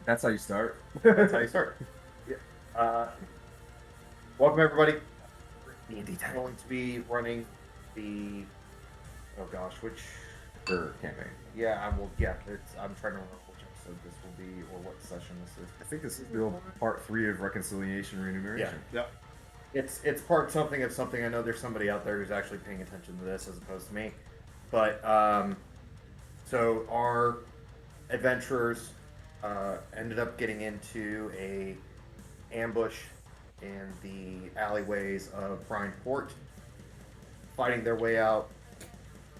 That's how you start. That's how you start. Yeah. Welcome everybody. D&D I'm going to be running the oh gosh, which campaign. yeah, I will yeah, I'm trying to remember which episode this will be or what session this is. I think this is the part 3 of Reconciliation Yeah, Renumeration. yep. It's part something of something. I know there's somebody out there who's actually paying attention to this as opposed to me. But so our adventurers ended up getting into a ambush in the alleyways of Brine Port, fighting their way out.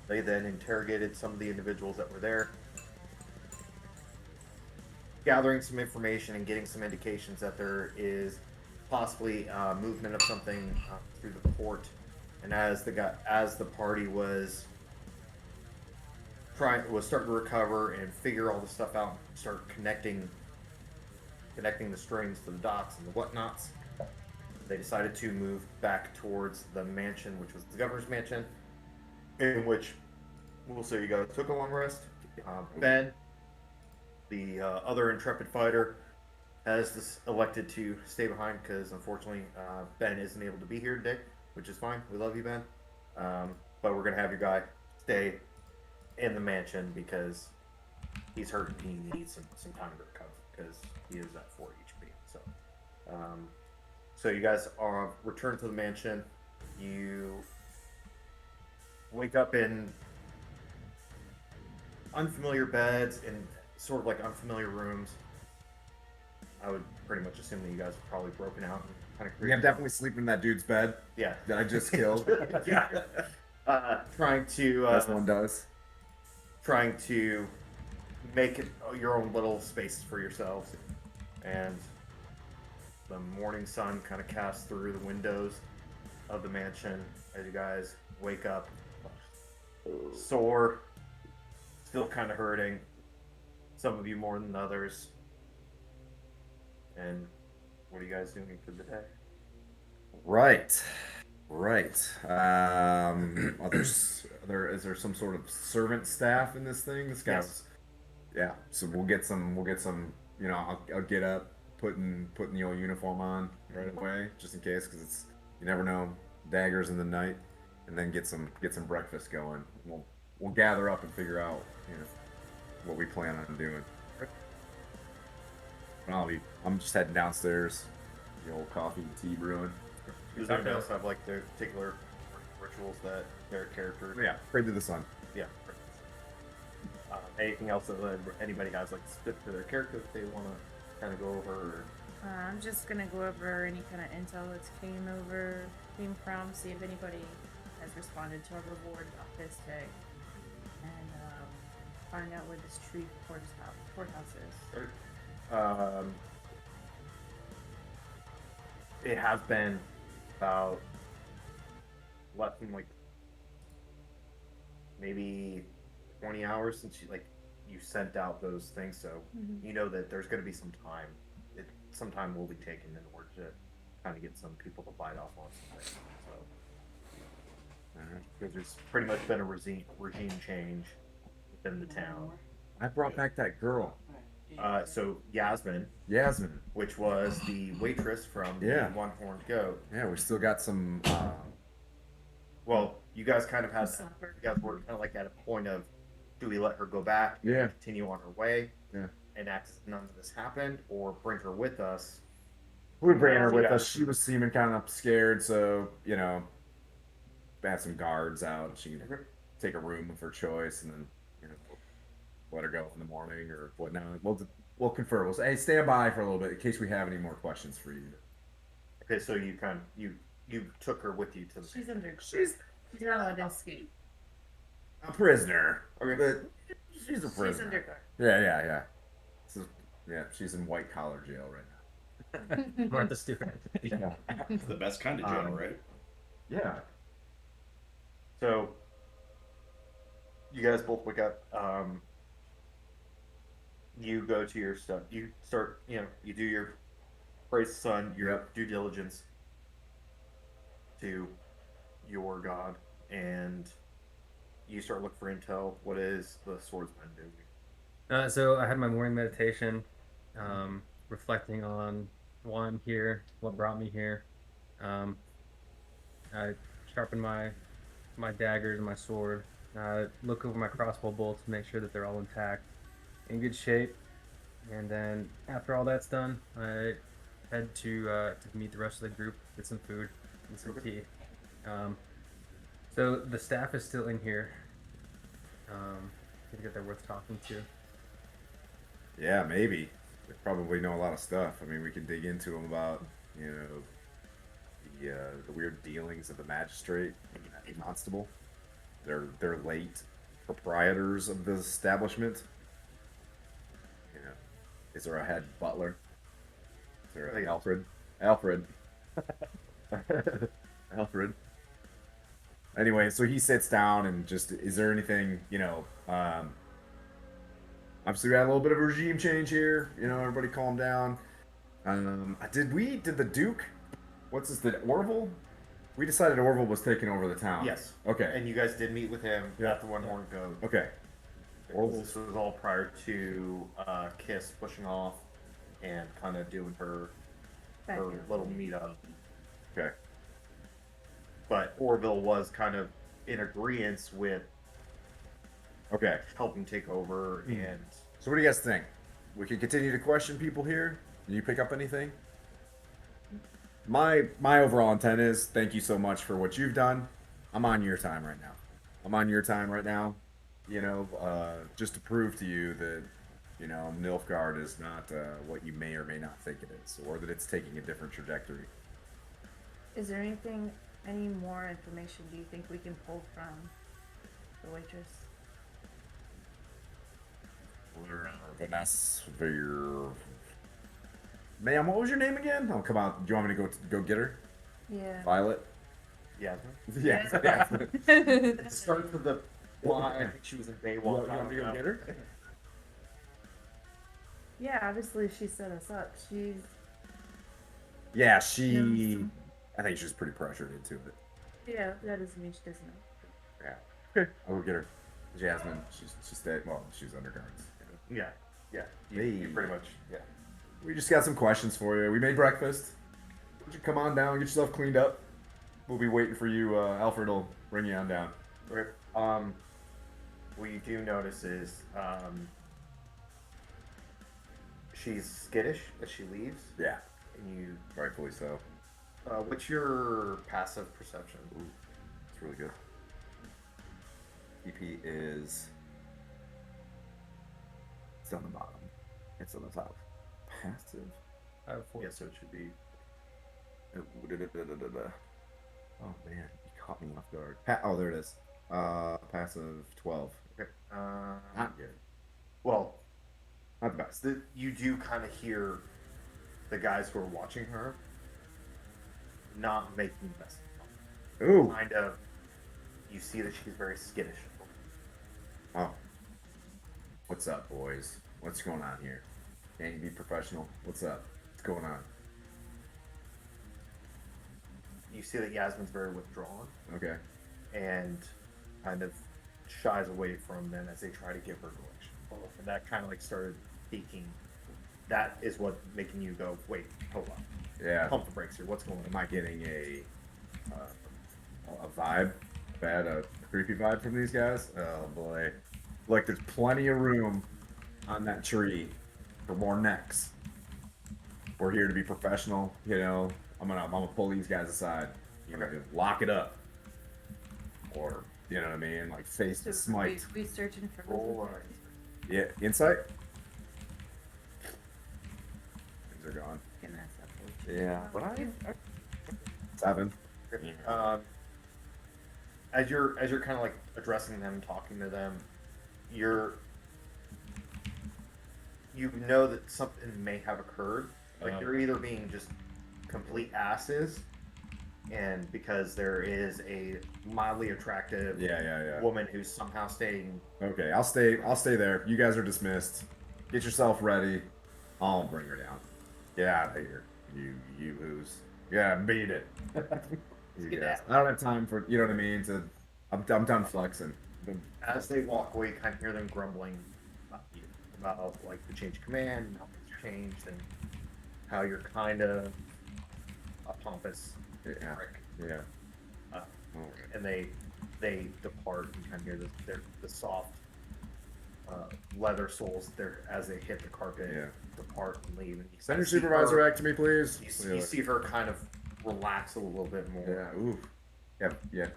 They then interrogated some of the individuals that were there, gathering some information and getting some indications that there is possibly movement of something through the port. And as the party was starting to recover and figure all the stuff out, start connecting the strings to the docks and the whatnots, they decided to move back towards the mansion, which was the governor's mansion, in which we'll say you guys took a long rest. Ben, the other intrepid fighter, has elected to stay behind because unfortunately Ben isn't able to be here today, which is fine. We love you, Ben. But we're gonna have your guy stay in the mansion because he's hurt and he needs some time to recover because he is at 4 HP. Um, so you guys are returned to the mansion. You wake up in unfamiliar beds and sort of like unfamiliar rooms. I would pretty much assume that you guys are probably broken out and kind of Yeah, I'm creeped out. definitely sleeping in that dude's bed Yeah. that I just killed. Yeah. Trying to As one does. trying to make it your own little spaces for yourselves, and the morning sun kind of casts through the windows of the mansion as you guys wake up, sore, still kind of hurting. Some of you more than others. And what are you guys doing for the day? Right. Right. Is there some sort of servant staff in this thing? This Yes. guy's yeah. So we'll get some. I'll get up, putting the old uniform on right away, just in case, because it's you never know, daggers in the night, and then get some breakfast going. We'll gather up and figure out what we plan on doing. I'm just heading downstairs, the old coffee and tea brewing. Does anybody else have like their particular rituals that their character? Yeah, pray to the sun. Yeah. Anything else that anybody has like specific to their character that they want to kind of go over? I'm just gonna go over any kind of intel that's came from, see if anybody has responded to our reward about this day, and find out where this tree courthouse is. Um, it has been about less than like maybe 20 hours since you sent out those things, so you know that there's going to be some time. Some time will be taken in order to kind of get some people to bite off on something. So because there's pretty much been a regime change within the town. I brought back that girl, So Yasmin, Yasmin. which was the waitress from Yeah. the One Horned Goat. Yeah, we still got some. Well, you guys kind of had Supper. you guys were kind of like at a point of, do we let her go back? Yeah. Continue on her way. Yeah. And act as none of this happened, or bring her with us. We bring her with Yeah. us. She was seeming kind of scared, so had some guards out. She can take a room of her choice, and then let her go in the morning or whatnot. We'll confer. We'll say, hey, stand by for a little bit in case we have any more questions for you. Okay, so you kind of you took her with you to the. She's not allowed to escape. A prisoner. Okay. But she's a prisoner. She's under guard. Yeah. So, yeah, she's in white collar jail right now. Martha Stewart. Yeah. It's the best kind of jail, right? Yeah. So you guys both wake up. You go to your stuff. You start. You do your praise the sun, your due diligence to your god, and you start looking for intel. What is the swordsman doing? So I had my morning meditation. reflecting on why I'm here, what brought me here. Um, I sharpen my daggers and my sword. Look over my crossbow bolts to make sure that they're all intact, in good shape. And then after all that's done, I head to meet the rest of the group, get some food and some tea. Um, so the staff is still in here. I think that they're worth talking to. Yeah, maybe. They probably know a lot of stuff. I mean, we can dig into them about, the weird dealings of the magistrate and the constable. They're late proprietors of the establishment. You know, is there a head butler? Is there a Alfred? Alfred. Alfred. Anyway, so he sits down and just, is there anything, obviously we had a little bit of a regime change here, everybody calm down. Did the Duke, did Orville? We decided Orville was taking over the town. Yes. Okay. And you guys did meet with him at the One Horn Goat. Okay. This was all prior to Kiss pushing off and kind of doing her little meetup. Okay. But Orville was kind of in agreement with helping take over. And So what do you guys think? We can continue to question people here? Can you pick up anything? My overall intent is thank you so much for what you've done. I'm on your time right now. Just to prove to you that, Nilfgaard is not what you may or may not think it is, or that it's taking a different trajectory. Is there any more information do you think we can pull from the waitress? Vanessa, ma'am, what was your name again? Oh, come on. Do you want me to go get her? Yeah. Violet? Yasmin? Yeah. It starts with the I think she was in Baywatch. You want me to go get her? Yeah, obviously she set us up. Yeah, I think she was pretty pressured into it. Yeah, that doesn't mean she doesn't know. Yeah. Okay. I'll go get her. Jasmine, she stayed. Well, she's underguards. Yeah. You pretty much. Yeah. We just got some questions for you. We made breakfast. Why don't you come on down, get yourself cleaned up. We'll be waiting for you. Alfred will bring you on down. Okay. What you do notice is she's skittish as she leaves. Yeah. And you. Rightfully so. What's your passive perception? Ooh, it's really good. EP is. It's on the bottom. It's on the top. Passive. I have 4. Yeah, so it should be. Oh man, you caught me off guard. Oh, there it is. Passive 12. Okay. Not good. Well, Not the best. you do kind of hear the guys who are watching her not making the best. Ooh. Kind of. You see that she's very skittish. Oh. What's up, boys? What's going on here? Can't you be professional? What's up? What's going on? You see that Yasmin's very withdrawn Okay. and kind of shies away from them as they try to give her direction. And that kind of like started peaking. That is what making you go, wait, hold on. Yeah. Pump the brakes here. What's going Am on? I getting a vibe? A creepy vibe from these guys? Oh boy. Look, there's plenty of room on that tree for more necks. We're here to be professional, I'm gonna pull these guys aside. Lock it up. Or you know what I mean? Like face the smite. We searching for Roll Yeah, insight? Things are gone. Can mess up with Yeah, but I 7. As you're kind of like addressing them, talking to them, you know that something may have occurred. Like they're either being just complete asses, and because there is a mildly attractive woman who's somehow staying. Okay, I'll stay there. You guys are dismissed. Get yourself ready. I'll bring her down. Get out of here. You who's. Yeah, beat it. I don't have time for, you know what I mean? I'm done flexing. As they walk away, you kind of hear them grumbling about like the change of command, changed and how you're kind of a pompous Yeah. prick. Yeah. Uh, Oh, and they depart and kind of hear the soft leather soles there as they hit the carpet. Yeah. Depart and leave. And you Send your see supervisor her- back to me, please. You see her kind of relax a little bit more. Yeah. Ooh. Yeah. Yeah.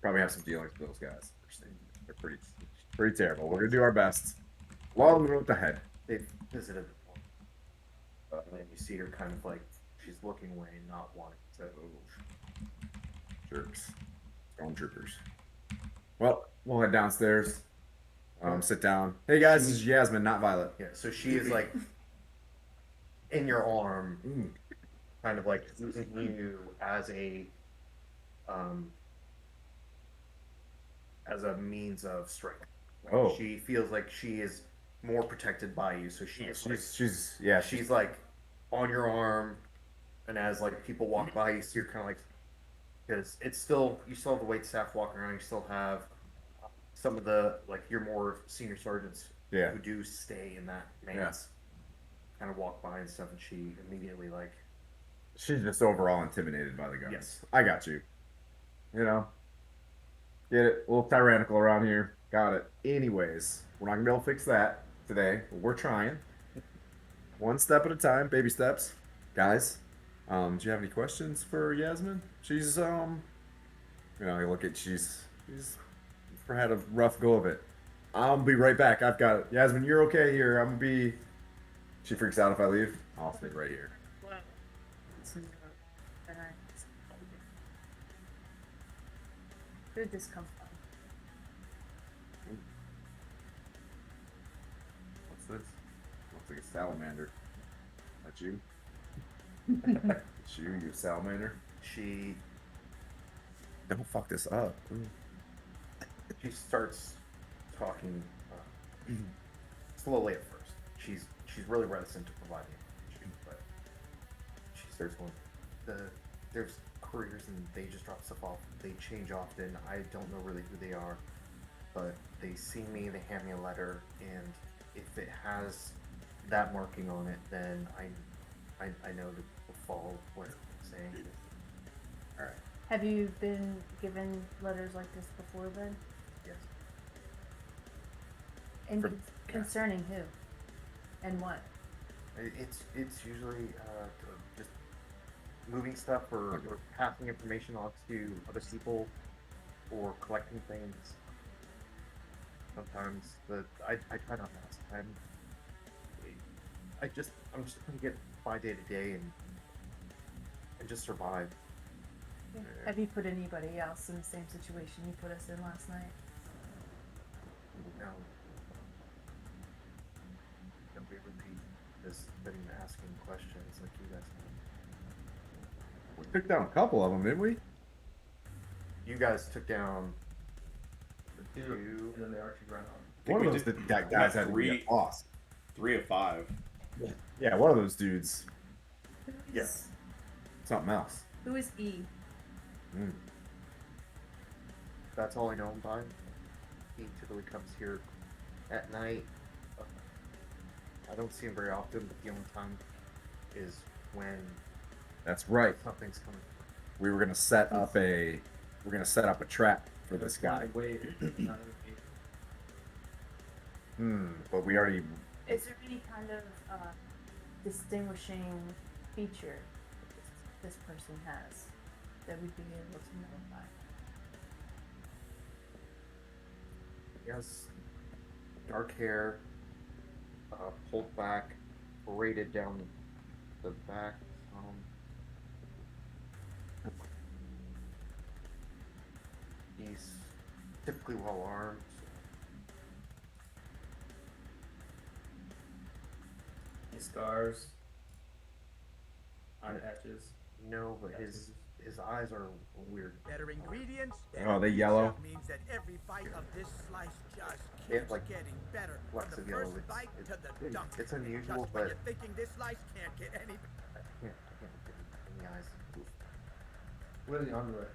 Probably have some dealings with those guys. They're pretty terrible. We're gonna do our best. Along with the head. They've visited before. And then you see her kind of like she's looking away, not wanting to. Jerks. Stormtroopers. Well, we'll head downstairs. Sit down. Hey guys, this is Yasmin, not Violet. Yeah, so she is like in your arm, kind of like using you as a means of strength. Like, Oh. she feels like she is more protected by you, so she's She's like on your arm, and as like people walk by, you see her kind of like because you still have the wait staff walking around. You still have some of the like your more senior sergeants who do stay in that man's kind of walk by and stuff, and she immediately like she's just overall intimidated by the guns. Yes. I got you. You know. Get it? A little tyrannical around here. Got it. Anyways, we're not gonna be able to fix that today, but we're trying. One step at a time, baby steps. Guys, do you have any questions for Yasmin? She's you look at she's had a rough go of it. I'll be right back. I've got it. Yasmin, you're okay here. I'm gonna be. She freaks out if I leave. I'll stay right here. Well, it's not that who'd this come from? What's this? Looks like a salamander. That you? It's you salamander. she Don't fuck this up. Ooh. she starts talking slowly at first. She's really reticent to provide information, but she starts going. There's couriers and they just drop stuff off. They change often. I don't know really who they are, but they see me. They hand me a letter, and if it has that marking on it, then I know that will follow what it's saying. All right. Have you been given letters like this before then? Yes. And For- concerning who? And what? It's usually just moving stuff or passing information off to other people or collecting things. Sometimes I try not to ask. I'm just trying to get by day to day and just survive. Have you put anybody else in the same situation you put us in last night? No. Nobody really has been asking questions like you guys have. We took down a couple of them, didn't we? You guys took down Two, two. and then the Archie ran off. One we of those did- that we guys had had to be three. lost. 3 of 5. Yeah, one of those dudes. Yes. Something else. Who is E? Mm. That's all I know him by. He typically comes here at night. I don't see him very often, but the only time is when That's right. something's coming. We were gonna set up a trap for this guy. Wait, not But we already. Is there any kind of distinguishing feature that this person has that we'd be able to know by? He has dark hair, pulled back, braided down the back. He's typically well armed. any scars, eye patches. No, but his eyes are weird. Better ingredients. Oh, they yellow? Means that every bite of this slice just They keeps have, like, getting better. flecks From of the yellow. first bite to the dunk. It's unusual, Just when but you're thinking this slice can't get any. I can't get in the eyes. What are the armor wear?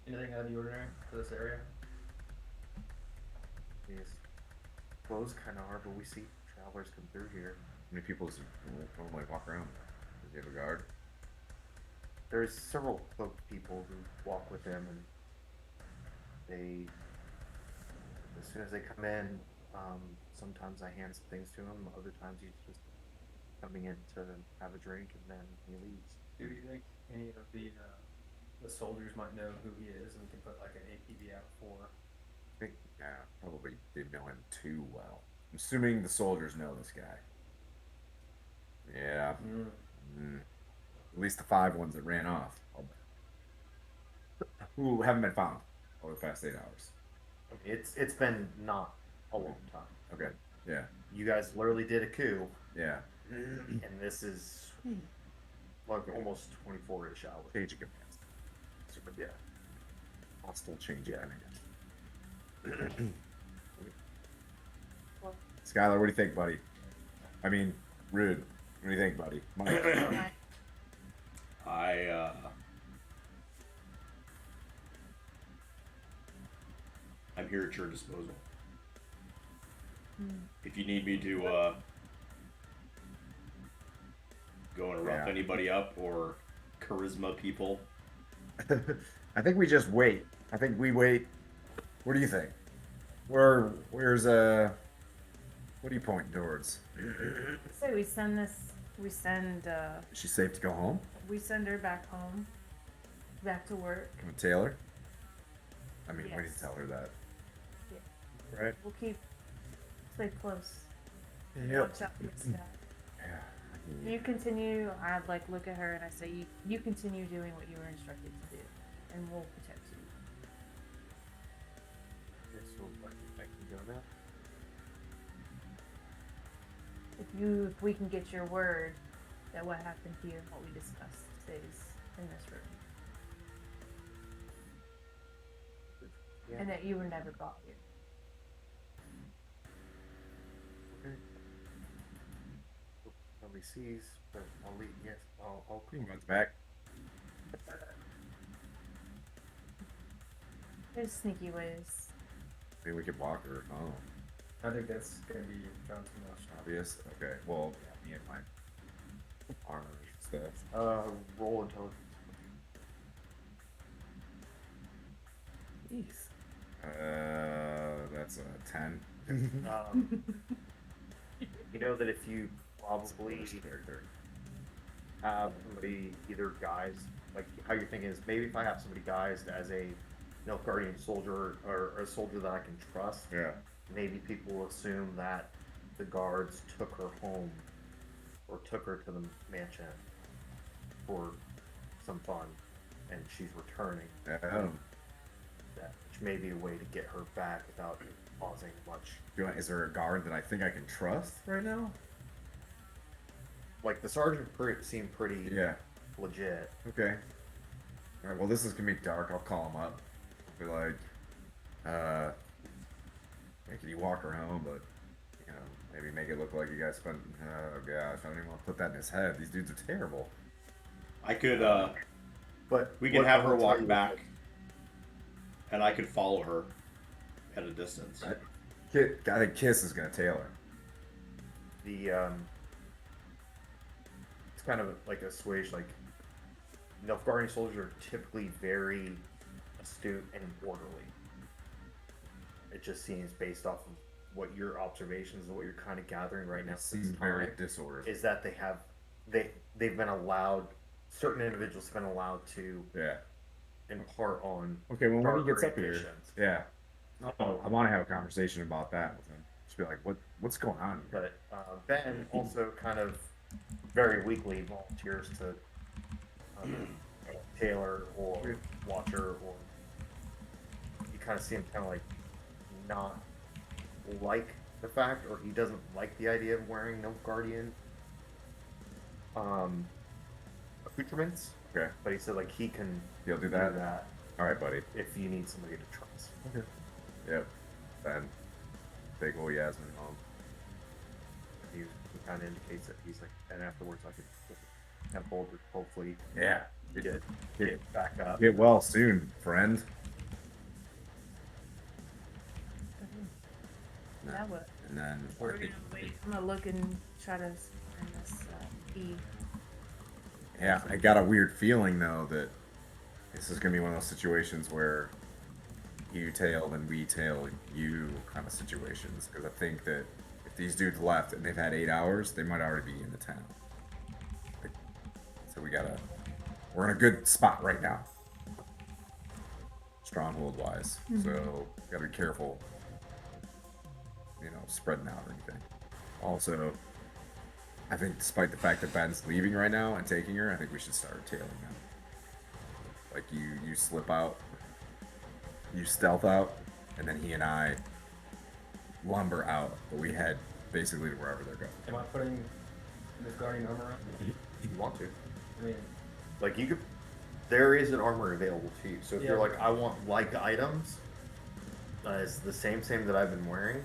Anything out of the ordinary for this area? These clothes kind of are, but we see travelers come through here. How many people normally walk around? Does he have a guard? There's several cloaked people who walk with him, and they, as soon as they come in, sometimes I hand some things to him. Other times he's just coming in to have a drink, and then he leaves. Do you think any of the soldiers might know who he is, and we can put like an APB out for? I think, yeah, probably didn't know him too well. I'm assuming the soldiers know this guy. Yeah. Mm. At least the 5 ones that ran off. Who haven't been found over the past 8 hours. It's been not a long time. Okay. Yeah. You guys literally did a coup, Yeah. and this is like almost 24-ish hours. Change of commands. Super, yeah. Hostile change of command. Skylar, what do you think, buddy? I mean, Rude. What do you think, buddy? Mike. I'm here at your disposal. If you need me to go and rough Yeah. anybody up or charisma people, I think we just wait. I think we wait. What do you think? Where's what are you pointing towards? So we send this. We send. Is she safe to go home? We send her back home. Back to work. Come Taylor? I mean, we need Yes. to tell her that. Yeah. Right? We'll stay close. Yep. Watch out for this guy. Yeah. You continue. I like look at her and I say, you continue doing what you were instructed to do, and we'll protect you. Okay, so I can go now. If we can get your word that what happened here and what we discussed stays in this room, Yeah. and that you were never brought here. Okay. Nobody sees, but I'll leave. Yes, I'll Queen runs back. There's sneaky ways. Maybe we could walk her home. I think that's gonna be John's most Obvious? Okay. Well, me and my armor stuff. roll intelligence. Jeez. That's a 10. You know that if you probably Character. have somebody, either guys, like how you're thinking is maybe if I have somebody guised as a Nilfgaardian soldier or a soldier that I can trust, Yeah. maybe people will assume that the guards took her home or took her to the mansion for some fun and she's returning. Yeah. That which may be a way to get her back without causing much. Is there a guard that I think I can trust right now? Like the sergeant seemed pretty Yeah. legit. Okay. All right. Well, this is gonna be dark. I'll call him up. Be like, hey, can you walk her home? But you know, maybe make it look like you guys spent. Oh gosh, I don't even want to put that in his head. These dudes are terrible. I could. But We can what have I her will tell walk you- back, and I could follow her at a distance. I think Kiss is gonna tail her. The it's kind of like a switch. Like Nilfgaardian soldiers are typically very astute and orderly. It just seems based off of what your observations and what you're kind of gathering right now. Seems very disordered. Is that they've been allowed, certain individuals have been allowed to Yeah. impart on. Okay. Well, when he darker gets up here, ambitions. yeah. Oh, I want to have a conversation about that with him. Just be like, what's going on here? But Ben also kind of very weakly volunteers to tailor or watcher, or you kind of see him kind of like not like the fact, or he doesn't like the idea of wearing Nilfgaardian accoutrements. Okay. But he said like he can He'll do that. All right, buddy. if you need somebody to trust. Okay. Yep. Ben. Big ol' Yasmin home. He kind of indicates that he's like, and afterwards I could temple to hopefully Yeah. get back up. Get well soon, friend. That would. And then We're gonna wait. I'm gonna look and try to find this E. yeah, I got a weird feeling though that this is gonna be one of those situations where you tail then we tail you kind of situations. Because I think that if these dudes left and they've had 8 hours, they might already be in the town. Like, so we're in a good spot right now, stronghold wise. So gotta be careful, spreading out or anything. Also, I think despite the fact that Ben's leaving right now and taking her, I think we should start tailing him. Like you slip out, you stealth out, and then he and I lumber out, but we head basically to wherever they're going. Am I putting this guardian armor on? If you want to. I mean, Like, you could. There is an armor available to you. So if Yeah. you're like, I want like items, it's the same that I've been wearing,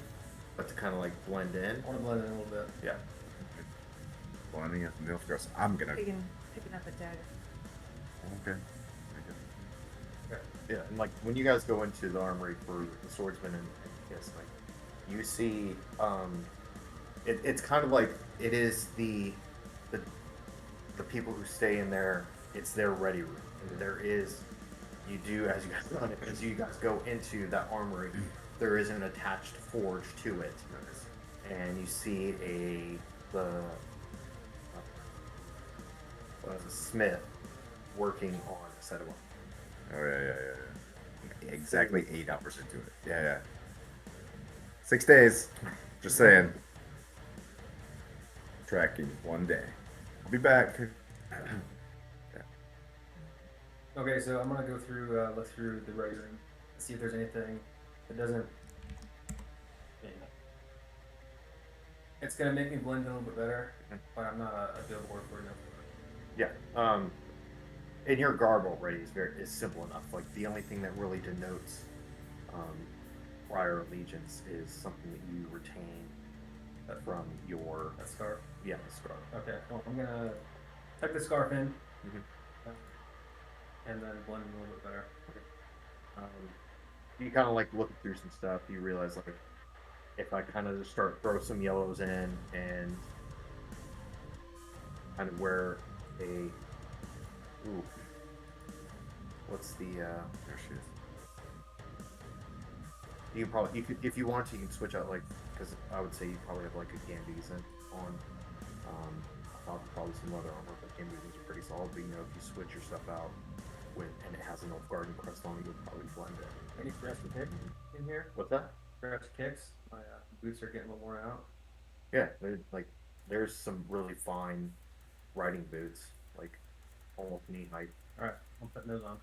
but to kind of like blend in. I want to blend in a little bit. Yeah. Blending at the Nilfgaard. I'm gonna. Picking up a dagger. Okay. Yeah, and like when you guys go into the armory for the swordsman and Kiss, like you see, it's kind of like it is the people who stay in there. It's their ready room. And there is, you do as you guys go into that armory, there is an attached forge to it, and you see the smith working on a set of armor. Oh yeah. Exactly 8 hours into it. Yeah. 6 days. Just saying. Tracking 1 day. I'll be back. Okay, so I'm gonna go through, look through the ready room, see if there's anything that doesn't. Yeah. It's gonna make me blend in a little bit better, but I'm not a good word for enough. Yeah. And your garb already is simple enough. Like the only thing that really denotes prior allegiance is something that you retain from your That scarf. the scarf. Okay, well, I'm gonna tuck the scarf in, Mhm. and then blend in a little bit better. You kind of like looking through some stuff. You realize like if I kind of just start throw some yellows in and kind of wear a what's the There she is. you can probably if you want to you can switch out like because I would say you probably have like a Gambizan on probably some leather armor, but Gambizans are pretty solid. But if you switch your stuff out with and it has an old garden crest on it, you'll probably blend it. Any fresh kicks in here? What's that? Fresh kicks. My boots are getting a little worn out. Yeah, there's some really fine riding boots, like almost knee height. All right, I'm putting those on.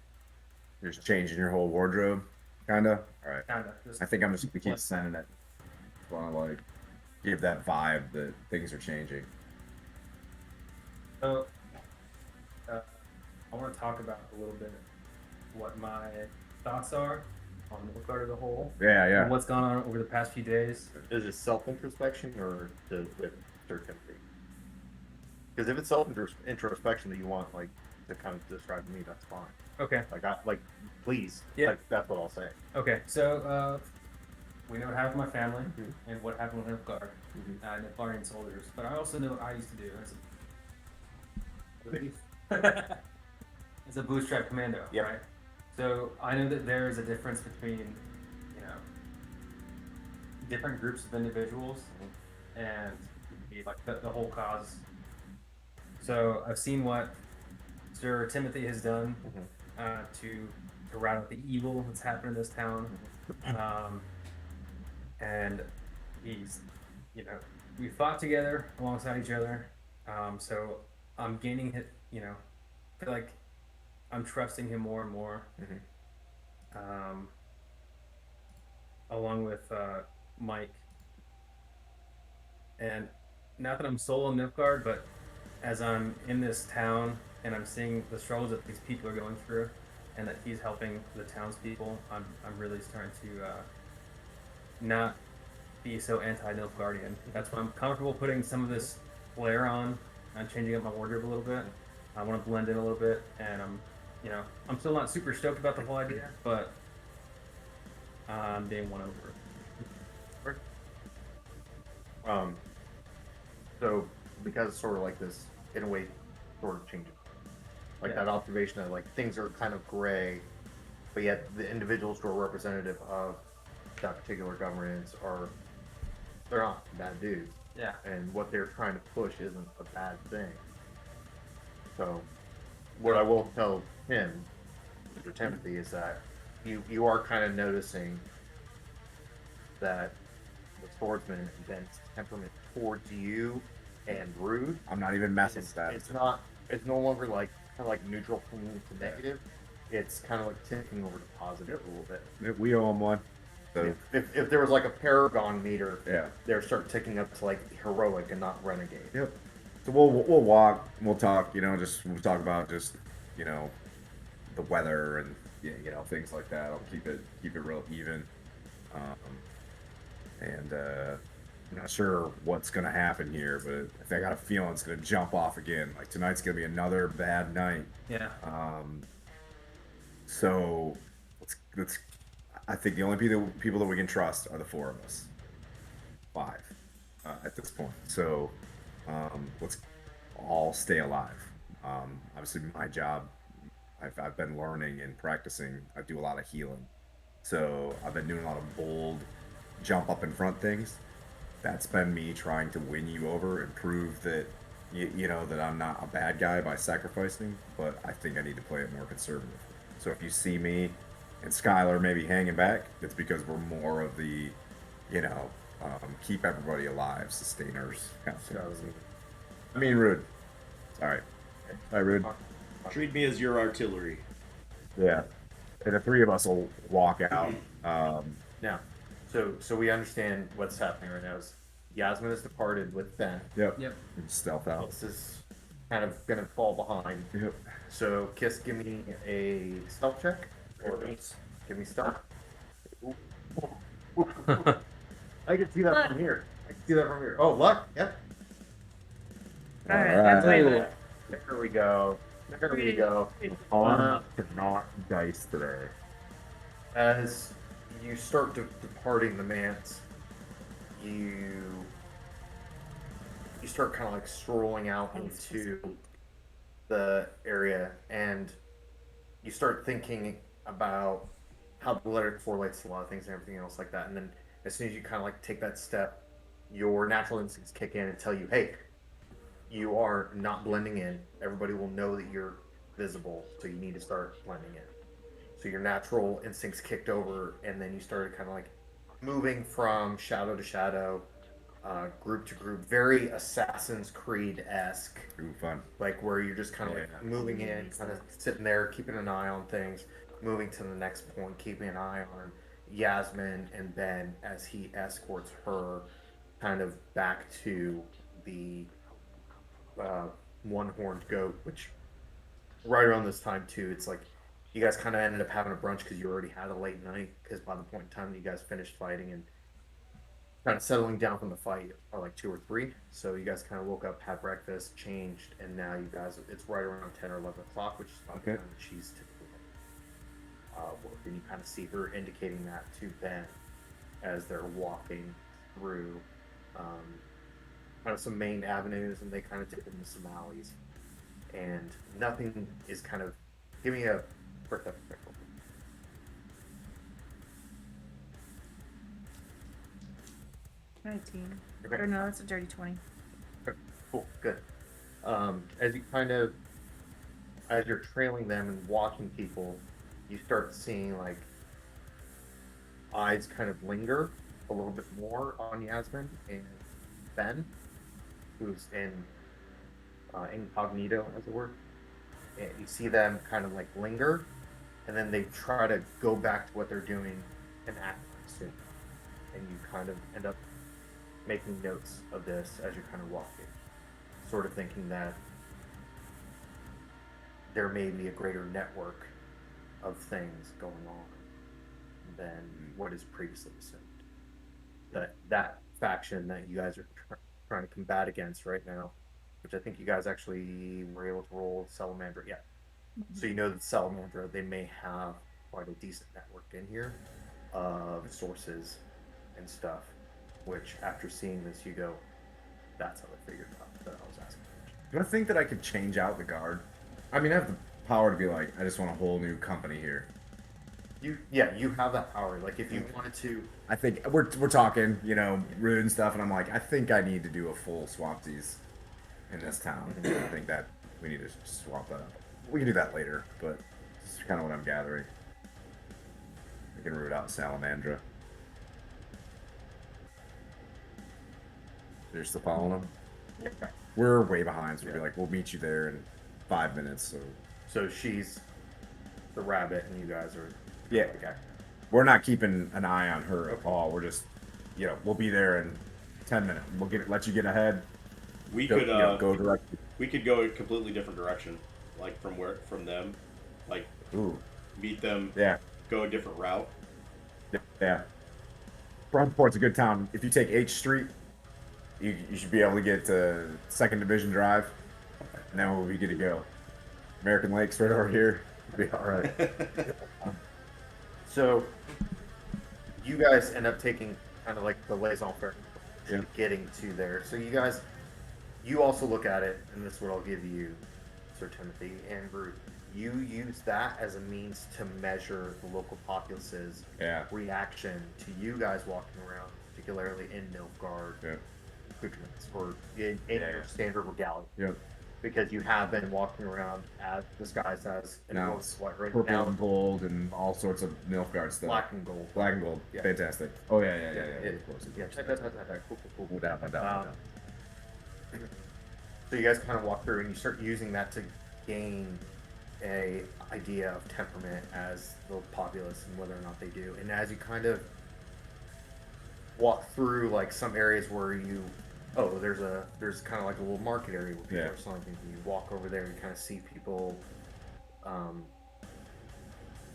You're just changing your whole wardrobe, kinda. All right. Kinda. Just I think I'm just gonna keep sending it. Want to like give that vibe that things are changing. So, I want to talk about a little bit what my thoughts are on Nilfgaard as a whole. Yeah. And what's gone on over the past few days. Is it self-introspection or the certainty? Because if it's self-introspection that you want, like, to kind of describe to me, that's fine. Okay. Please. Yeah. Like, that's what I'll say. Okay. So, we know what happened with my family and what happened with Nilfgaard, Nilfgaardian soldiers. But I also know what I used to do as a bootstrap commando, Yep. right? So I know that there is a difference between, different groups of individuals and like the whole cause. So I've seen what Sir Timothy has done to rout out the evil that's happened in this town, and he's, we fought together alongside each other. So I'm gaining it, feel like I'm trusting him more and more. Along with Mike. And not that I'm solo Nilfgaard, but as I'm in this town and I'm seeing the struggles that these people are going through, and that he's helping the townspeople, I'm really starting to not be so anti-Nilfgaardian. That's why I'm comfortable putting some of this flair on and changing up my wardrobe a little bit. I want to blend in a little bit, and I'm still not super stoked about the whole idea, but I'm being won over. Um, so because sort of like this, in a way, sort of changing, like Yeah. that observation of like things are kind of gray, but yet the individuals who are representative of that particular governance are they're not bad dudes, Yeah. and what they're trying to push isn't a bad thing. So, what I will tell him, Mr. Timothy, is that you are kind of noticing that the swordsman vents temperament towards you and rude. I'm not even And messing with that. it's not. It's no longer like kind of like neutral to negative. It's kind of like tipping over to positive a little bit. We owe him one. So If there was like a paragon meter, yeah. they're start ticking up to like heroic and not renegade. Yep. So we'll walk, we'll talk, we'll talk about just, the weather and things like that. I'll keep it real even. Um, and I'm not sure what's gonna happen here, but I got a feeling it's gonna jump off again. Like tonight's gonna be another bad night. Yeah. So let's. I think the only people that we can trust are the four of us. Five at this point. So let's all stay alive. Obviously, my job, I've been learning and practicing. I do a lot of healing. So I've been doing a lot of bold jump up in front things. That's been me trying to win you over and prove that that I'm not a bad guy by sacrificing, but I think I need to play it more conservative. So if you see me and Skylar maybe hanging back, it's because we're more of the, you know, keep everybody alive, sustainers kind of thing. I mean, Rude. Sorry. Sorry, Rude. Treat me as your artillery. Yeah. And the three of us will walk out. Now, so we understand what's happening right now is Yasmin has departed with Ben. Yep. Yep. And stealth out. This is kind of gonna fall behind. Yep. So Kiss, give me a stealth check. Or give me stealth. I can see that from here. I can see that from here. Oh, luck. Yep. Alright, that's way Alright. better. There we go. There we go. On not dice today. As you start departing the manse, you start kind of like strolling out into the area, and you start thinking about how the letter correlates to a lot of things and everything else like that. And then as soon as you kind of like take that step, your natural instincts kick in and tell you, hey, you are not blending in. Everybody will know that you're visible, so you need to start blending in. So your natural instincts kicked over, and then you started kind of like moving from shadow to shadow, group to group, very Assassin's Creed esque. Ooh, fun. Like where you're just kind of like moving in, kind of sitting there, keeping an eye on things, moving to the next point, keeping an eye on Yasmin and Ben as he escorts her kind of back to the one-horned goat, which right around this time too, it's like you guys kind of ended up having a brunch because you already had a late night. Because by the point in time that you guys finished fighting and kind of settling down from the fight are like 2 or 3. So you guys kind of woke up, had breakfast, changed, and now you guys it's right around 10 or 11 o'clock, which is about the Okay. time that she's typically work. And you kind of see her indicating that to Ben as they're walking through kind of some main avenues, and they kind of dip into some alleys, and nothing is kind of. Give me a perception check. 19. Okay. Or no, that's a dirty 20. Okay, cool, good. As you as you're trailing them and watching people, you start seeing like eyes kind of linger a little bit more on Yasmin and Ben, who's in incognito, as it were. And you see them kind of like linger, and then they try to go back to what they're doing and act soon. And you kind of end up making notes of this as you're kind of walking, sort of thinking that there may be a greater network of things going on than what is previously assumed. That faction that you guys are trying to combat against right now, which I think you guys actually were able to roll Salamander. Yeah. So you know that Salamander, they may have quite a decent network in here of sources and stuff. which after seeing this, you go, that's how they figured it out that I was asking. Do I think that I could change out the guard? I mean, I have the power to be like, I just want a whole new company here. You have that power. Like if you wanted to, I think we're talking, you know, rude and stuff, and I'm like, I think I need to do a full swapsies in this town. I think that we need to swap that up. We can do that later, but this is kind of what I'm gathering. We can root out Salamandra. You're still following them? yeah. We're way behind, so we'll be like, we'll meet you there in 5 minutes. So she's the rabbit, and you guys are Yeah. Okay. We're not keeping an eye on her at all. We're just, you know, we'll be there in 10 minutes. We'll let you get ahead. We Go, could you know, go direct. we could go a completely different direction, like from them, like Ooh, meet them, yeah, go a different route. yeah. Broadport's a good town. If you take H Street, you should be able to get to 2nd Division Drive, and then we'll be good to go. American Lakes right over here. We'll be all right. So you guys end up taking kind of like the liaison faire, Yeah. getting to there. So you also look at it, and this is what I'll give you, Sir Timothy and Groot. You use that as a means to measure the local populace's Yeah. reaction to you guys walking around, particularly in Nilfgaard Yeah. accoutrements or in Yeah. your standard regalia. Yep. Because you have been walking around as disguised as Now what, it's right purple now, and gold and all sorts of Nilfgaard stuff. black and gold. Black and gold. Yeah. Fantastic. Oh yeah. Of course. Yeah. Cool. No doubt, no doubt, no doubt. So you guys kind of walk through and you start using that to gain a idea of temperament as the populace and whether or not they do. And as you kind of walk through like some areas where there's kind of like a little market area where people Yeah. are selling things. And you walk over there and kind of see people,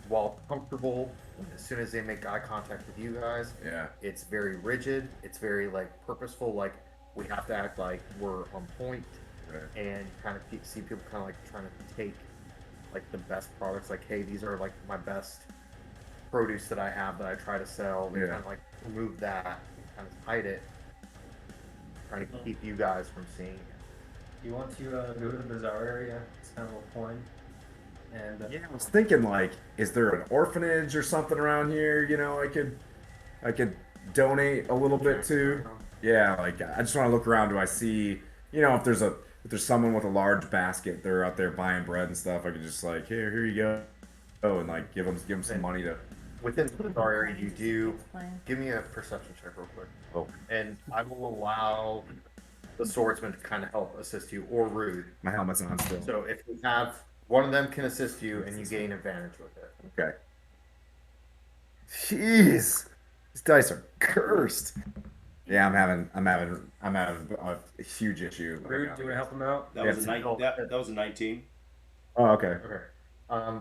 while comfortable, as soon as they make eye contact with you guys, Yeah. it's very rigid. It's very like purposeful. Like we have to act like we're on point, Right. and kind of see people kind of like trying to take like the best products. Like, hey, these are like my best produce that I have that I try to sell. They Yeah. kind of like remove that, and kind of hide it, trying to keep you guys from seeing it. Do you want to go to the bazaar area? It's kind of a point. And Yeah, I was thinking like, is there an orphanage or something around here? You know, I could donate a little bit to. Yeah, like I just want to look around. Do I see, you know, if there's someone with a large basket, they're out there buying bread and stuff. I could just like, here you go, and like give them some money to. Within the bazaar area, you do. Explain. Give me a perception check real quick. Oh, And I will allow the swordsman to kind of help assist you, or Rude. my helmet's on still. So if you have one of them can assist you, and you gain advantage with it. Okay. Jeez, these dice are cursed. Yeah, I'm having a huge issue. Rude, do you want to help him out? That Yeah, was that was a 19. Oh, okay. Okay.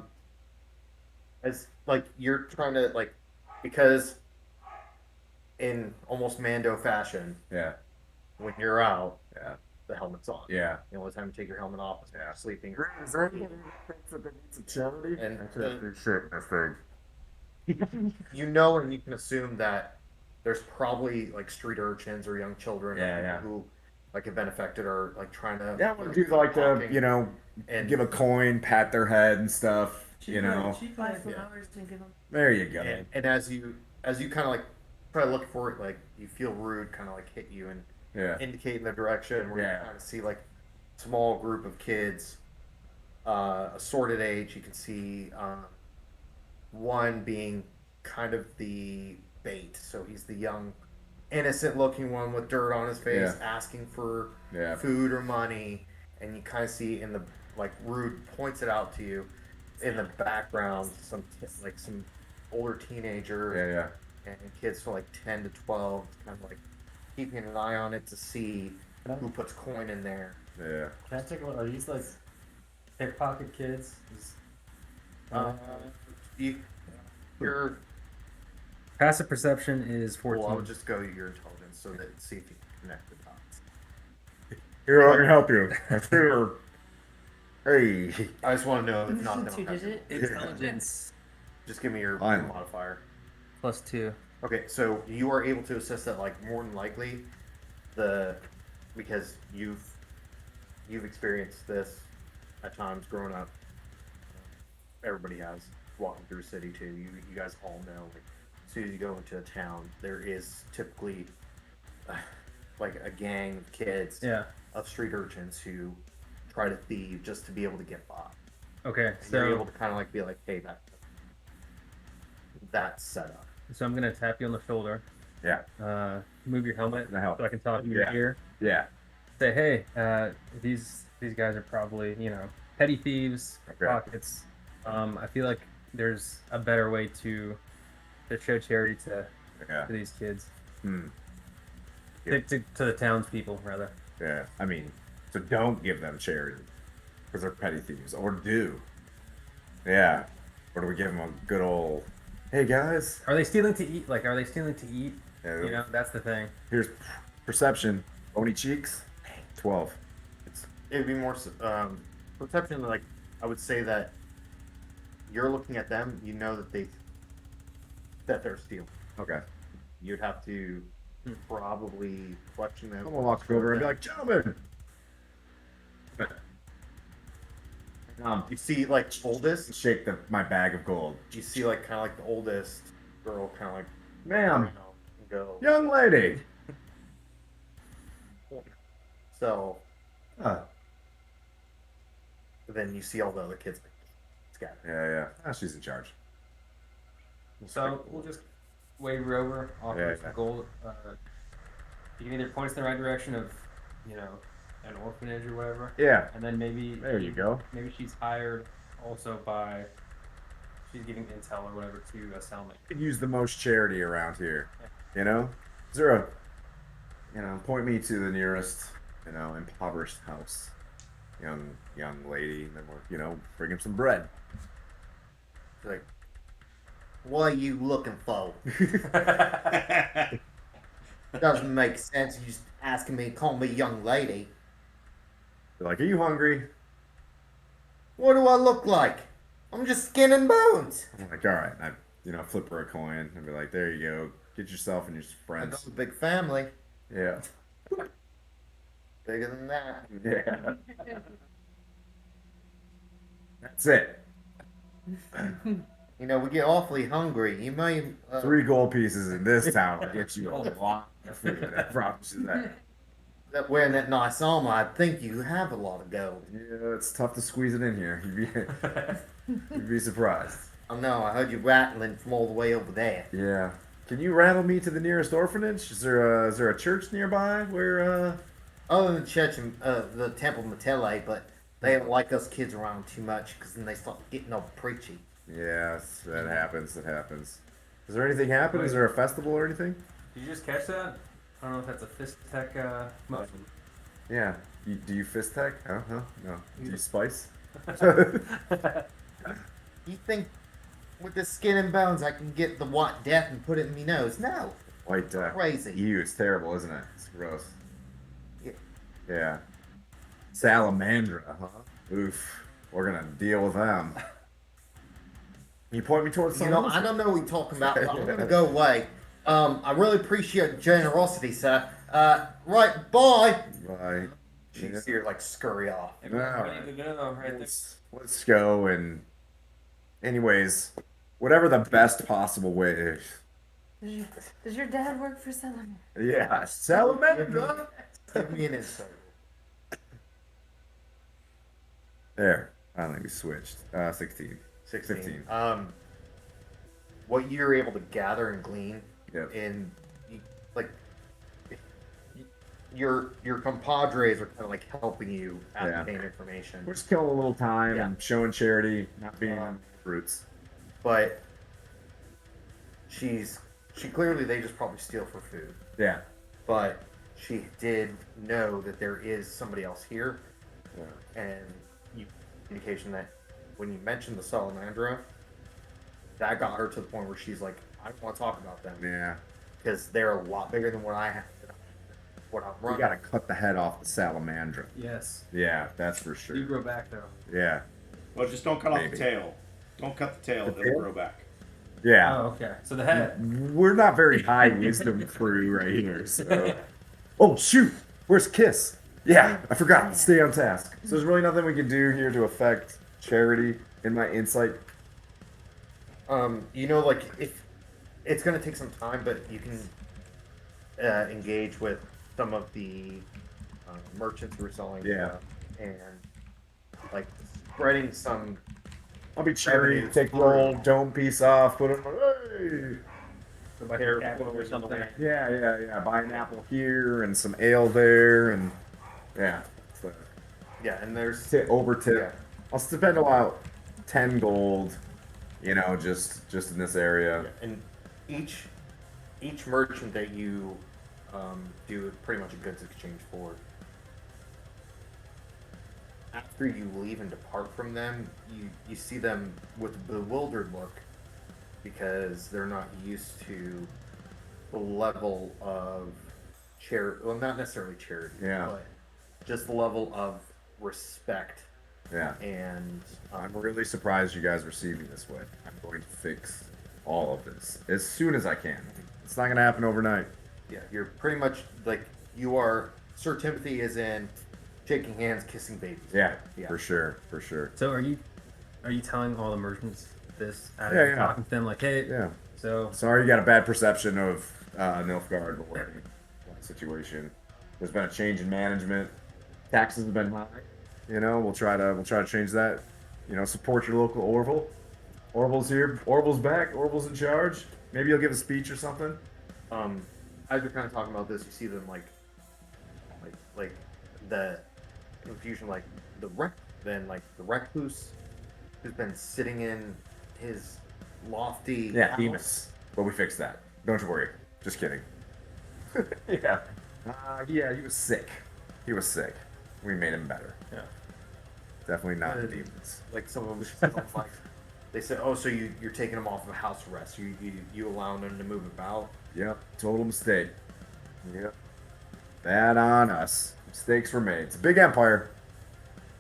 As like you're trying to like, because in almost Mando fashion, Yeah, when you're out, yeah, the helmet's on. yeah. The only time you take your helmet off is when you're sleeping. Is there anything that needs a charity? And Shit, this thing. you know, and you can assume that there's probably like street urchins or young children Yeah. who like have been affected or like trying to Yeah, we'll do like the, you know, and give a coin, pat their head and stuff. You know, Buy flowers and give them. there you go. and as you kind of like try to look for it, like you feel Rude kind of like hit you and Yeah, indicate in the direction where Yeah. you kind of see like small group of kids, assorted age. You can see one being kind of the bait, so he's the young, innocent-looking one with dirt on his face, Yeah. asking for yeah, food or money, and you kind of see in the like Rude points it out to you in the background some older teenager yeah. and kids from like 10 to 12, kind of like keeping an eye on it to see who puts coin in there. Yeah. Can I take a look? Are these like pickpocket kids? You're Passive perception is 14. well, I would just go your intelligence so that see if you can connect the dots. Here, I can help you. Here. Hey. I just want to know if not, then I'll Two have to- digit. Intelligence Just give me your Fine. modifier. +2. Okay, so you are able to assess that, like, more than likely, because you've experienced this at times growing up. Everybody has walking through a city too. You guys all know, like, as soon as you go into a town, there is typically like a gang of kids, Yeah. of street urchins who try to thieve just to be able to get by. Okay, And you're able so to kind of like be like, hey, that's set up. I'm gonna tap you on the shoulder. Yeah. Move your helmet The help. so I can talk to your Yeah. ear. Yeah. Say, hey, these guys are probably, petty thieves, Okay. pockets. I feel like there's a better way to show charity to Yeah. these kids, Hmm. to the townspeople rather. Yeah. I mean, so don't give them charity because they're petty thieves, or do. Yeah. Or do we give them a good old, hey guys, Are they stealing to eat? Like, are they stealing to eat? Yeah. That's the thing. here's perception, bony cheeks, 12. It'd be more perception. Like, I would say that you're looking at them. You know that they're stealing. Okay. You'd have to probably question them. Someone walks over and be like, gentlemen. You see, like, oldest. Shake my bag of gold. You see, like, kind of like the oldest girl, kind of like, Ma'am, go. young lady. So Uh, then you see all the other kids scattered. yeah. Ah, she's in charge. So we'll just wave her over, offer some gold. You can either point us in the right direction of, an orphanage or whatever. Yeah. And then maybe There you go. Maybe she's hired also by. She's giving intel or whatever to Selma. Could use the most charity around here. You know? Is there point me to the nearest, impoverished house. Young lady, and then we'll, bring him some bread. She's like, what are you looking for? Doesn't make sense. You just asking me to call me young lady. They're like, are you hungry? What do I look like? I'm just skin and bones. I'm like, all right. I, flip her a coin and be like, there you go. Get yourself and your I friends. got a big family. Yeah. Bigger than that. Yeah. That's it. We get awfully hungry. You may 3 gold pieces in this town will get you a lot of food. I promise you that. that wearing that nice armor. I think you have a lot of gold. Yeah, it's tough to squeeze it in here. You'd be surprised. I know. I heard you rattling from all the way over there. Yeah. Can you rattle me to the nearest orphanage? Is there a church nearby where Other than the church and the Temple Matele, but they don't like us kids around too much because then they start getting all preachy. Yes, that happens. That happens. Is there anything happen? Is there a festival or anything? Did you just catch that? I don't know if that's a fist tech motion. Yeah. Do you fist tech? Huh? No. Do you spice? You think with this skin and bones I can get the White Death and put it in me nose? No. White Crazy. Ew, it's terrible, isn't it? It's gross. Yeah. Yeah. Salamandra, huh? Oof. We're gonna deal with them. Can you point me towards someone else? I don't know what you're talking about. But I'm gonna go away. I really appreciate your generosity, sir. Right, bye. Bye. You see her like scurry off. All right. Right there. Let's go and anyways, whatever the best possible way is. Does your dad work for Salamander? Yeah, Salamandra. Give me an insight. There. I don't think we switched. 16. 16. 15. What you're able to gather and glean Yep. in, like, your compadres are kind of like helping you ascertain information. We're just killing a little time Yeah. and showing charity, not being brutes. But she clearly, they just probably steal for food. Yeah. But she did know that there is somebody else here, and indication that when you mentioned the Salamandra, that got her to the point where she's like, I don't want to talk about them Yeah. because they're a lot bigger than what I have. What I'm We running. gotta cut the head off the Salamandra. Yes. Yeah, that's for You sure. grow back though. Yeah. Well, just don't cut off Maybe. the tail. Don't cut the tail. The It'll tail? grow back. Yeah. Oh, okay. So the head. We're not very high wisdom crew right here. So. Oh shoot! Where's Kiss? Yeah, I forgot. Yeah. Stay on task. So there's really nothing we can do here to affect charity in my insight. You know, like if it's gonna take some time, but you can engage with some of the merchants who are selling Yeah. stuff and like spreading some. I'll be charity. Revenue Take through. roll, dome piece off, put it. Hey. Like Hair a cat flow or something. Yeah. Buy an apple here and some ale there, and yeah. So, Yeah, and there's over tip. Yeah. I'll spend about 10 gold. You know, just in this area. and each merchant that you do pretty much a goods exchange for. After you leave and depart from them, you see them with a bewildered look because they're not used to the level of charity. Well, not necessarily charity, Yeah. but just the level of respect. Yeah. And I'm really surprised you guys receive me this way. I'm going to fix all of this as soon as I can. It's not going to happen overnight. yeah, you're pretty much like you are. Sir Timothy is in shaking hands, kissing babies. Yeah, Yeah. for sure. So are you telling all the merchants this? Yeah. Talking to them like, hey. Yeah. So Sorry you got a bad perception of Nilfgaard or that situation. There's been a change in management. Taxes have been high. You know, we'll try to change that. You know, support your local Orville. Orville's here. Orville's back. Orville's in charge. Maybe you'll give a speech or something. As you're kind of talking about this, you see them like the confusion, like the recluse who's been sitting in his lofty Yeah, house. Demas. But we fixed that. Don't you worry. Just kidding. Yeah. Yeah, he was sick. We made him better. yeah. Definitely not Uh, demons. Like some of them, like they said, oh, so you're taking him off of house arrest. You allowing him to move about. Yep, total mistake. Yep. Bad on us. Mistakes were made. It's a big empire.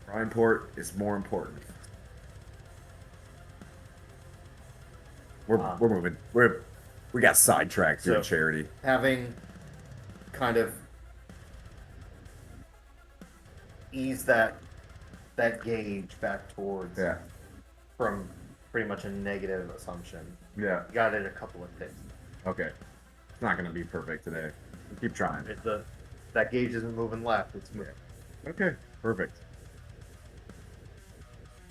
Rhineport is more important. We're moving. We got sidetracked doing So- charity. Having kind of ease that gauge back towards Yeah. from pretty much a negative assumption. Yeah. You got it a couple of ticks. Okay. It's not gonna be perfect today. We'll keep trying. If that gauge isn't moving left, it's moving. Okay. Perfect.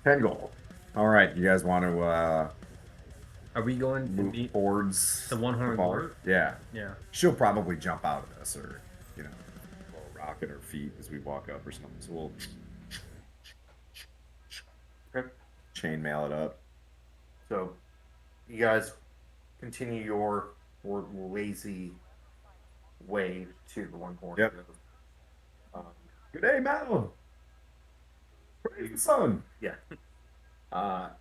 10 gold. All right. You guys want to Are we going to move meet towards the one-horned bar? lord? Yeah. Yeah. She'll probably jump out of this, or throw a rock at her feet as we walk up or something. So we'll Okay. chainmail it up. So you guys continue your lazy way to the one horn. Yep. Good day, Mal. Praise the sun. Yeah.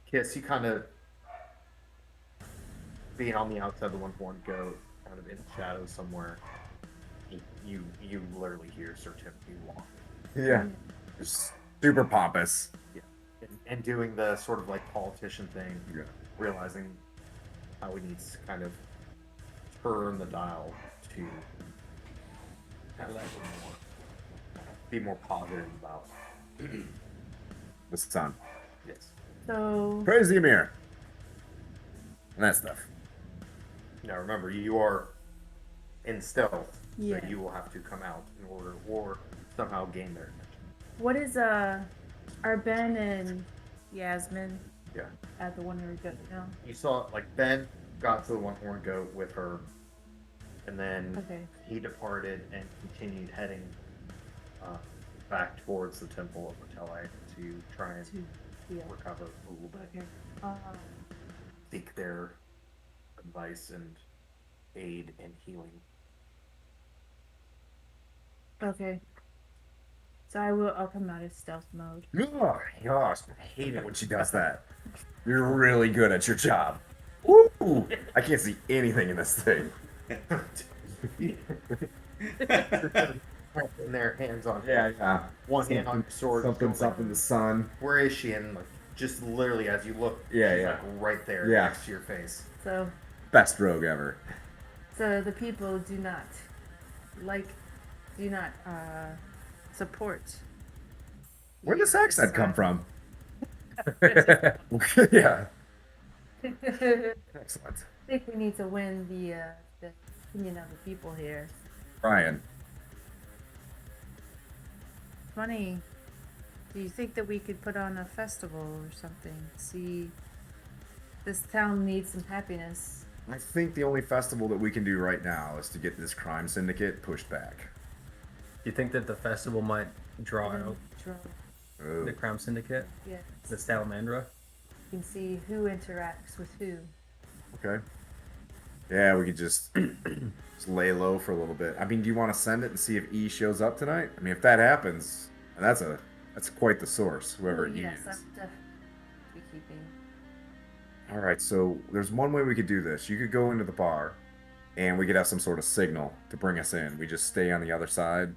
Kiss, you kind of being on the outside of the one horn goat, kind of in the shadows somewhere. You literally hear Sir Timothy walk. Yeah. Just super pompous. And doing the sort of like politician thing, Yeah. realizing how he needs to kind of turn the dial to have that be more positive about. The sun. Yes. So Praise the Emir. And that stuff. Now remember, you are in stealth, Yeah. so you will have to come out in order or somehow gain their attention. what is are Ben and Yasmin Yeah. at the one we go now? You saw like Ben got to the one horn goat with her, and then Okay. he departed and continued heading back towards the temple of Matele to try and To heal. recover a little bit, Okay. seek their advice and aid in healing. Okay. So I'll come out of stealth mode. Oh, gosh, I hate it when she does that. You're really good at your job. Woo! I can't see anything in this thing. And their hands on Yeah. one hand on your sword. Something, the sun. Where is she? And like just literally as you look, Yeah, she's yeah. like right there Yeah. next to your face. So, Best rogue ever. so the people do not support. Where you does accent this come time. from? Yeah. I Excellent. think we need to win the opinion of the people here. Brian. Funny. Do you think that we could put on a festival or something? See, this town needs some happiness. I think the only festival that we can do right now is to get this crime syndicate pushed back. Do you think that the festival might draw out Oh. the crime syndicate, Yes. the Salamandra? You can see who interacts with who. Okay. Yeah, we could just lay low for a little bit. I mean, do you want to send it and see if E shows up tonight? I mean, if that happens, and that's quite the source, whoever E Yes, is. I'm definitely keeping. All right, so there's one way we could do this. You could go into the bar, and we could have some sort of signal to bring us in. We just stay on the other side,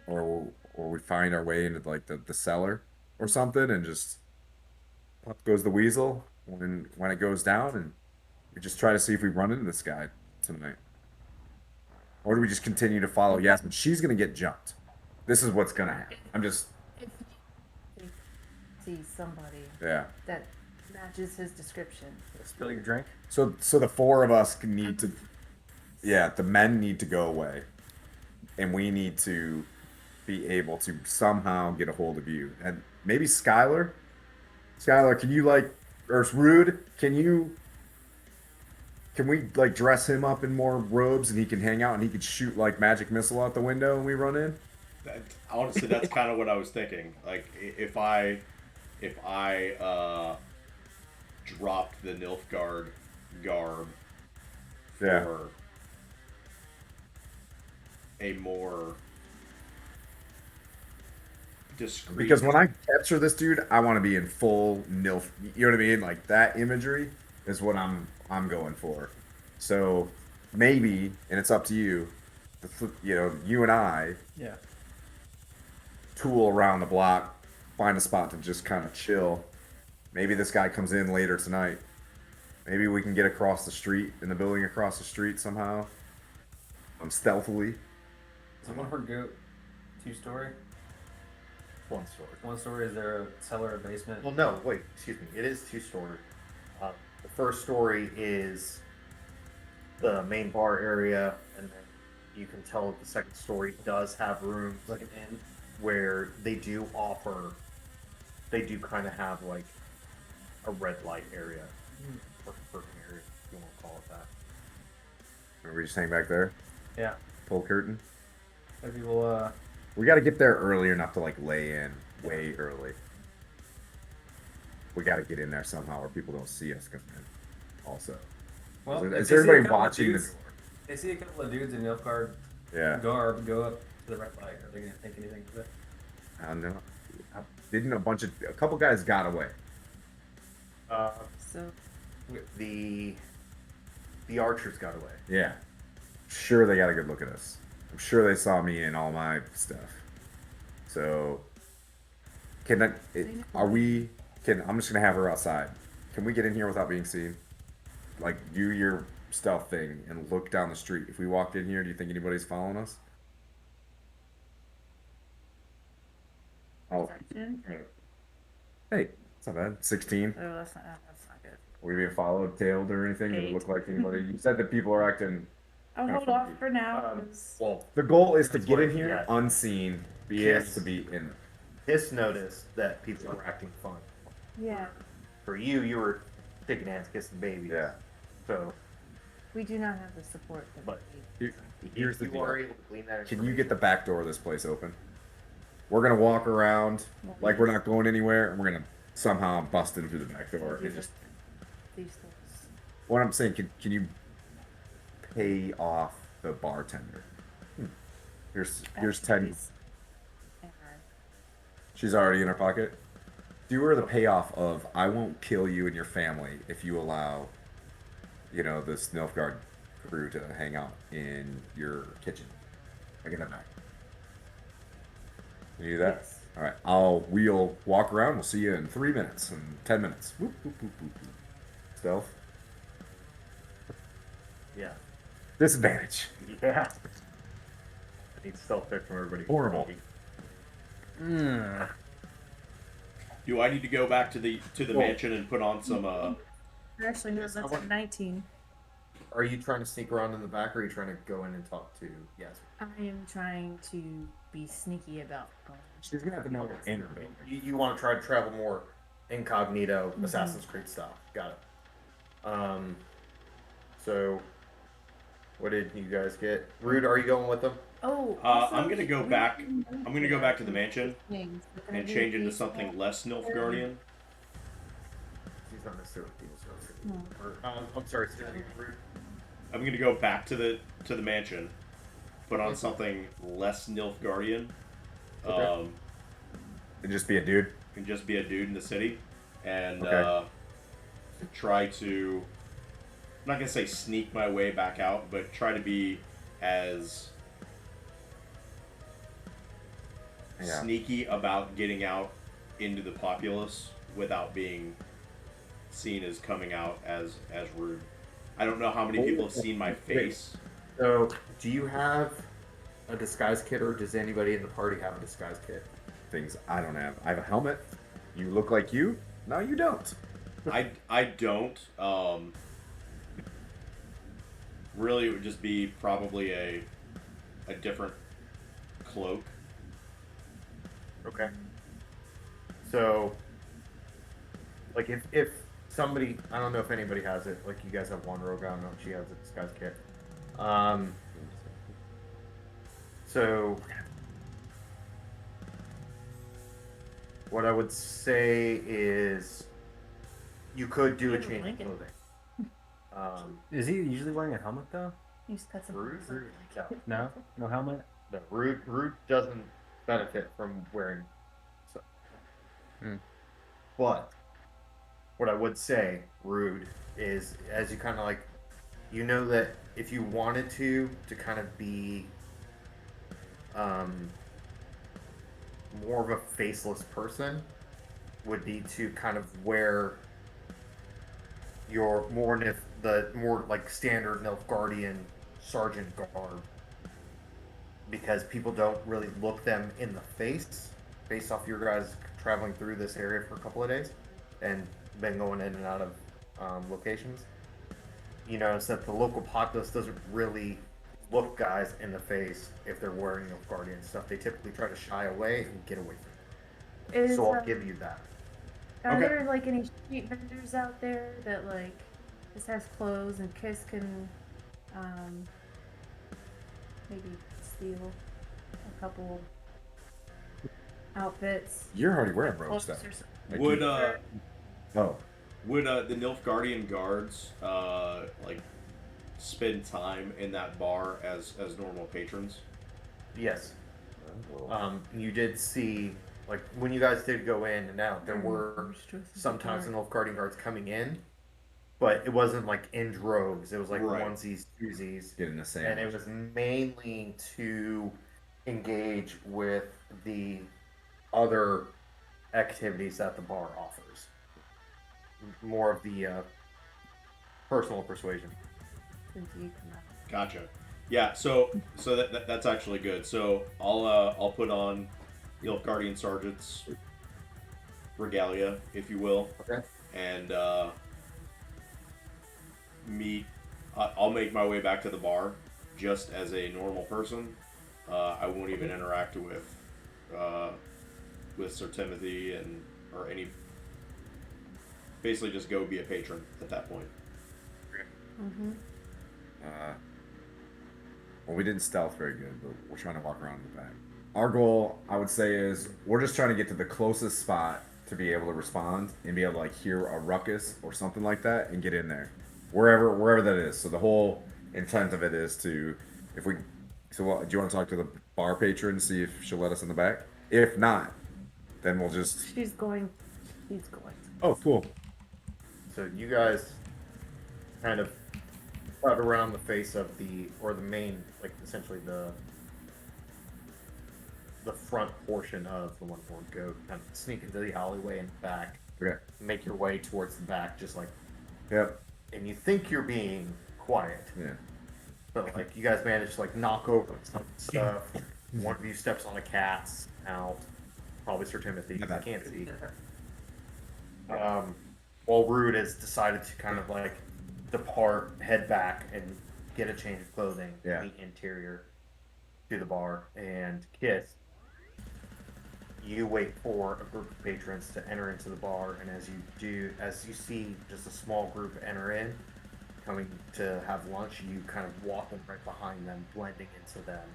or we find our way into like the cellar or something, and just up goes the weasel when it goes down, and we just try to see if we run into this guy tonight. Or do we just continue to follow Yasmin? She's gonna get jumped. This is what's gonna happen. I'm just If you see somebody yeah. that matches his description, Spill your drink. So the four of us need to yeah, the men need to go away. And we need to be able to somehow get a hold of you. And maybe Skylar? Skylar, can you like or it's Rude, can we like dress him up in more robes and he can hang out and he could shoot like magic missile out the window when we run in? Honestly, that's kind of what I was thinking. Like, if I dropped the Nilfgaard garb Yeah. for a more discreet. Because when I capture this dude, I want to be in full nilf. You know what I mean? Like that imagery is what I'm going for. So maybe, and it's up to you. You and I Yeah. tool around the block, find a spot to just kind of chill. Maybe this guy comes in later tonight. Maybe we can get across the street in the building across the street somehow. Stealthily. Is one of her goat 2-story? One story. 1 story. Is there a cellar or basement? Well, no, wait, excuse me. It is 2-story. The first story is the main bar area, and then you can tell that the second story does have rooms Like an inn. where they do kind of have like a red light area, or curtain area, if you want to call it that. Are we just hang back there? Yeah. Pull curtain? Maybe we'll We got to get there early enough to like lay in way early. We got to get in there somehow, or people don't see us coming in. Also, well, if is they see a everybody couple of watching the dudes- door? They see a couple of dudes in Nilfgaard Yeah, garb go up to the red light. Are they gonna think anything of it? I don't know. Didn't a couple guys got away? so The archers got away. Yeah, sure they got a good look at us. I'm sure they saw me and all my stuff. So, I'm just gonna have her outside. Can we get in here without being seen? Like, do your stealth thing and look down the street. If we walked in here, do you think anybody's following us? Oh, perception. hey, it's not bad. 16. Oh, that's not good. Are we being followed, tailed, or anything? Does it Eight. look like anybody? You said that people are acting. I'll Kinda hold off funky. for now. 'cause- Well, The goal is to That's get what- in here yeah. unseen, be able Yes. to be in. Hiss noticed that people were acting fun. yeah, For you were shaking hands, kissing babies. Yeah. So, we do not have the support that But- we need. Here's if the you deal. are able to glean that Can you get the information- back door of this place open? We're gonna walk around like we're not going anywhere, and we're gonna somehow bust in through the back door. And just These things. what I'm saying, can you pay off the bartender? Here's 10. Please. And She's already in her pocket. Do her the payoff of I won't kill you and your family if you allow, this Nilfgaard crew to hang out in your kitchen. I get that back. Can you do that? Yes. All right, we'll walk around. We'll see you in 3 minutes and 10 minutes. Whoop, whoop, whoop, whoop, whoop. Stealth. Yeah. Disadvantage. Yeah. I need stealth check from everybody. Horrible. Do I need to go back to the Well- mansion and put on some? Actually, no, that's a 19. Are you trying to sneak around in the back, or are you trying to go in and talk to Yes? I am trying to be sneaky about going. She's gonna have to know what's in her. You want to try to travel more incognito, Assassin's Creed style. Got it. So, what did you guys get? Rude, are you going with them? Oh, I'm gonna go back. I'm gonna go back to the mansion things. We're gonna and do change into these something less Nilfgaardian. He's not necessarily No. I'm sorry, Rude. I'm gonna go back to the mansion, put on something less Nilfgaardian, Okay. And just be a dude. and just be a dude in the city, and Okay. try to. I'm not gonna say sneak my way back out, but try to be as Yeah. sneaky about getting out into the populace without being seen as coming out as rude. I don't know how many people have seen my face. So, do you have a disguise kit, or does anybody in the party have a disguise kit? Things I don't have. I have a helmet. You look like you. No, you don't. I don't. Really, it would just be probably a different cloak. Okay. So, like, if somebody, I don't know if anybody has it. Like, you guys have one rogue. I don't know if she has a disguise kit. So, what I would say is, you could do a Yeah, change of Lincoln. clothing. Is he usually wearing a helmet though? You just cut some. Rude? No, no helmet. No, Rude doesn't benefit from wearing. So. Hmm. But what I would say, Rude, is as you kind of like, you know that if you wanted to kind of be more of a faceless person, would be to kind of wear your the more like standard Nilfgaardian sergeant garb, because people don't really look them in the face based off your guys traveling through this area for a couple of days and been going in and out of locations. You notice that the local populace doesn't really look guys in the face if they're wearing Nilfgaardian stuff. They typically try to shy away and get away from it. So I'll give you that. Are Okay. there like any street vendors out there that like this has clothes and Kiss can maybe steal a couple outfits? You're already wearing rogue clothes stuff. or something? Like Would Oh, the Nilfgaardian guards like spend time in that bar as normal patrons? Yes. You did see, like, when you guys did go in and out, there were sometimes the Nilfgaardian guards coming in, but it wasn't like in droves. It was like Right. onesies, twosies, getting the sandwich. and it was mainly to engage with the other activities that the bar offers. More of the personal persuasion. Since you come out. Gotcha. Yeah, so that's actually good. So I'll put on Nilfgaardian Sergeant's regalia, if you will, Okay. and I'll make my way back to the bar just as a normal person. I won't even interact with Sir Timothy or any. Basically, just go be a patron at that point. Mm-hmm. Well, we didn't stealth very good, but we're trying to walk around in the back. Our goal, I would say, is we're just trying to get to the closest spot to be able to respond and be able to like hear a ruckus or something like that and get in there, wherever that is. So the whole intent of it is to, if we, so what, do you want to talk to the bar patron, see if she'll let us in the back? If not, then we'll just. She's going. He's going. Oh, cool. So you guys kind of cut around the face of the main, like essentially the the front portion of the one horned goat. Kind of sneak into the alleyway and back. Okay. Make your way towards the back, just like, Yep. and you think you're being quiet, Yeah. but like you guys manage to like knock over some stuff. One of you steps on a cat's out. Probably Sir Timothy. Yeah, I that- can't see. While Rude has decided to kind of like depart, head back, and get a change of clothing, Yeah. the interior to the bar, and Kiss, you wait for a group of patrons to enter into the bar, and as you see just a small group enter in, coming to have lunch, you kind of walk in right behind them, blending into them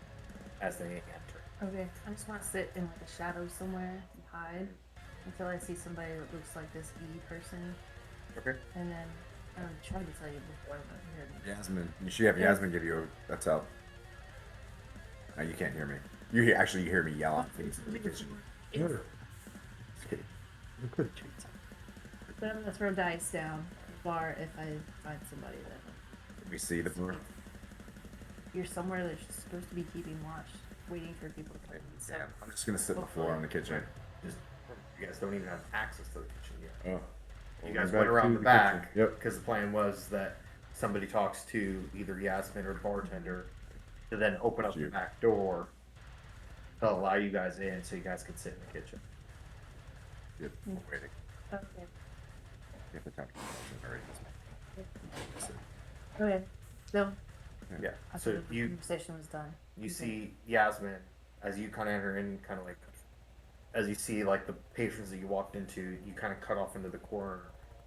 as they enter. Okay, I just want to sit in like a shadow somewhere and hide until I see somebody that looks like this E person, Okay. and then I tried to tell you before, but you heard me. Yasmin. You should have Yasmin give you a tell. No, you can't hear me. You hear me yell out things in the kitchen. Just kidding. But I'm gonna throw dice down the bar if I find somebody that We see the floor. you're somewhere that's supposed to be keeping watch, waiting for people to come in. So Yeah, I'm just gonna sit on the floor in the kitchen. Just you guys don't even have access to the kitchen yet. Oh. You guys Back went around to the back kitchen. Yep. because the plan was that somebody talks to either Yasmin or the bartender to then open up the Shoot. back door to allow you guys in so you guys can sit in the kitchen. Good. We're waiting. okay. You have to talk to the kitchen already. Okay. So Yeah. I So thought the you conversation was done. you see Yasmin as you kind of enter in, kind of like as you see like the patrons that you walked into, you kind of cut off into the corner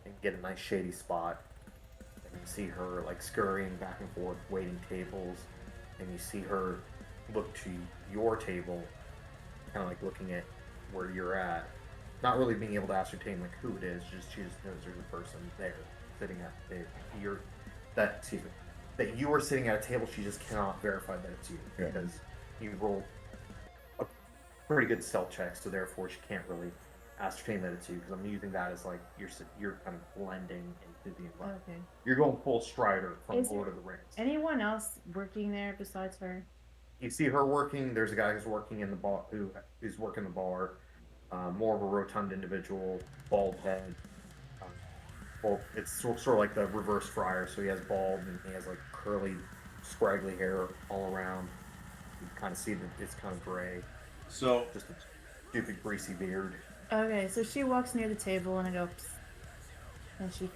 and get a nice shady spot, and you see her like scurrying back and forth, waiting tables, and you see her look to your table, kind of like looking at where you're at, not really being able to ascertain like who it is, just she just knows there's a person there sitting at the table. That you are sitting at a table, she just cannot verify that it's you Yeah. because you rolled a pretty good stealth check, so therefore she can't really ascertain that it's you. Because I'm using that as like you're kind of blending into the environment. Okay. You're going full Strider from Is Lord there of the Rings. Anyone else working there besides her? You see her working. There's a guy who's working in the bar who's working the bar. More of a rotund individual, bald head. Well, it's sort of like the reverse Friar, so he has bald and he has like curly, scraggly hair all around. You kind of see that it's kind of gray, So just a stupid greasy beard. Okay, so she walks near the table and I go, psst, and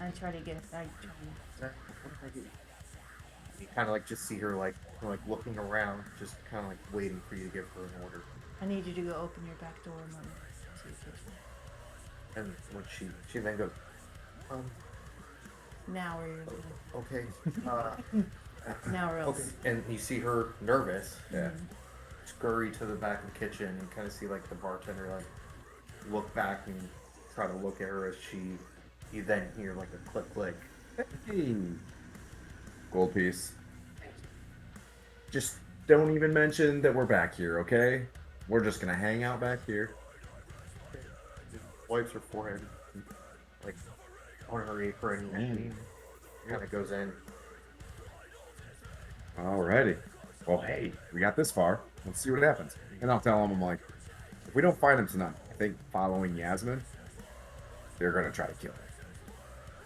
I try to get, You kind of like just see her like looking around, just kind of like waiting for you to give her an order. I need you to go open your back door and let me see the kitchen. And when she then goes, Now or you're okay, now or else. okay, and you see her nervous. Yeah. Scurry to the back of the kitchen and kind of see like the bartender like look back and try to look at her as you then hear like a click. Hey. Gold piece. Just don't even mention that we're back here, okay? We're just gonna hang out back here. Wipes her forehead like on her apron and kind of goes in. Alrighty. Well, hey, we got this far. Let's see what happens. And I'll tell them, I'm like, if we don't find him tonight, I think following Yasmin, they're gonna try to kill him.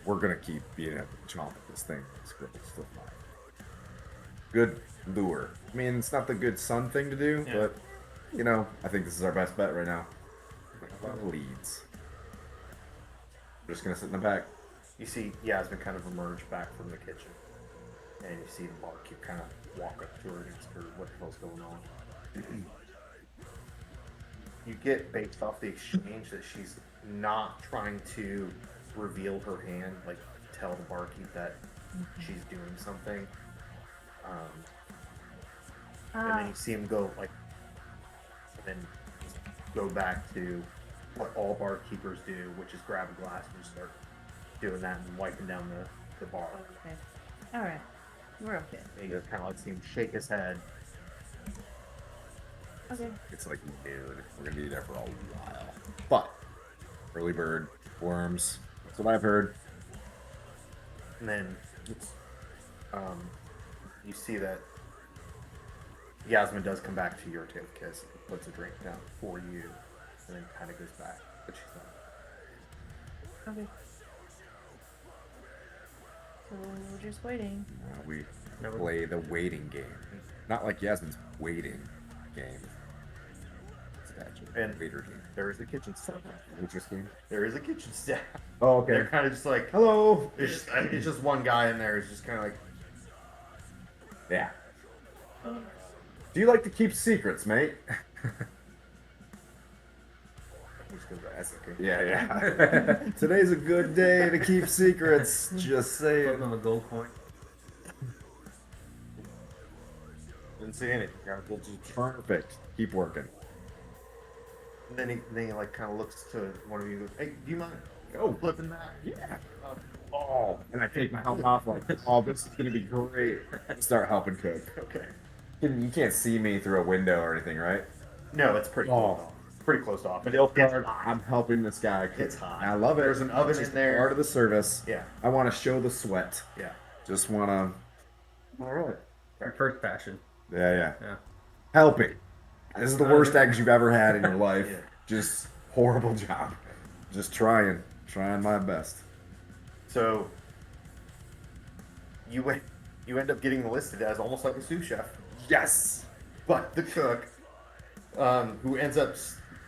We're gonna keep being able to chomp at this thing. It's slip by. Good lure. I mean, it's not the good son thing to do, Yeah. but you know, I think this is our best bet right now. Leads. We're just gonna sit in the back. You see Yasmin kind of emerge back from the kitchen, and you see the barkeep kind of walk up to her and ask her what the hell's going on. You get based off the exchange that she's not trying to reveal her hand, like tell the barkeep that she's doing something. And then you see him go like, and then just go back to what all barkeepers do, which is grab a glass and just start doing that and wiping down the bar. Okay. Alright. We're okay. And you kind of like see him shake his head. Okay. It's like noon. We're gonna be there for a while. But early bird, worms. That's what I've heard. And then you see that Yasmin does come back to your table, Kiss, and puts a drink down for you, and then kind of goes back. But she's not. Okay. So we're just waiting. We No, play the waiting game. Not like Yasmin's waiting game. It's actually And waiter game. there is a kitchen staff. Waitress game. There is a kitchen staff. Oh, They're kind of just like, Hello. it's just one guy in there. It's just kind of like, Yeah. Do you like to keep secrets, mate? who's gonna that's okay. Yeah, yeah. Today's a good day to keep secrets. Just putting saying. on the gold coin. Didn't see anything. Perfect. Keep working. And then he like kind of looks to one of you and goes, "Hey, do you mind Oh, flipping that?" yeah. Oh, and I take my helmet off like, oh, this is gonna be great. Start helping cook. Okay. You can't see me through a window or anything, right? No, it's pretty Oh. closed off. It's pretty closed off. And Guard, I'm helping this guy cook. It's hot. I love it. There's an oven It's in just there. Part of the service. Yeah. I want to show the sweat. Yeah. Just want to. All right. First passion. Yeah, yeah. Yeah. Helping. This is the worst eggs you've ever had in your life. Yeah. Just horrible job. Just trying my best. So you end up getting listed as almost like a sous chef, Yes. but the cook, who ends up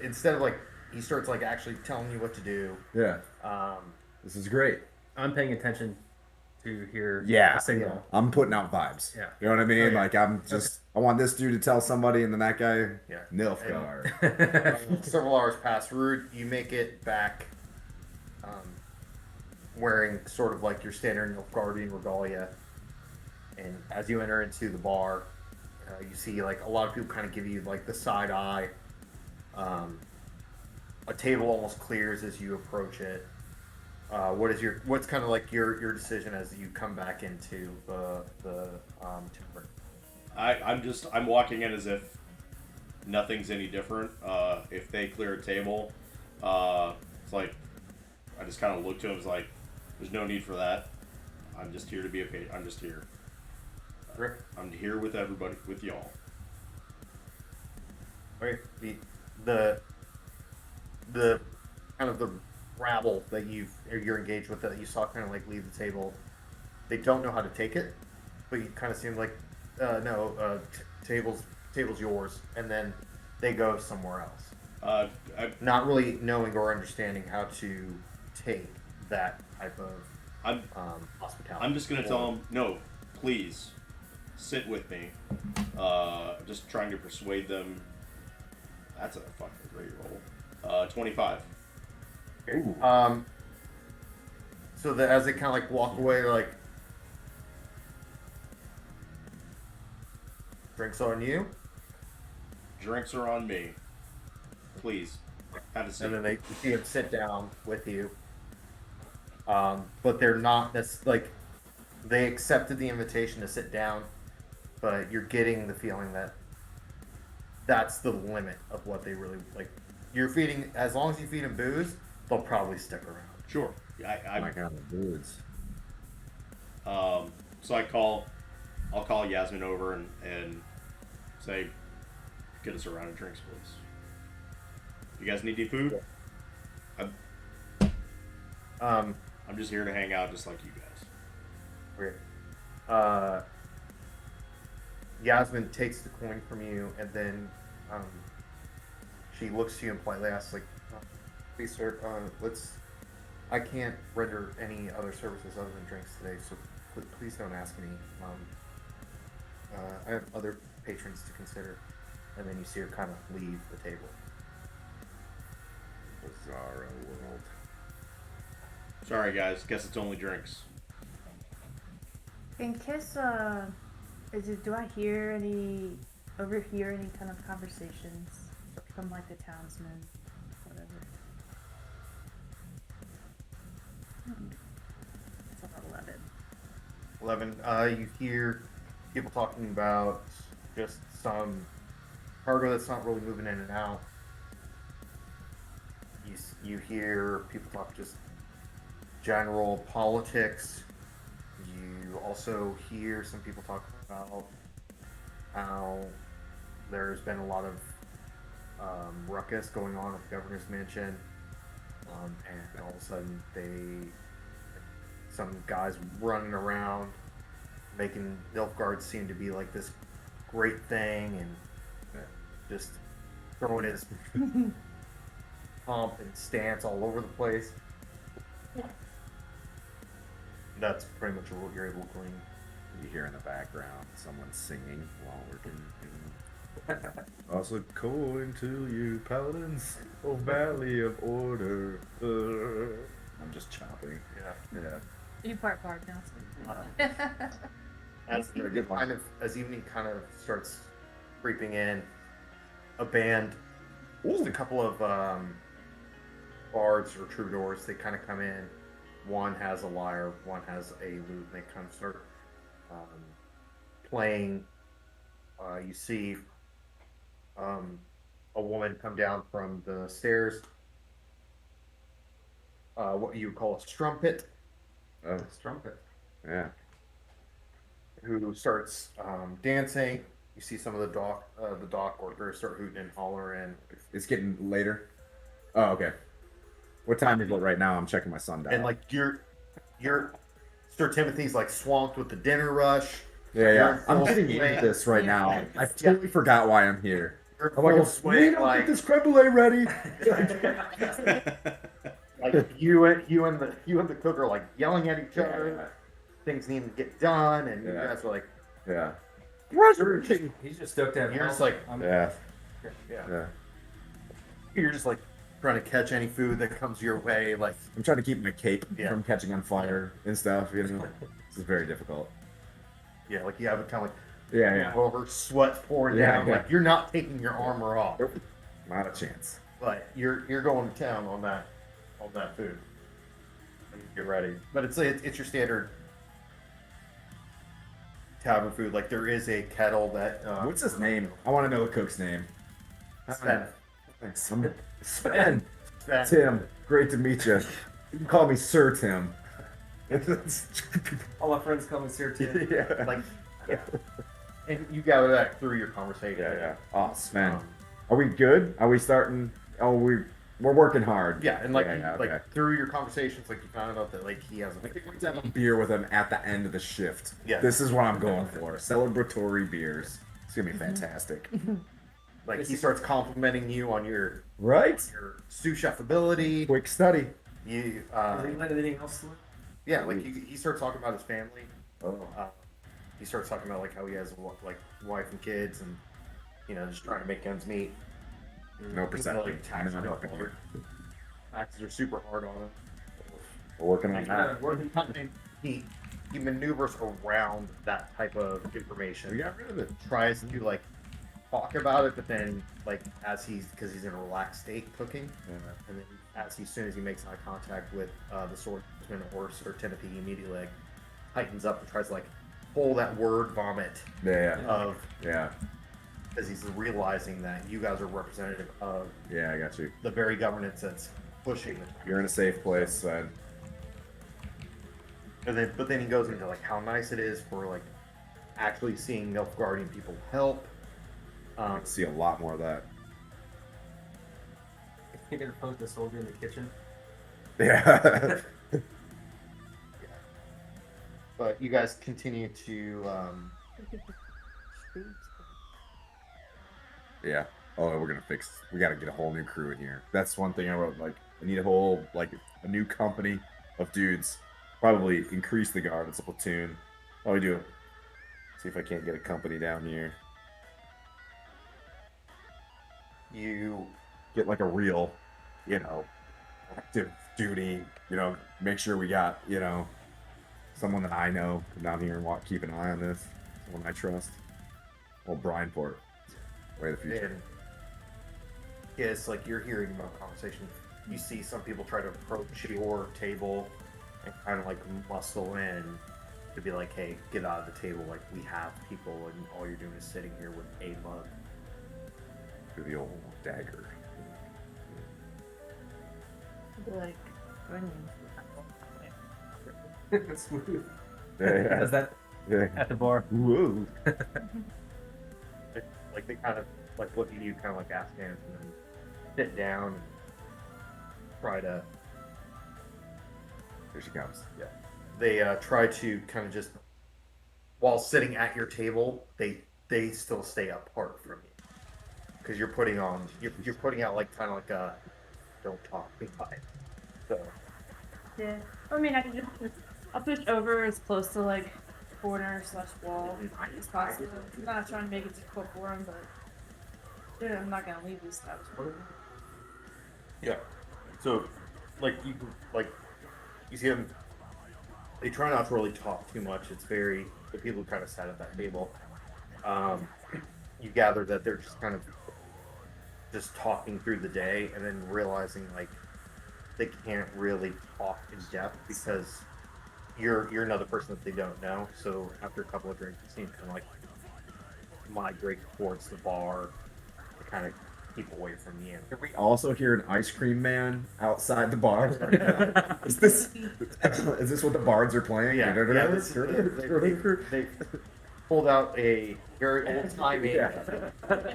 instead of like he starts like actually telling you what to do. Yeah. Um, This is great. I'm paying attention to hear Yeah. a signal. I'm putting out vibes. Yeah. You know what I mean? Oh, yeah. Like I want this dude to tell somebody, and then that guy, Yeah. Nilfgaard. several hours pass. Rude, you make it back, wearing sort of like your standard Nilfgaardian regalia, and as you enter into the bar, you see like a lot of people kind of give you like the side eye. A table almost clears as you approach it. What's kind of like your decision as you come back into the tavern? I'm walking in as if nothing's any different. If they clear a table, it's like I just kind of look to him. It's like there's no need for that. I'm just here to be a patient. I'm just here. Rick? I'm here with everybody, with y'all. Okay. The kind of the rabble that you're engaged with that you saw kind of like leave the table, they don't know how to take it, but you kind of seem like no, table's yours, and then they go somewhere else, not really knowing or understanding how to take that type of hospitality. I'm just gonna tell them, no, please, sit with me. Just trying to persuade them. That's a fucking great roll. 25. Ooh. So that as they kind of like walk away, they're like, drinks on you, Drinks are on me. Please, have a seat. and then they see him sit down with you. But they're not. That's like they accepted the invitation to sit down, but you're getting the feeling that that's the limit of what they really like. You're feeding as long as you feed them booze, they'll probably stick around. Sure. Oh my God, the dudes. So I'll call Yasmin over and say, get us a round of drinks, please. You guys need any food? I'm just here to hang out, just like you guys. Okay. Yasmin takes the coin from you, and then she looks to you and politely asks, like, "Please, sir, I can't render any other services other than drinks today, so please don't ask me. I have other patrons to consider." And then you see her kind of leave the table. Bizarro world. Sorry, guys. Guess it's only drinks. In Kiss, do I overhear any kind of conversations from like the townsmen, whatever? It's about 11. 11. You hear people talking about just some cargo that's not really moving in and out. You hear people talk just general politics. You also hear some people talk about how there's been a lot of ruckus going on at the governor's mansion, and all of a sudden some guys running around making Nilfgaard seem to be like this great thing, and just throwing his pomp and stance all over the place. That's pretty much what you're able to glean. You hear in the background someone singing while working. Also calling to you, paladins of Valley of Order. I'm just chopping. Yeah. You part now. As evening kind of starts creeping in, a band, just a couple of bards or troubadours, they kind of come in. One has a lyre, one has a lute, and they kind of start playing. You see a woman come down from the stairs. What you would call a strumpet. Oh, Strumpet. yeah. Who starts dancing. You see some of the dock workers start hooting and hollering. It's getting later. Oh, okay. What time is it right now? I'm checking my sundial. And like you're Sir Timothy's like swamped with the dinner rush. Yeah. I'm getting into this right now. I totally forgot why I'm here. You're I'm like, full swing, get this creme brulee ready. like you and the cook are like yelling at each other. Things need to get done, and you guys are like, Yeah. He's just stoked to have You're help. just like, Yeah. yeah. You're just like trying to catch any food that comes your way. Like, I'm trying to keep my cape Yeah. from catching on fire and stuff. You know, this is very difficult. yeah, like you have it kind of like Yeah. over, sweat pouring Yeah, down. yeah. Like you're not taking your armor off, Not a chance. but you're going to town on that food. Get ready, but it's your standard tavern food. Like there is a kettle that. What's his name? I want to know the cook's name. Sven. Sven. Sven. Tim. Great to meet you. You can call me Sir Tim. All my friends call me Sir Tim. Yeah. Like, yeah. And you gather that through your conversation. Yeah. Oh, Sven. Um, Are we good? Are we starting? Oh, we're working hard. Yeah, and like okay. like through your conversations, like you found out that like he has I think we have a beer with him at the end of the shift. Yeah. This is what I'm going for. Celebratory beers. It's gonna be fantastic. like he starts complimenting you on your Right? sous chef ability. Quick study. You Anything else to it? yeah, like he starts talking about his family. Oh. He starts talking about like how he has like wife and kids, and just trying to make ends meet. No percent. Like, taxes are super hard on him. We're working on that. He maneuvers around that type of information. We got rid of it. Tries to like talk about it, but then like because he's in a relaxed state cooking, and then as soon as he makes eye contact with the swordsman or Sir Timothy, he immediately like tightens up and tries to like pull that word vomit of because he's realizing that you guys are representative of I got you. the very governance that's pushing it. You're in a safe place, Sven. But then he goes into like how nice it is for like actually seeing Nilfgaardian people help. See a lot more of that. You're gonna post a soldier in the kitchen. Yeah. But you guys continue to Yeah. Oh, we're gonna fix. We gotta get a whole new crew in here. That's one thing I wrote. Like, I need a new company of dudes. Probably increase the guard. It's a platoon. Oh, we do. See if I can't get a company down here. you Get like a real, active duty. Make sure we got, someone that I know come down here and keep an eye on this. Someone I trust. Well, Brianport. Way of the future. and yes, like you're hearing about conversation. You see some people try to approach your table and kind of like muscle in to be like, "Hey, get out of the table! Like we have people, and all you're doing is sitting here with a mug." To the old dagger. Like, Smooth. Yeah. Does that Yeah. at the bar? Whoa. Like they kind of like look at you, kind of like askance, and then sit down and try to. Here she comes. Yeah. They try to kind of just, while sitting at your table, they still stay apart from you because you're putting on you're putting out like kind of like a don't talk me vibe. So Yeah. I mean, I can just I'll push over as close to like corner slash wall as possible. I'm not trying to make it difficult for him, but yeah, I'm not gonna leave these steps. yeah. So like you see them. They try not to really talk too much. It's very the people who kind of sat at that table. Um, you gather that they're just kind of just talking through the day, and then realizing like they can't really talk in depth because you're another person that they don't know. So after a couple of drinks, you seem to kind of like migrate towards the bar to kind of keep away from the end. Can we also hear an ice cream man outside the bar? is this what the bards are playing? Yeah, they pulled out a very old timey.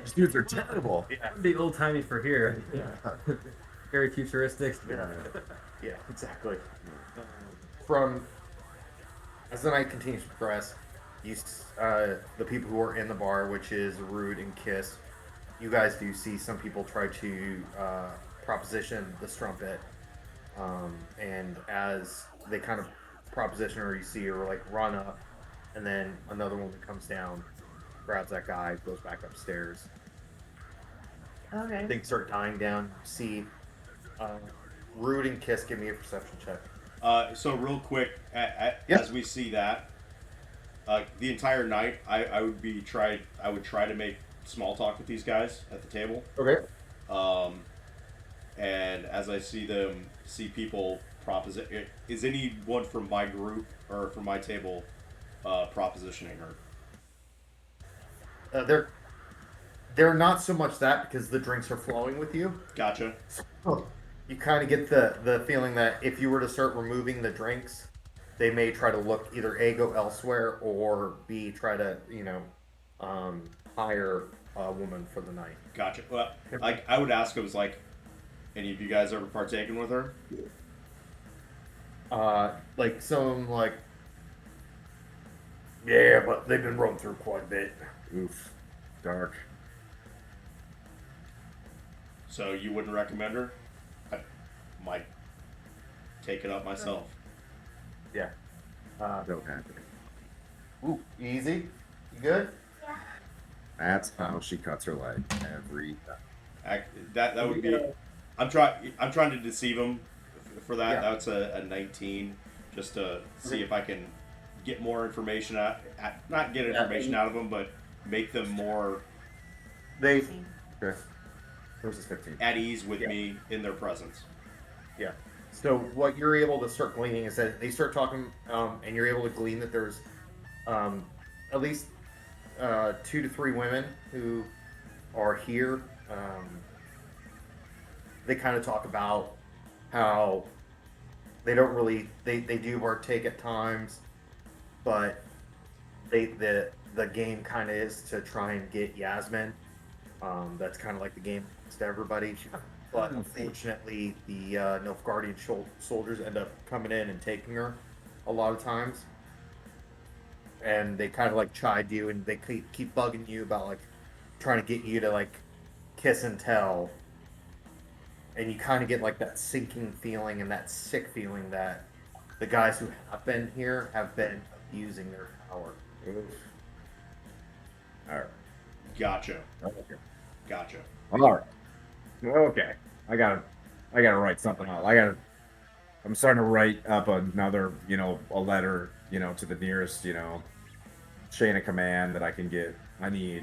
These dudes are terrible. Yeah. The old timey for here. Yeah. Very futuristic. Yeah, exactly. From as the night continues to progress, the people who are in the bar, which is Rude and Kiss, you guys do see some people try to proposition the strumpet, and as they kind of proposition her, you see her like run up, and then another woman comes down, grabs that guy, goes back upstairs. Okay. Things start dying down. See, Rude and Kiss, give me a perception check. So real quick, Yep. as we see that, the entire night, I would try to make small talk with these guys at the table. Okay. And as I see people is anyone from my group or from my table propositioning her? They're not so much that because the drinks are flowing with you. Gotcha. So you kind of get the feeling that if you were to start removing the drinks, they may try to look either A, go elsewhere, or B, try to hire a woman for the night. Gotcha. Well, I would ask, it was like, any of you guys ever partaken with her? Like some like, yeah, but they've been run through quite a bit. Oof, dark. So you wouldn't recommend her? I might take it up myself. Yeah. So happy. Ooh, easy. You good? That's how she cuts her leg every time. That would be. I'm trying to deceive him for that. Yeah. That's a 19, just to see if I can get more information not get information out of them, but make them more They. Okay. Versus 15. at ease with me in their presence. Yeah. So what you're able to start gleaning is that they start talking, and you're able to glean that there's at least 2 to 3 women who are here. They kind of talk about how they don't really they do partake at times, but the game kind of is to try and get Yasmin. That's kind of like the game to everybody. But unfortunately, the Nilfgaardian soldiers end up coming in and taking her a lot of times. And they kind of like chide you, and they keep bugging you about like trying to get you to like kiss and tell. And you kind of get like that sinking feeling and that sick feeling that the guys who have been here have been abusing their power. All right. Gotcha. Okay. Gotcha. All right. Okay. I gotta write something out. I'm starting to write up another, a letter, to the nearest, chain of command that I can get. I need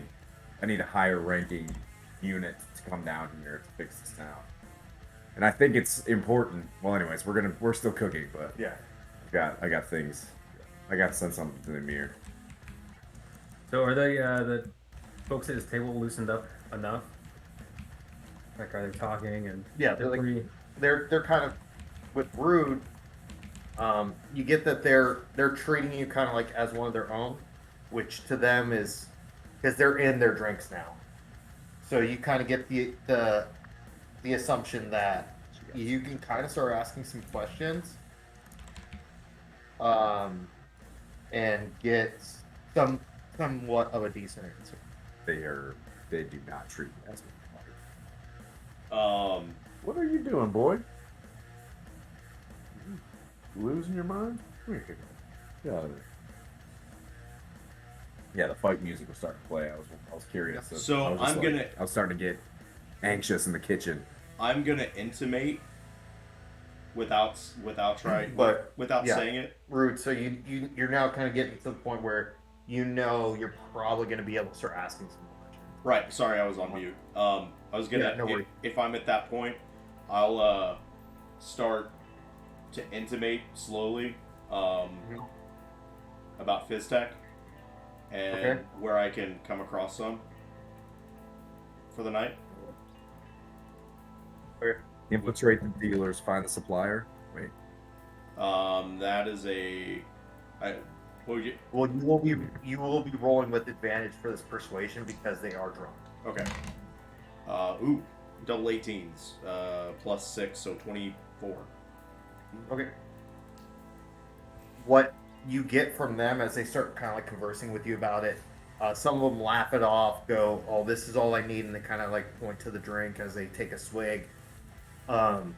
a higher ranking unit to come down here to fix this town. And I think it's important. Well, anyways, we're still cooking, but Yeah. I got things. I got to send something to the mirror. So are they the folks at this table loosened up enough? Like, are they talking and Yeah, they're like- free? They're kind of with Rude. You get that they're treating you kind of like as one of their own, which to them is because they're in their drinks now. So you kind of get the assumption that you can kind of start asking some questions, um, and get somewhat of a decent answer. They do not treat me as a Um, What are you doing, boy? Losing your mind? Come here, get out of there. Yeah, the fight music was starting to play. I was curious. So I was just I'm like, gonna I was starting to get anxious in the kitchen. intimate without trying But without yeah, saying it. rude. So you're now kind of getting to the point where you know you're probably going to be able to start asking some questions. Right. Sorry, I was on mute. I was gonna Yeah, no worries. if I'm at that point, I'll start to intimate slowly Mhm. about Fizztech and Okay. where I can come across some for the night. Okay. Infiltrate the dealers, find the supplier. Wait, That is a. I, what would you, Well, you will be rolling with advantage for this persuasion because they are drunk. okay. Double 18s. Plus 6, so 24. Okay. What you get from them as they start kind of like conversing with you about it, some of them laugh it off, go, "Oh, this is all I need," and they kind of like point to the drink as they take a swig. Um,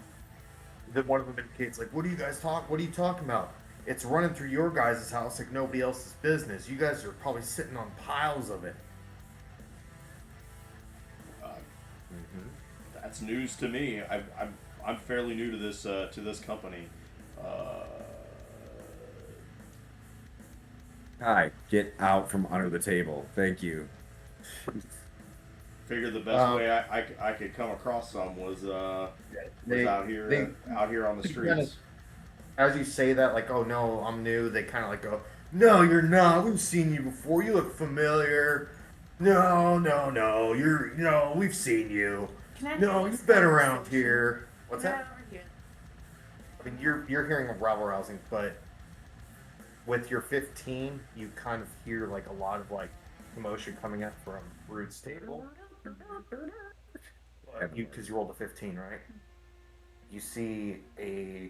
then one of them indicates, like, "What are you guys talk? What are you talking about? It's running through your guys' house like nobody else's business. You guys are probably sitting on piles of it." Uh, That's news to me. I'm fairly new to this company. Uh, hi, get out from under the table. Thank you. Figured the best way I could come across some was out here on the streets. As you say that, like, "Oh no, I'm new," they kind of like go, "No, you're not. We've seen you before. You look familiar. No, no, no. No, we've seen you. Can I No, hear you've this been around conversation? here." What's Get that? over here. I mean, you're hearing a rabble rousing, but with your 15, you kind of hear like a lot of like commotion coming up from Rude's table. Because you rolled a 15, right? You see a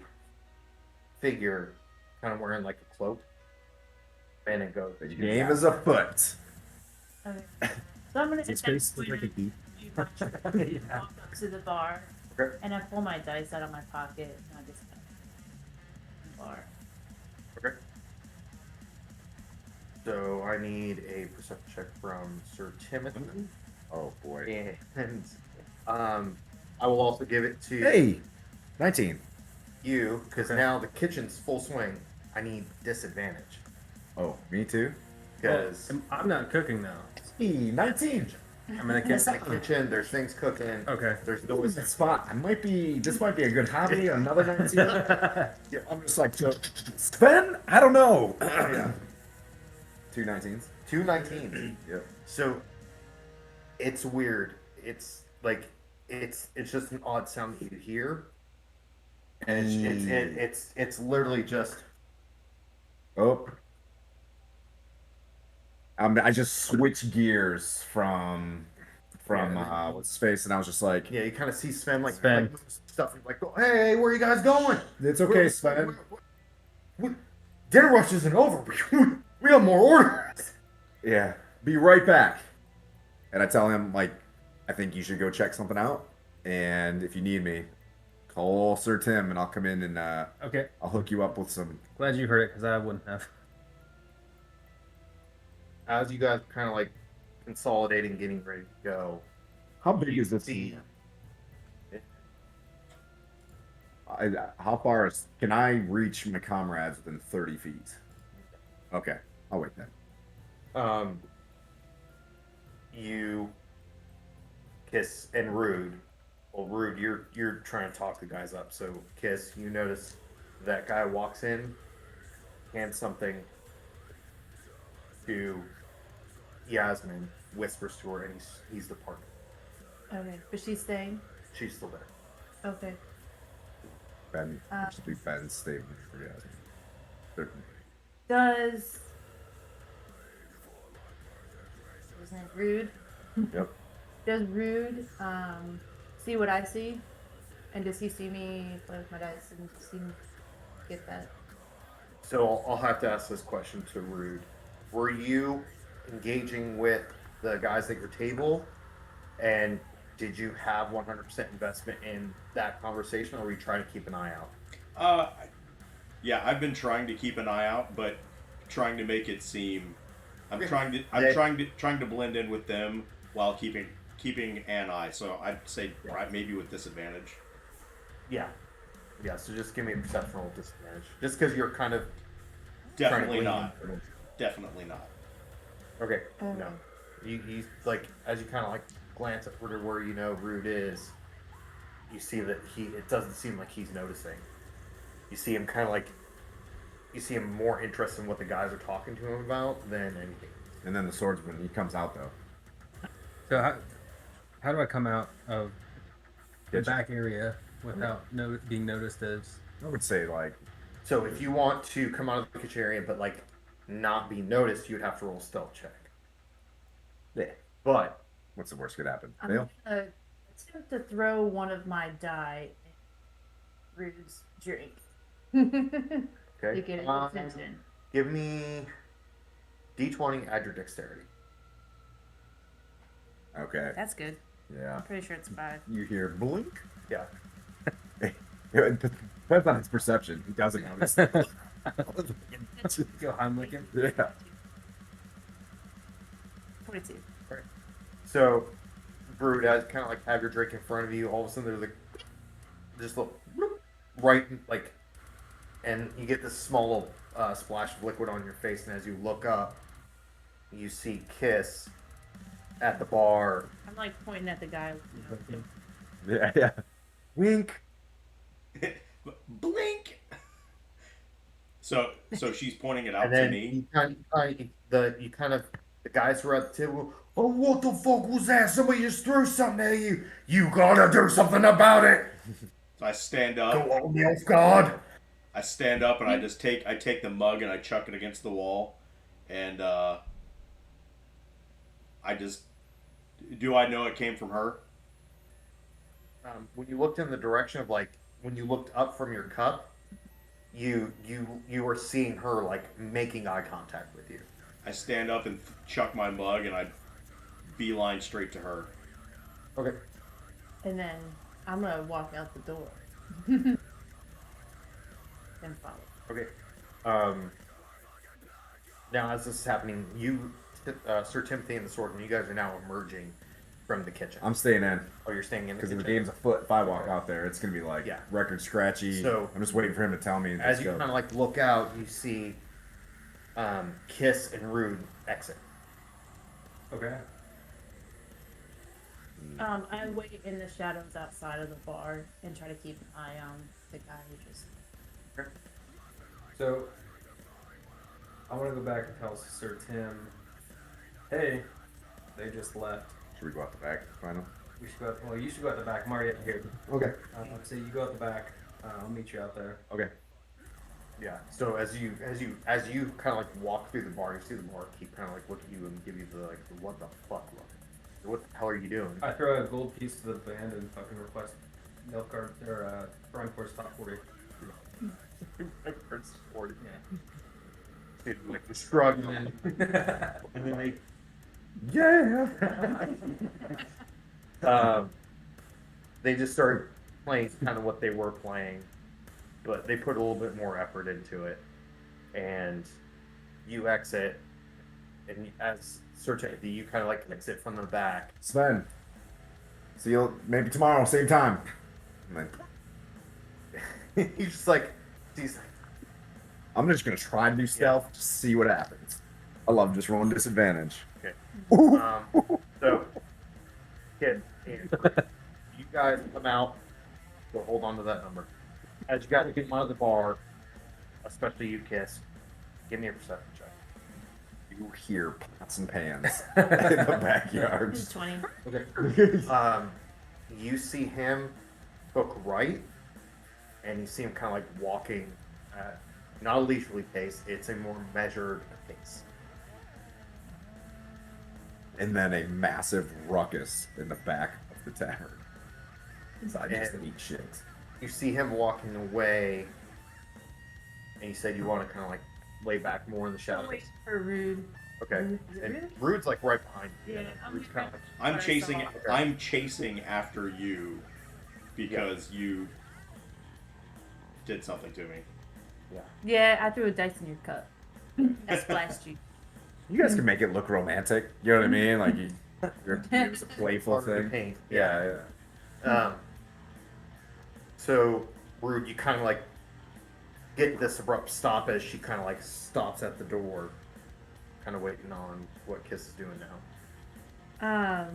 figure kind of wearing like a cloak, and it goes, The game is afoot. Okay. So I'm gonna His face look like a geek. walk up to the bar, Okay. and I pull my dice out of my pocket, and I just bar. Okay. So I need a perception check from Sir Timothy, Oh boy. and I will also give it to Hey, 19. you because now the kitchen's full swing. I need disadvantage Oh, me too. because I'm not cooking now. Hey, 19. I'm in the it's in kitchen. the kitchen. There's things cooking. Okay. There's Who is noise. that spot? This might be a good hobby. Another 19. Yeah, I'm just like, Sven? I don't know. Yeah. Two 19s. 2 19s. Yep. So it's weird. It's like it's just an odd sound that you hear, and it's literally just Oh. I just switched gears from what's space, and I was just like, yeah. You kind of see Sven like Sven. like stuff and like, "Hey, where are you guys going? it's okay, Sven. Dinner rush isn't over. We have more orders." Yeah, be right back. And I tell him, like, I think you should go check something out, and if you need me, call Sir Tim, and I'll come in and Okay. I'll hook you up with some. Glad you heard it because I wouldn't have. As you guys kind of like consolidating, getting ready to go. How big is this? See, How far can I reach my comrades within 30 feet? Okay, I'll wait then. You Kiss and Rude. Well, Rude, you're trying to talk the guys up. So Kiss, you notice that guy walks in, hands something to Yasmin, whispers to her, and he's departed. Okay, but she's staying. She's still there. Okay. Ben, should be Ben's statement for you. Isn't it rude? Yep. Does Rude see what I see? And does he see me play with my dice and see me get that? So I'll have to ask this question to Rude. Were you engaging with the guys at your table, and did you have 100% investment in that conversation, or were you trying to keep an eye out? Uh, yeah, I've been trying to keep an eye out, but trying to make it seem I'm Okay. trying to I'm They- trying to blend in with them while keeping an eye. So I'd say right, maybe with disadvantage. Yeah. Yeah, so just give me a perceptual disadvantage. Just because you're kind of Definitely trying to not. glean into Definitely not. it. Okay, Oh. no. You like, as you kind of like glance at where you know Rude is, you see that it doesn't seem like he's noticing. You see him kind of like, you see him more interested in what the guys are talking to him about than anything. And then the swordsman, he comes out though. So how do I come out of the Kitchen. back area without being noticed as? I would say like, So if you want to come out of the kitchen area but like not be noticed, you'd have to roll a stealth check. yeah, But what's the worst could happen? I'm Fail. gonna attempt to throw one of my die in Rude's drink. okay, To get his attention. give me D20, add your dexterity. Okay. That's good. Yeah. I'm pretty sure it's 5. You hear blink. Yeah. Depends on his perception. He doesn't notice. Go Heimlichen. Yeah. 22. So, Brood, as kind of like have your drink in front of you, all of a sudden there's like just a little right like, and you get this small little splash of liquid on your face, and as you look up, you see Kiss at the bar. I'm like pointing at the guy. Yeah. Yeah. Wink. Blink. So she's pointing it out And to then me. you kind of the guys who are at the table. Oh, what the fuck was that? Somebody just threw something at you. You gotta do something about it. So I stand up. Go on, Elf God. I stand up and I take the mug and I chuck it against the wall, and I just do I know it came from her? When you looked in the direction of like when you looked up from your cup, you were seeing her like making eye contact with you. I stand up and chuck my mug and I beeline straight to her. Okay. And then I'm gonna walk out the door. And follow. Okay. Now, as this is happening, you, Sir Timothy and the Swordman, you guys are now emerging from the kitchen. I'm staying in Oh, you're staying in the because kitchen. if the game's afoot, if I walk out there, it's gonna be like Yeah. record scratchy. So- I'm just waiting for him to tell me. And As just you go. kind of like look out, you see Kiss and Rude exit. Okay. I wait in the shadows outside of the bar and try to keep an eye on the guy who just. So I want to go back and tell Sir Tim, hey, they just left. Should we go out the back? Final. We should go. Well, you should go out the back. I'm already here. Okay. So you go out the back. I'll meet you out there. Okay. Yeah. So as you kind of like walk through the bar, you see the bar keep kind of like look at you and give you the like what the fuck look. What the hell are you doing? I throw a gold piece to the band and fucking request milk card or Brian Force top 40. Dude, like you're struggling, and then they just started playing kind of what they were playing, but they put a little bit more effort into it. And you exit, and as Search ID, you kind of like exit from the back. Sven. See you maybe tomorrow, same time. I'm like, He's just like, he's I'm just gonna try to do stealth, just see what happens. I love just rolling disadvantage. okay. Ooh. So, kid, you guys come out. So hold on to that number. As you guys get out of the bar, especially you, Kiss, give me a perception check. You hear pots and pans in the backyard. This is 20. Okay. You see him hook right, and you see him kind of like walking at not a leisurely pace. It's a more measured pace. and then a massive ruckus in the back of the tavern. So I just And- eat shit. You see him walking away, and you said you want to kind of like lay back more in the shadows. Wait for Rude. Okay. Is it And Rude? Rude's like right behind you. Yeah, I'm Rude's gonna- kind of like, I'm What I chasing. saw. I'm chasing after you because you did something to me. Yeah, I threw a dice in your cup. I splashed you. You guys can make it look romantic. You know what I mean? Like it was a playful Part of the thing. paint, Yeah, yeah. So Rude, you kind of like get this abrupt stop as she kind of like stops at the door, kind of waiting on what Kiss is doing now.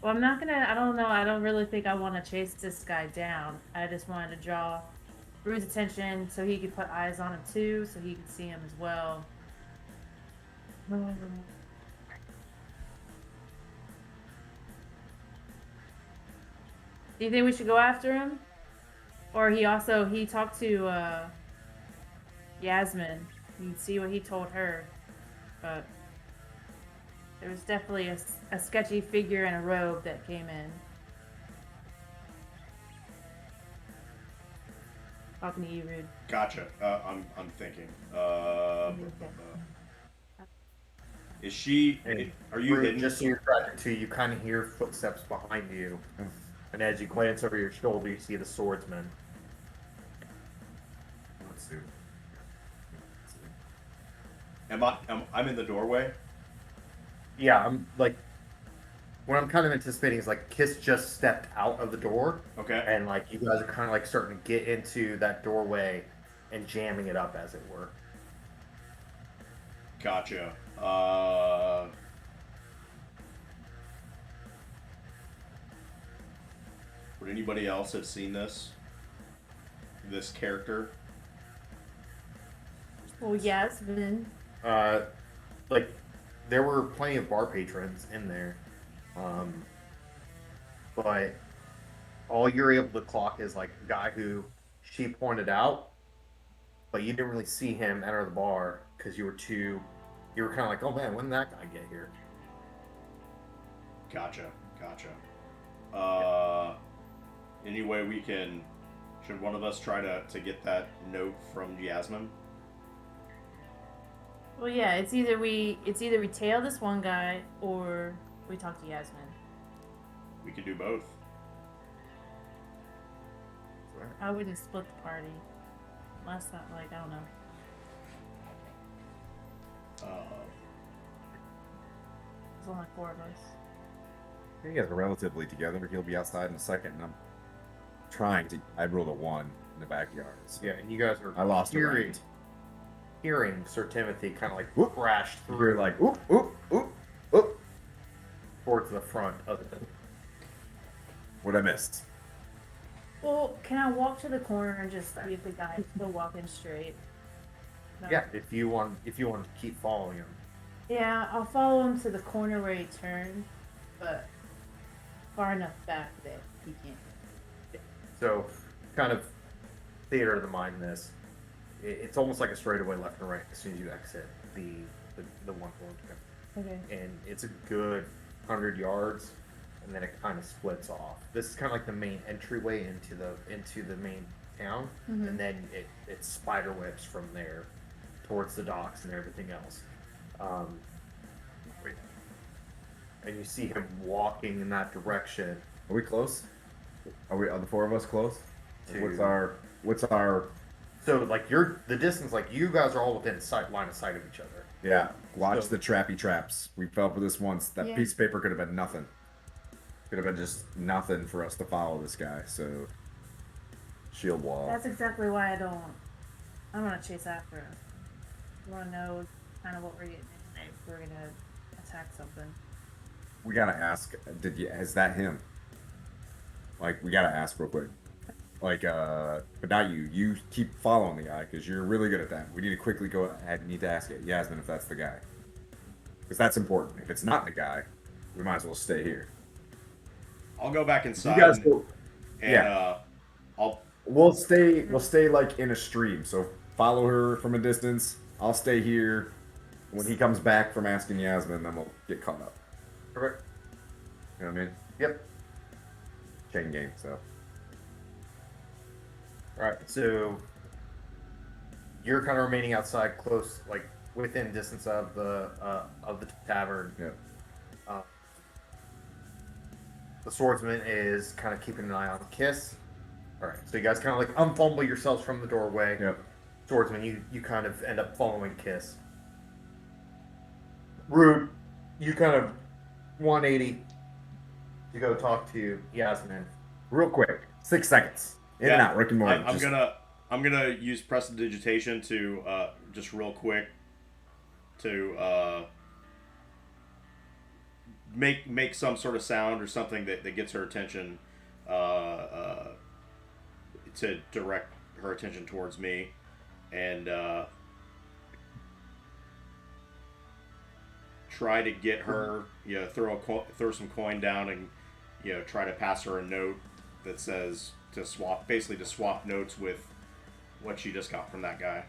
Well, I'm not gonna. I don't know. I don't really think I want to chase this guy down. I just wanted to draw Rude's attention so he could put eyes on him too, so he could see him as well. Do you think we should go after him? Or he talked to Yasmin. You can see what he told her, but there was definitely a sketchy figure in a robe that came in. Talking to you, Rude. Gotcha. I'm thinking. Is she? Are you Rude, hidden? just so you're tracking too, you kind of hear footsteps behind you, and as you glance over your shoulder, you see the swordsman. Let's do. I'm in the doorway. Yeah, I'm like, what I'm kind of anticipating is like Kiss just stepped out of the door, Okay. and like you guys are kind of like starting to get into that doorway and jamming it up, as it were. Gotcha. Would anybody else have seen this? This character? Well, Yasmin. Like there were plenty of bar patrons in there, but all you're able to clock is like a guy who she pointed out, but you didn't really see him enter the bar because you were kind of like, oh man, when did that guy get here? Gotcha. Any way we can? Should one of us try to get that note from Yasmin? Well, yeah. It's either we tail this one guy or we talk to Yasmin. We could do both. I wouldn't split the party. Unless not like I don't know. There's only 4 of us. You guys are relatively together. He'll be outside in a second, and I'm trying to. I rolled a 1 in the backyard. So Yeah, and you guys are I lost a hearing round. hearing Sir Timothy kind of like Whoop. crash You're through like, oop, oop, oop, oop. towards the front of the. What I missed? Well, can I walk to the corner and just see if the guy's still walking straight? No. Yeah, if you want to keep following him. Yeah, I'll follow him to the corner where he turned, but far enough back that he can't. So, kind of theater of the mind. This, it's almost like a straightaway left and right as soon as you exit the one door, Okay. and it's a good 100 yards, and then it kind of splits off. This is kind of like the main entryway into the main town, Mhm. and then it spider webs from there towards the docks and everything else. And you see him walking in that direction. Are we close? Are the 4 of us close? To- What's our? So like the distance, like you guys are all within line of sight of each other. Yeah. Watch So- the trappy traps. We fell for this once. That Yeah. piece of paper could have been nothing. Could have been just nothing for us to follow this guy. So shield wall. That's exactly why I'm gonna chase after him. I wanna know kind of what we're getting into if we're gonna attack something. We gotta ask. Is that him? Like, we gotta ask real quick. Like, but not you. You keep following the guy because you're really good at that. We need to quickly go ahead and need to ask Yasmin if that's the guy, because that's important. If it's not the guy, we might as well stay here. I'll go back inside. You guys go. and yeah. I'll We'll stay like in a stream. So follow her from a distance. I'll stay here. when he comes back from asking Yasmin, then we'll get caught up. Correct. You know what I mean? Yep. Chain game. So All right. So you're kind of remaining outside, close, like within distance of the tavern. yeah. The swordsman is kind of keeping an eye on Kiss. All right. So you guys kind of like unfumble yourselves from the doorway. Yep. Swordsman, you kind of end up following Kiss. Rude, you kind of 180 to go talk to Yasmin. Real quick, 6 seconds. In and out, Rick and Morty. I'm gonna use prestidigitation to just real quick to make some sort of sound or something that gets her attention to direct her attention towards me, and try to get her, throw some coin down, and try to pass her a note that says to swap notes with what she just got from that guy.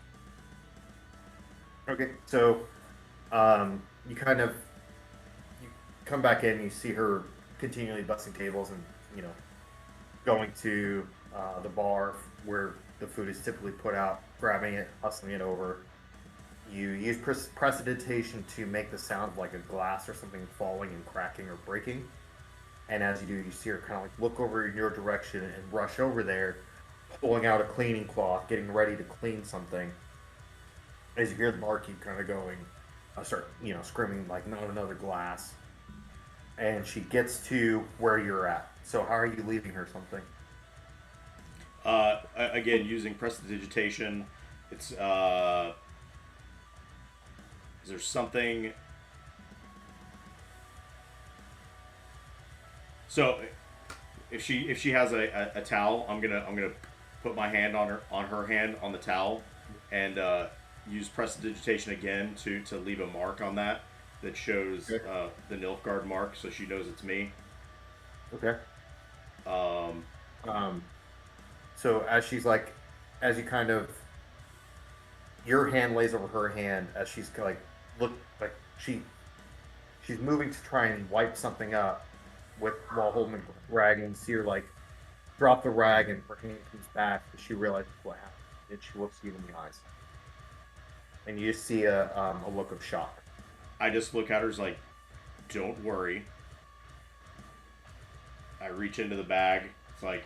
Okay, so you come back in, you see her continually busting tables and going to the bar where the food is typically put out, grabbing it, hustling it over. You use prestidigitation to make the sound of like a glass or something falling and cracking or breaking. And as you do, you see her kind of like look over in your direction and rush over there, pulling out a cleaning cloth, getting ready to clean something. As you hear the barkeep kind of going, start screaming like, "Not another glass!" And she gets to where you're at. So how are you leaving her something? Again, using prestidigitation, it's is there something? So, if she has a towel, I'm gonna put my hand on her hand on the towel, and use prestidigitation again to leave a mark on that shows the Nilfgaard mark, so she knows it's me. Okay. So as you kind of, your hand lays over her hand as she's like she's moving to try and wipe something up while holding the rag, and see her like drop the rag and her hand comes back, and she realizes what happened, and she looks you in the eyes, and you just see a look of shock. I just look at her as like, "Don't worry." I reach into the bag. It's like,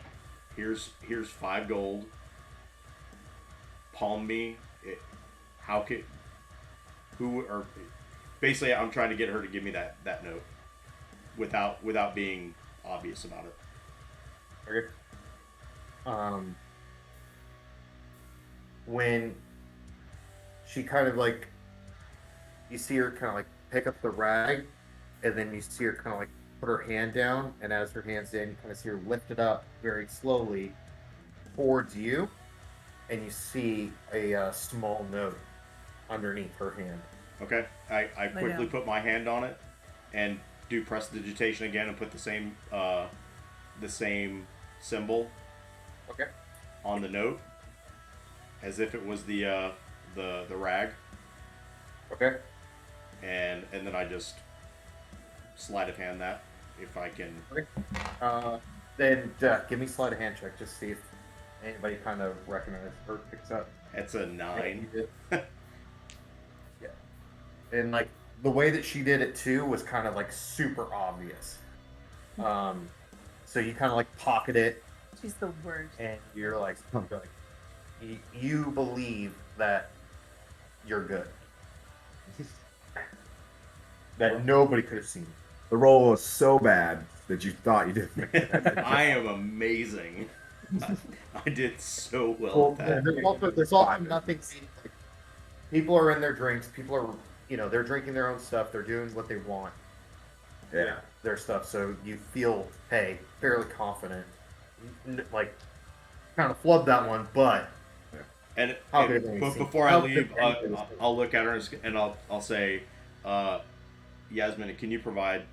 here's 5 gold. Palm me. Basically, I'm trying to get her to give me that note without being obvious about it. Okay. When she kind of like, you see her kind of like pick up the rag, and then you see her kind of like put her hand down, and as her hand's in, you kind of see her lift it up very slowly towards you, and you see a small note underneath her hand. Okay. I quickly put my hand on it and do prestidigitation again and put the same symbol Okay. on the note as if it was the rag. Okay. And then I just sleight of hand that if I can. Okay. Then give me sleight of hand check, just see if anybody kind of recognizes or picks up. It's a 9. Yeah. And like the way that she did it too was kind of like super obvious. So you kind of like pocket it, She's the worst. and you're like you believe that you're good. That nobody could have seen. the roll was so bad that you thought you did. I am amazing. I did so well at that. There's also nothing. Like, people are in their drinks. People are, they're drinking their own stuff. They're doing what they want. Yeah. Their stuff. So you feel, hey, fairly confident. Like, kind of flubbed that one, but. But before I leave, I'll look at her and I'll say, Yasmin, can you provide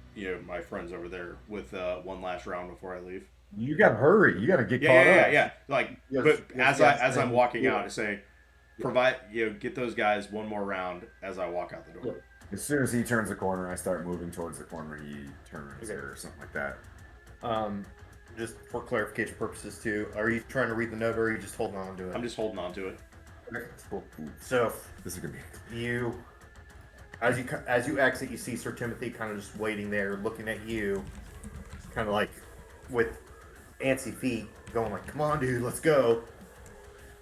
my friends over there with one last round before I leave? You gotta hurry. You gotta get caught up. Yeah. Like, Yes, but yes, as I'm walking out, I say, provide get those guys one more round as I walk out the door. As soon as he turns the corner, I start moving towards the corner he turns Okay. or something like that. Just for clarification purposes too, are you trying to read the note or are you just holding on to it? I'm just holding on to it. Okay, cool. So This is gonna be. you, as you exit, you see Sir Timothy kind of just waiting there, looking at you, kind of like with antsy feet, going like, "Come on, dude, let's go."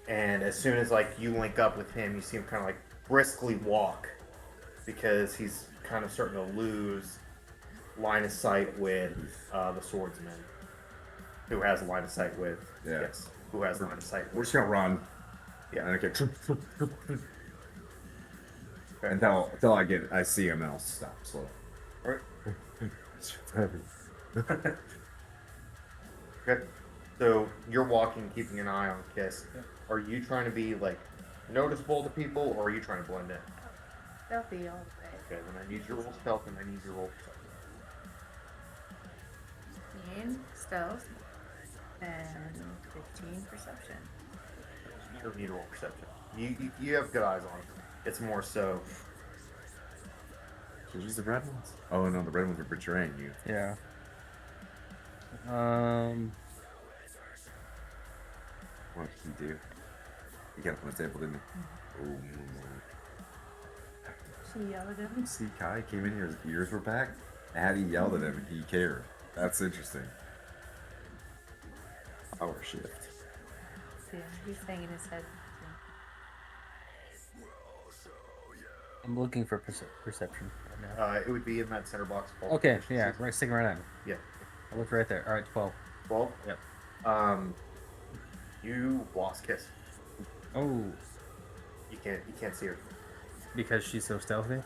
And as soon as like you link up with him, you see him kind of like briskly walk because he's kind of starting to lose line of sight with the swordsman, who has a line of sight with. Yeah. Yes, who has line of sight We're with. just gonna run. Yeah. And okay. Until I see him, and I'll stop slow. Alright. Okay. So you're walking, keeping an eye on Kiss. Are you trying to be like noticeable to people, or are you trying to blend in? Stealthy all the way. Okay, then I need your roll stealth, and I need your roll perception. Stealth, and 15 perception. You don't need to roll perception. You have good eyes on him. It's more so. Should we use the red ones? Oh no, the red ones are betraying you. Yeah. What did he do? He got up on the table, didn't he? Oh. She yelled at him. See, Kai came in here, his ears were back. Had he yelled at him, he cared. That's interesting. Power shift. Yeah, he's hanging his head. I'm looking for perception right now. It would be in that center box. Okay, yeah, right, sticking right on. Yeah. I looked right there. All right, 12. 12? Yep. You lost Kiss. Oh, You can't see her. because she's so stealthy.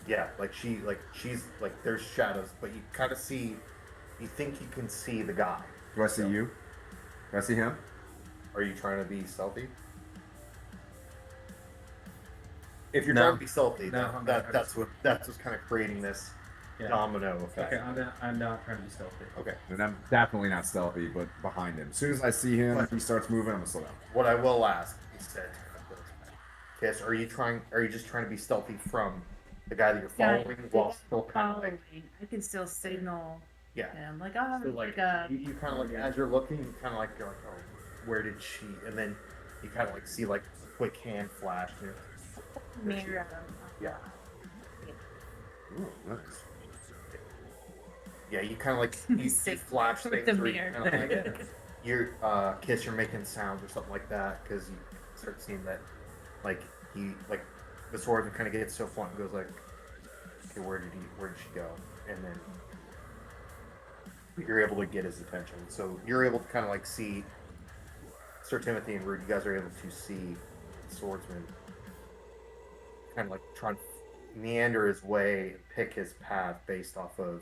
Yeah, she's like there's shadows, but you kind of see. You think you can see the guy. Do I see you? Do I see him? Are you trying to be stealthy? If you're No. trying to be stealthy, No, that's what's kind of creating this Yeah. domino effect. Okay, I'm not trying to be stealthy. Okay. And I'm definitely not stealthy, but behind him. As soon as I see him, he starts moving, I'm gonna slow down. What I will ask, he said, Kiss, are you just trying to be stealthy from the guy that you're following while still kind of like, I can still signal yeah. him, like, oh, So like you kind of like as you're looking, you kind of like you're like, oh, where did she? And then you kind of like see like a quick hand flash. And mirror him. yeah, Ooh, nice. yeah. You kind of like you Sick flash with things. the where you mirror. kinda like, you're Kiss, you're making sounds or something like that because you start seeing that like he like the sword kind of gets so blunt and goes like, okay, where did she go? And then you're able to get his attention. So you're able to kind of like see Sir Timothy and Rude. You guys are able to see the swordsman kind of like trying to meander his way, pick his path based off of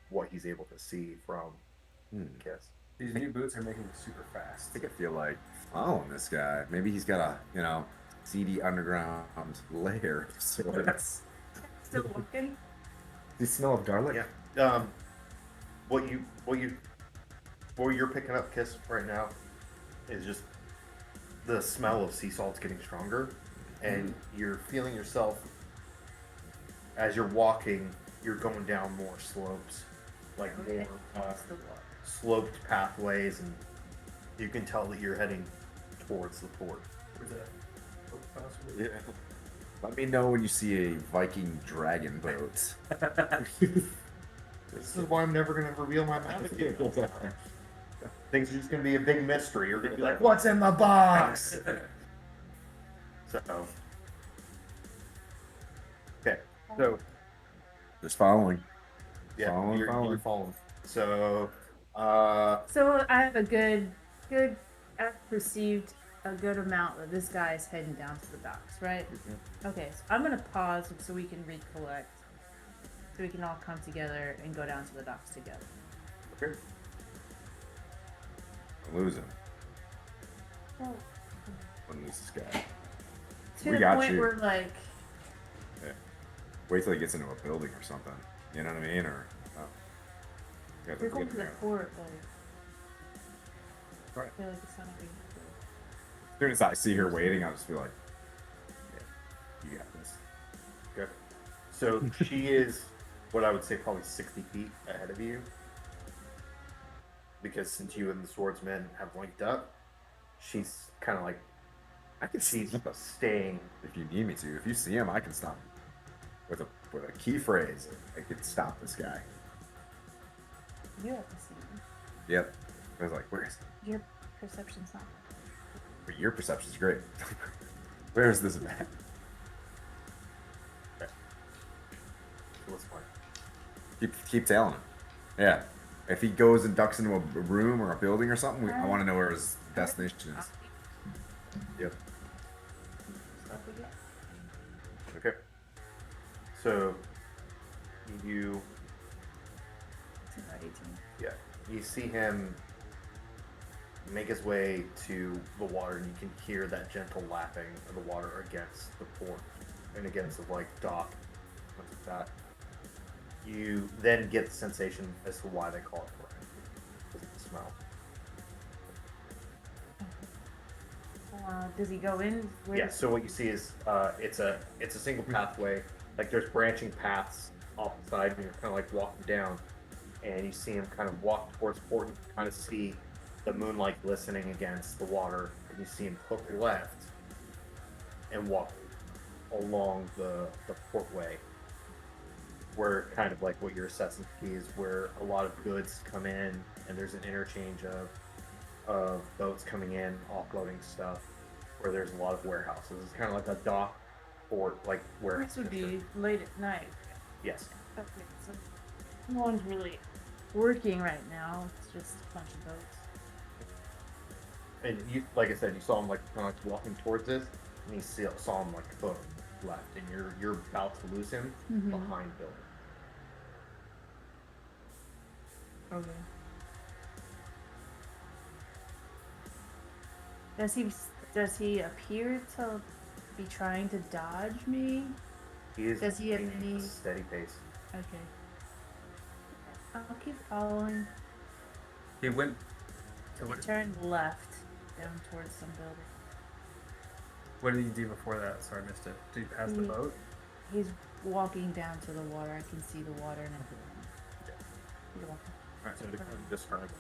what he's able to see from Kiss. These new boots are making me super I fast. think I feel like following this guy. Maybe he's got a, seedy underground lair of sorts. Still looking? Do you smell of garlic? Yeah. What you're picking up, Kiss, right now is just the smell of sea salt's getting stronger, and you're feeling yourself as you're walking. You're going down more slopes, like Okay. more It's the water. sloped pathways, and you can tell that you're heading towards the port. Yeah. Let me know when you see a Viking dragon boat. This is why I'm never going to reveal my magic. Things are just going to be a big mystery. You're going to be like, "What's in the box?" So, okay, so Just following. yeah, Following. you're following. So, So I have a good, I've perceived a good amount that this guy is heading down to the docks, right? Okay, so I'm gonna pause so we can recollect, so we can all come together and go down to the docks together. okay. Lose him. Oh. Lose this guy. To We the got point you. where like, Wait till he gets into a building or something. You know what I mean? Or you guys we're are going to good the there. port, like, Right. I feel like it's not a big deal. soon as I see her waiting, I'll just be like, "Yeah, you got this." Okay. So she is what I would say probably 60 feet ahead of you. Because since you and the swordsman have linked up, she's kind of like I can she's sneak staying. if you need me to. If you see him, I can stop him with a key phrase. I could stop this guy. You have to see him. Yep. I was like, "Where is he?" Your perception's not. But your perception's great. Where is this man? Okay. So what's the plan? Keep telling him. Yeah. If he goes and ducks into a room or a building or something, I want to know where his destination is. Yep. Okay. So you It's about 18. yeah, you see him make his way to the water, and you can hear that gentle lapping of the water against the port and against the like dock, things like that. You then get the sensation as to why they call it port, because of the smell. Does he go in? Where Yeah. So what you see is it's a single pathway. Like there's branching paths off the side, and you're kind of like walking down, and you see him kind of walk towards port. And you kind of see the moonlight glistening against the water, and you see him hook left and walk along the portway, where kind of like what you're assessing is where a lot of goods come in, and there's an interchange of boats coming in, offloading stuff, where there's a lot of warehouses. It's kind of like a dock or like warehouse. This would be late at night. Yes. Okay, so no one's really working right now. It's just a bunch of boats. And you, like I said, you saw him like kind of like walking towards this, and you saw him like hook left, and you're about to lose him behind building. Okay. Does he appear to be trying to dodge me? He is Does he have moving at any- a steady pace. Okay. I'll keep following. He went. So He what? turned left down towards some building. What did he do before that? Sorry, I missed it. Did he pass the He- boat? He's walking down to the water. I can see the water and everything. He's walking. Alright, so to kind of describe it,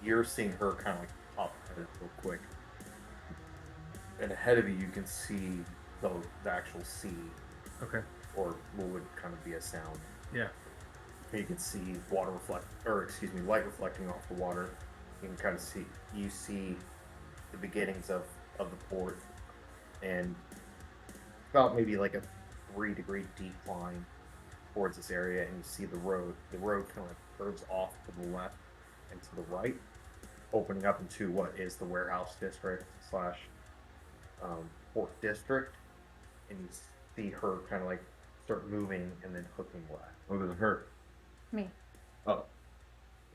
you're seeing her kind of like pop ahead real quick. And ahead of you, you can see the actual sea, Okay. or what would kind of be a sound. Yeah. You can see light reflecting off the water. You can kind of see the beginnings of the port, and about maybe like a 3-degree decline towards this area, and you see the road. The road kind of like curves off to the left and to the right, opening up into what is the warehouse district slash port district, and you see her kind of like start moving and then hooking left. Oh, there's her. Me. Oh,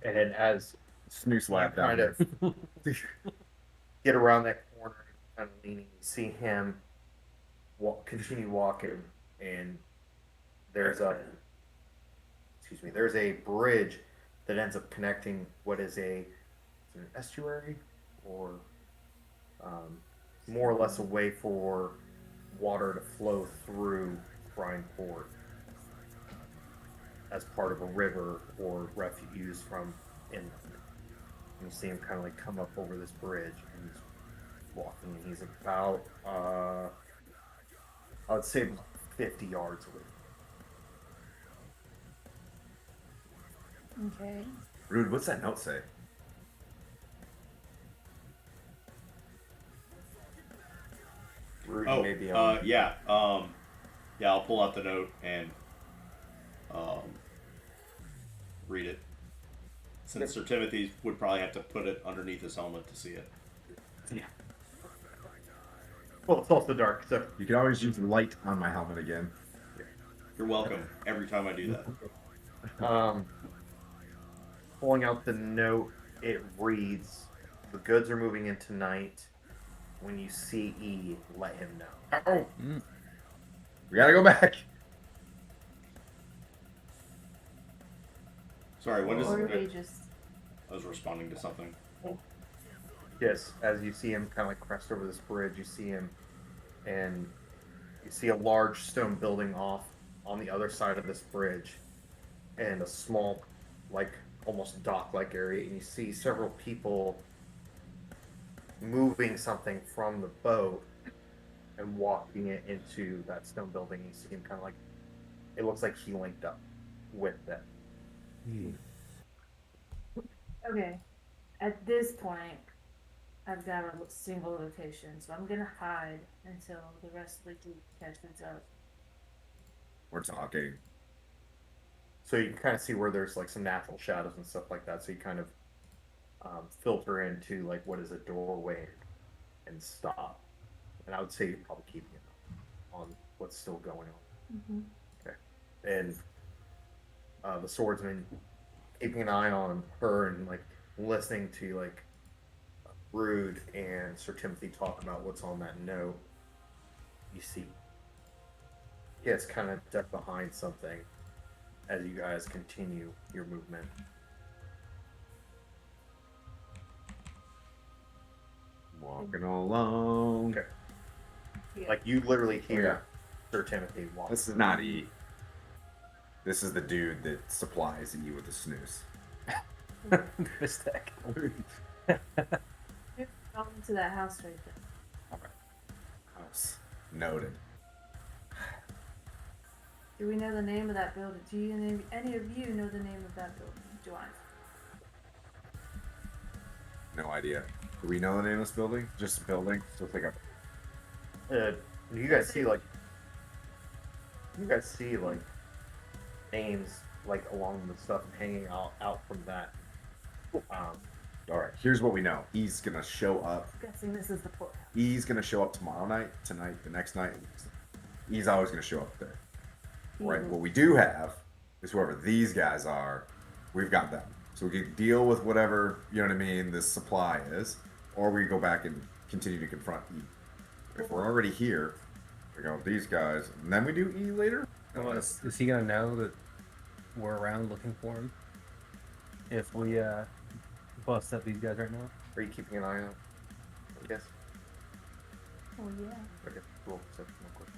And then as snooze you lap down kind of get around that corner and kind of leaning, you see him continue walking, and there's a bridge that ends up connecting what is an estuary, or more or less a way for water to flow through Brine Port as part of a river or refuge from inland. And you see him kind of like come up over this bridge, and he's walking, and he's about I would say 50 yards away. Okay. Rude, what's that note say? Rude, Oh, maybe yeah. Yeah, I'll pull out the note and read it. Since Sir Timothy would probably have to put it underneath his helmet to see it. Yeah. Well, it's also dark, so You could always use light on my helmet again. You're welcome every time I do that. pulling out the note, it reads, "The goods are moving in tonight. When you see E, let him know." Oh, we gotta go back. Sorry, what is Or it? they just. I was responding to something. Yes, as you see him kind of like crest over this bridge, you see him, and you see a large stone building off on the other side of this bridge, and a small, like almost dock-like area, and you see several people moving something from the boat and walking it into that stone building. You see him kind of like, it looks like he linked up with them. Okay. At this point, I've got a single location, so I'm gonna hide until the rest of the group catches up. We're talking. So you can kind of see where there's like some natural shadows and stuff like that. So you kind of filter into like what is a doorway and stop. And I would say you're probably keeping it on what's still going on. Mm-hmm. Okay. And the swordsman keeping an eye on her and like listening to like Rude and Sir Timothy talk about what's on that note. You see, he gets kind of ducked behind something as you guys continue your movement. Walking along. Okay. Yeah. Like you literally hear Sir Timothy walk. This is not E. This is the dude that supplies E with the snooze. Mistake. Go into that house right there. Okay. House. Noted. Do we know the name of that building? Do you any of you know the name of that building? Do I? No idea. Do we know the name of this building? Just a building? Just like a. You guys see like names like along the stuff hanging out from that. All right. Here's what we know. E's gonna show up. I'm guessing this is the courthouse. E's gonna show up tomorrow night, tonight, the next night. E's always gonna show up there. Right. What we do have is whoever these guys are, we've got them. So we can deal with whatever, you know what I mean, this supply is, or we go back and continue to confront E. If we're already here, we go with these guys, and then we do E later. Is he gonna know that we're around looking for him? If we bust up these guys right now? Are you keeping an eye on? I guess. Oh yeah. Okay. Roll perception real quick.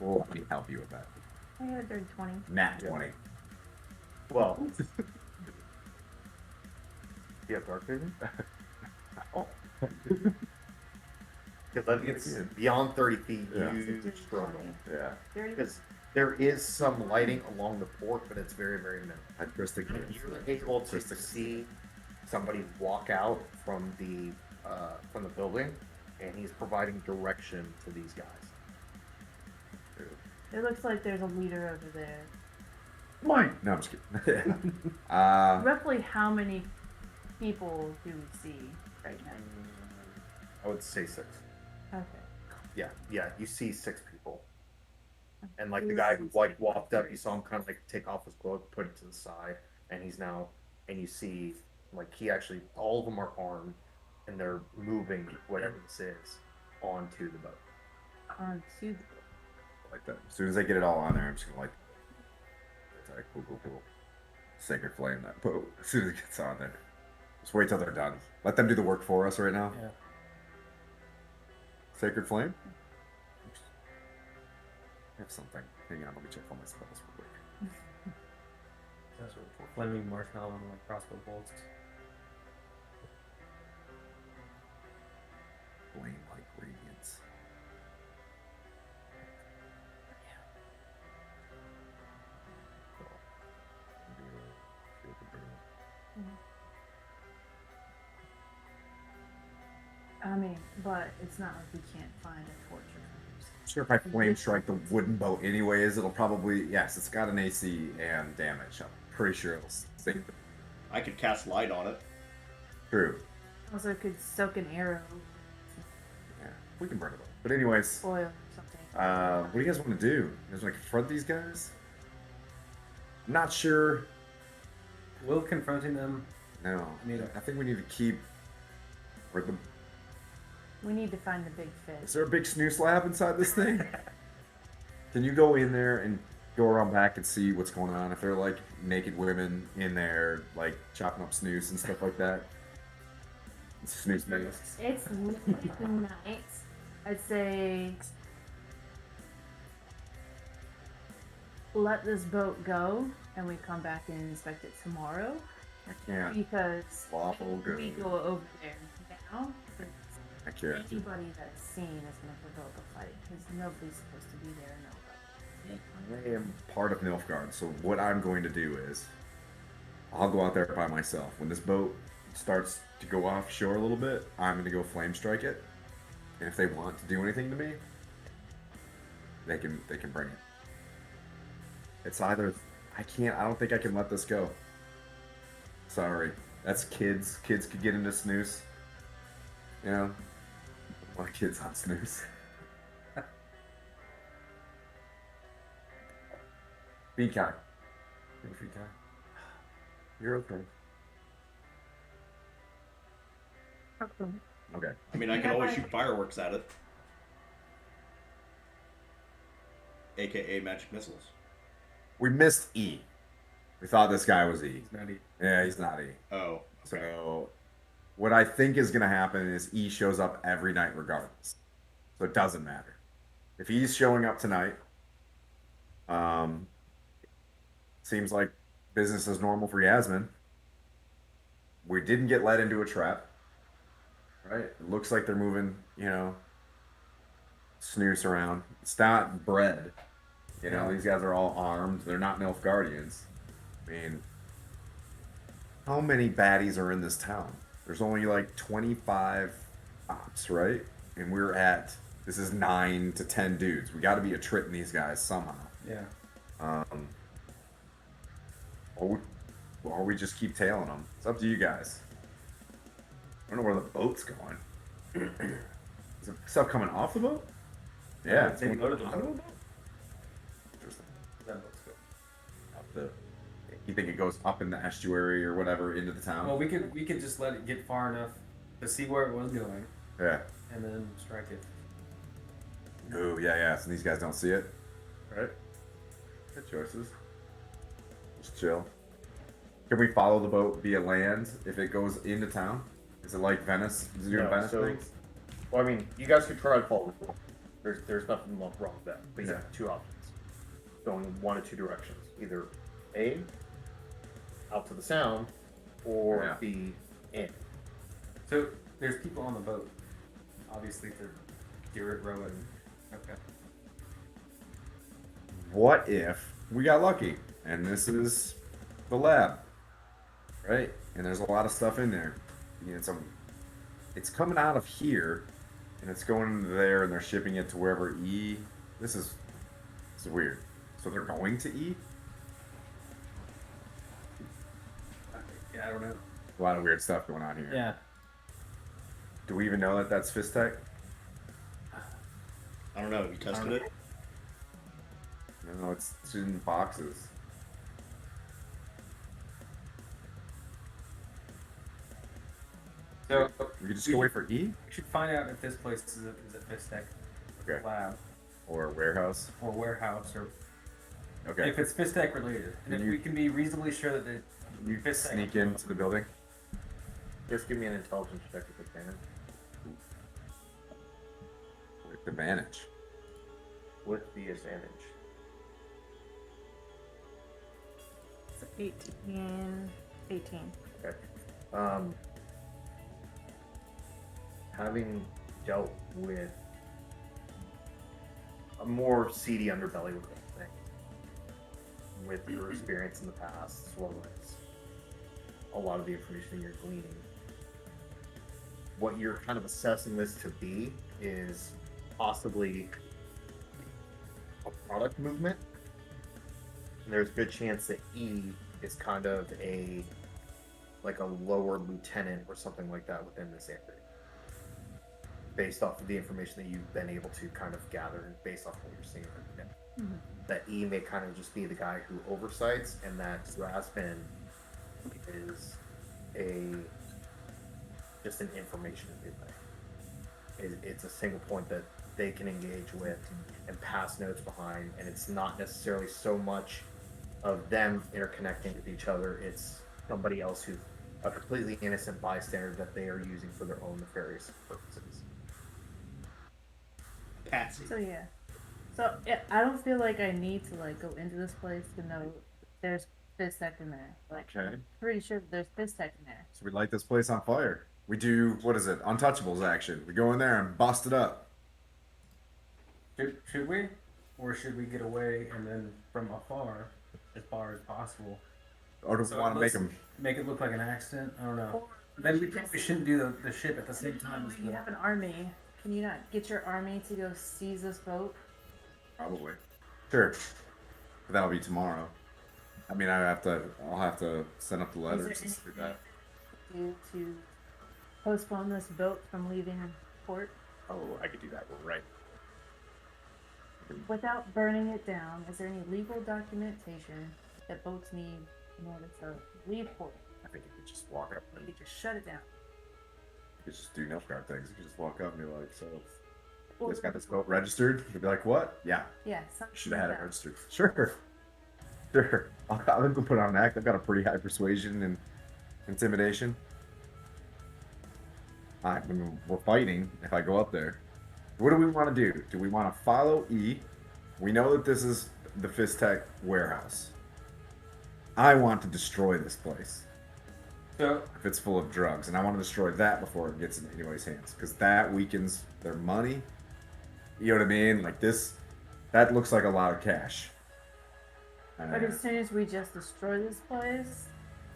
We'll let me help you with that. I got a dirty 20. Nat Yeah. 20. Well, you have dark vision. Oh. Because I think it's beyond 30 feet. Yeah. You struggle. Yeah. Dirty. Because there is some lighting along the port, but it's very, very minimal. Artistic. You're able to see somebody walk out from the building, and he's providing direction to these guys. It looks like there's a leader over there. Mine. No, I'm just kidding. uh, Roughly how many people do we see right now? I would say 6. Okay. Yeah, you see 6 people. And like the guy who like walked up, you saw him kind of like take off his cloak, put it to the side, and he's now, and you see like he actually, all of them are armed, and they're moving whatever this is onto the boat. Onto the like that. As soon as I get it all on there, I'm just gonna like, cool. Sacred flame that boat. As soon as it gets on there, just wait till they're done. Let them do the work for us right now. Yeah. Sacred flame. I have something. Hang on, let me check all my spells real quick. Flaming marshmallow and like crossbow bolts. Flame like radiance. I mean, but it's not like we can't find a torch or Sure, if I flame strike the wooden boat anyways, it'll probably, yes, it's got an AC and damage. I'm pretty sure it'll save it. I could cast light on it. True. Also, it could soak an arrow, Yeah, we can burn it up. But anyways, oil, or something. what do you guys want to do? You guys want to confront these guys? I'm not sure. Will confronting them? No, I think we need to keep. Or the, We need to find the big is fish. there a big snoo slab inside this thing? Can you go in there and go around back and see what's going on? If there are like naked women in there, like chopping up snooze and stuff like that. Snooze based. It's midnight. I'd say let this boat go and we come back and inspect it tomorrow. I can't. Because Lawful if we good. go over there now, I can't. anybody that is seen is going to provoke a fight because nobody's supposed to be there. Nobody. I am part of Nilfgaard, so what I'm going to do is I'll go out there by myself. When this boat starts to go offshore a little bit, I'm going to go flame strike it. And if they want to do anything to me, they can bring it. It's either I don't think I can let this go. Sorry. That's kids. Kids could get into snooze. You know? A lot of kids on snooze. Be kind. Be kind. You're okay. Okay. I mean, I can always shoot fireworks at it. AKA magic missiles. We missed E. We thought this guy was E. He's not E. Yeah, he's not E. Oh. Okay. So, what I think is going to happen is E shows up every night regardless. So it doesn't matter. If E's showing up tonight, seems like business as normal for Yasmin. We didn't get led into a trap. Right? It looks like they're moving, snooze around. It's not bread. These guys are all armed. They're not Nilfgaardians. I mean, how many baddies are in this town? There's only like 25 ops, right? And this is 9 to 10 dudes. We got to be attriting these guys somehow. Yeah. Or we just keep tailing them. It's up to you guys. I don't know where the boat's going. Is there stuff coming off the boat? Yeah, it's They going loaded the onto boat. Interesting. That looks good. You think it goes up in the estuary or whatever into the town? Well, we could just let it get far enough to see where it was going, Yeah. and then strike it. Oh, yeah. So these guys don't see it. Right. Good choices. Just chill. Can we follow the boat via land if it goes into town? Is it like Venice? Is it doing Venice things? Well, I mean, you guys could try to follow the boat. There's nothing wrong with that. But you Yeah. have two options. Going one of two directions. Either A, out to the sound, or Yeah. B, in. So there's people on the boat, obviously to steer it, row it. Okay. What if we got lucky and this is the lab, right? And there's a lot of stuff in there. It's coming out of here, and it's going into there, and they're shipping it to wherever E. This is weird. So they're going to E. Yeah, I don't know. A lot of weird stuff going on here. Yeah. Do we even know that that's Fist Tech? I don't know. Have you tested it? No, it's in boxes. So We could just go wait for E we should find out if this place is a Fistech Okay. lab or warehouse. or warehouse, or Okay. if it's Fistech related, and if You- we can be reasonably sure that the You Fistech sneak into the building. Just give me an intelligence check with advantage. With advantage. With the advantage. It's 18. Okay. Having dealt with a more seedy underbelly with the thing, with your experience in the past, as well as a lot of the information you're gleaning, what you're kind of assessing this to be is possibly a product movement. And there's a good chance that E is kind of like a lower lieutenant or something like that within this area, based off of the information that you've been able to kind of gather and based off what you're seeing right now. Mhm. That E may kind of just be the guy who oversights, and that Raspen is just an information relay. It's a single point that they can engage with and pass notes behind, and it's not necessarily so much of them interconnecting with each other. It's somebody else who's a completely innocent bystander that they are using for their own nefarious purposes. Patsy. So yeah. So yeah, I don't feel like I need to like go into this place to know there's fizz tech in there. Like Okay. I'm pretty sure that there's fizz tech in there. So we light this place on fire. We do, what is it? Untouchables action. We go in there and bust it up. Should we, or should we get away and then from afar, as far as possible? Or do we So want to make them? make it look like an accident? I don't know. Or Then we probably shouldn't do the ship at the same time as you the. have an army. Can you not get your army to go seize this boat? Probably. Sure. But that'll be tomorrow. I mean, I'll have to send up the letters and do that. To postpone this boat from leaving port Oh, I could do that right. without burning it down? Is there any legal documentation that boats need in order to leave port? I think you could just walk up You and could just shut it down. you could just do no guard things. You could just walk up and be like, so you guys got this boat registered? You'd be like, what? Yeah. Yeah, You something should have had like it that. registered. Sure. Sure. I'm gonna put on an act. I've got a pretty high persuasion and intimidation. I mean, we're fighting if I go up there. What do we want to do? Do we want to follow E? We know that this is the Fiztech warehouse. I want to destroy this place So if it's full of drugs, and I want to destroy that before it gets into anybody's hands, because that weakens their money. You know what I mean? Like this, that looks like a lot of cash. But as soon as we just destroy this place,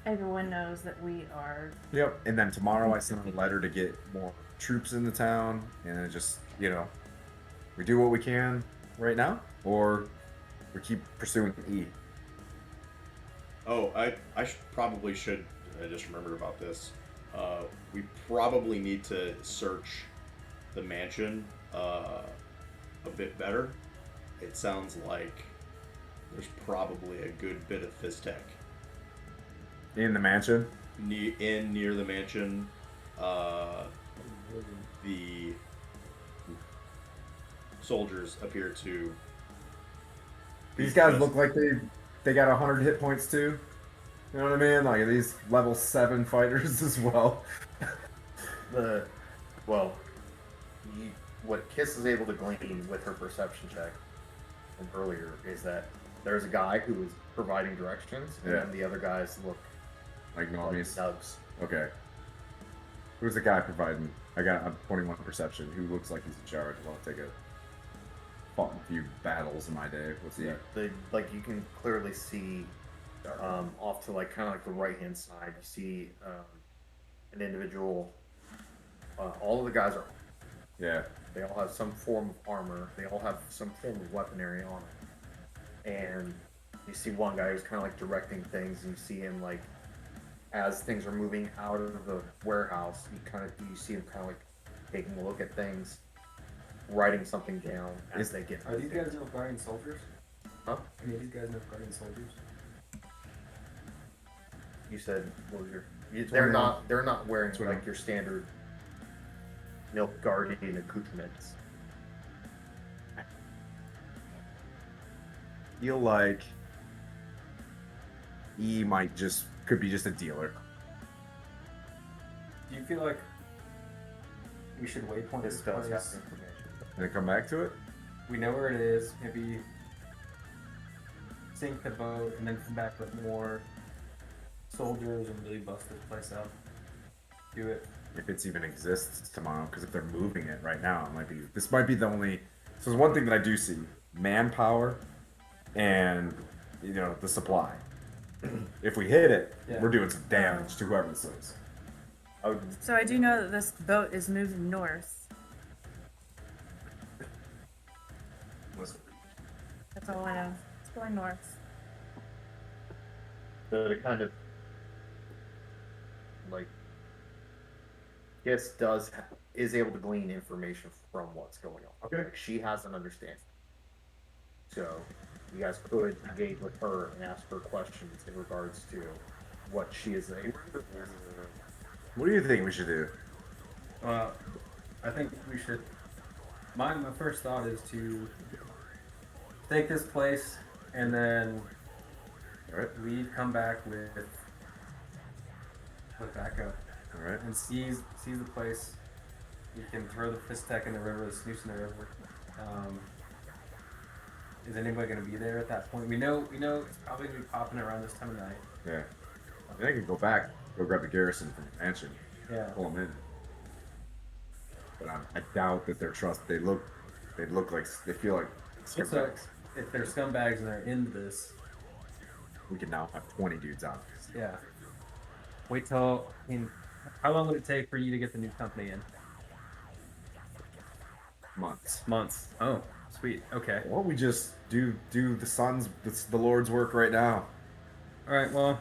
everyone knows that we are. Yep. And then tomorrow I send a letter to get more troops in the town, and it just, we do what we can right now, or we keep pursuing E. Oh, I probably should. I just remembered about this. We probably need to search the mansion a bit better. It sounds like there's probably a good bit of Fiztech In the mansion. near the mansion. The soldiers appear to. These guys look like they got 100 hit points too. You know what I mean? Like these level 7 fighters as well. What Kiss is able to glean with her perception check from earlier is that there's a guy who is providing directions, and Yeah. then the other guys look Like like normies. nugs. Okay. Who's the guy providing? I got a 21 perception. Who looks like he's in charge? I want to take a fought a few battles in my day. What's he? You can clearly see off to kind of like the right hand side. You see an individual. All of the guys are. Yeah. They all have some form of armor. They all have some form of weaponry on it. And you see one guy who's kind of like directing things, and you see him like as things are moving out of the warehouse, you see him kind of like taking a look at things, writing something down as they get. are these guys Nilfgaardian soldiers? Huh? Any of these guys Nilfgaardian soldiers? You said what was your? It's They're 21. not. They're not wearing 21. like your standard Nilfgaardian accoutrements. Feel like E could be just a dealer. Do you feel like we should waypoint This this does have place? information. And then come back to it. We know where it is. Maybe sink the boat and then come back with more soldiers and really bust this place up. Do it. If it's even exists tomorrow, because if they're moving it right now, it might be. This might be the only. So there's one thing that I do see: manpower, and the supply. If we hit it, Yeah. we're doing some damage to whoever this is. So I do know that this boat is moving north. That's all I know. It's going north. The kind of like Kiss is able to glean information from what's going on. Okay. Like, she has an understanding. So you guys could engage with her and ask her questions in regards to what she is able to do. What do you think we should do? I think we should. My first thought is to take this place and then All right. leave. Come back with with backup All right. and sees the place. We can throw the fist tech in the river, the snooze in the river. Is anybody going to be there at that point? We know it's probably going to be popping around this time of night. Yeah. I think I could go back, go grab the garrison from the mansion, Yeah. pull them in. But I doubt that they're they look like they feel like So scumbags. if they're scumbags and they're into this, We can now have 20 dudes on us. yeah. Wait till. I mean, how long would it take for you to get the new company in? Months. Months. Oh, sweet. Okay. Or we just do the Lord's work right now. All right. Well,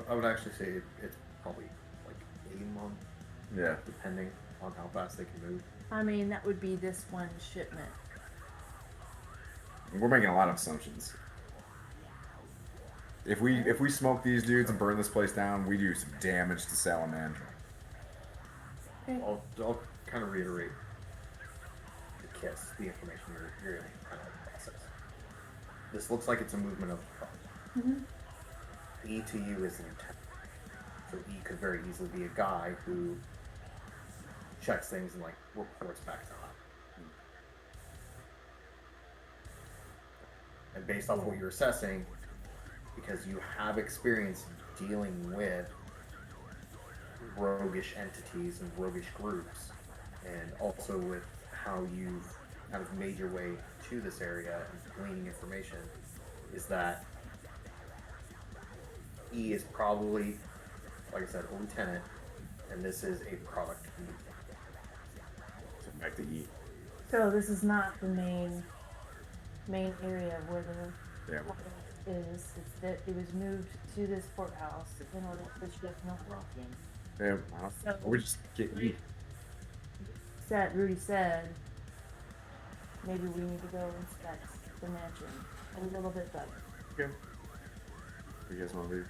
I would actually say it's probably like a month, Yeah. depending on how fast they can move. I mean, that would be this one shipment. We're making a lot of assumptions. If we smoke these dudes and burn this place down, we do some damage to Salamandra. Okay. I'll kind of reiterate the information you're in kind of process. This looks like it's a movement of the product. E to you is an intent. So E could very easily be a guy who checks things and like reports back to us. And based off what you're assessing, because you have experience dealing with roguish entities and roguish groups, and also with how you've kind of made your way to this area and gleaning information, is that E is probably, like I said, a lieutenant, and this is a product. So back to E. So this is not the main area where the Yeah. courthouse is. It's that it was moved to this courthouse in order for the ship not walking. Yeah. Well, we just get E. Rudy said maybe we need to go inspect the mansion a little bit better. Okay. You guys want to leave?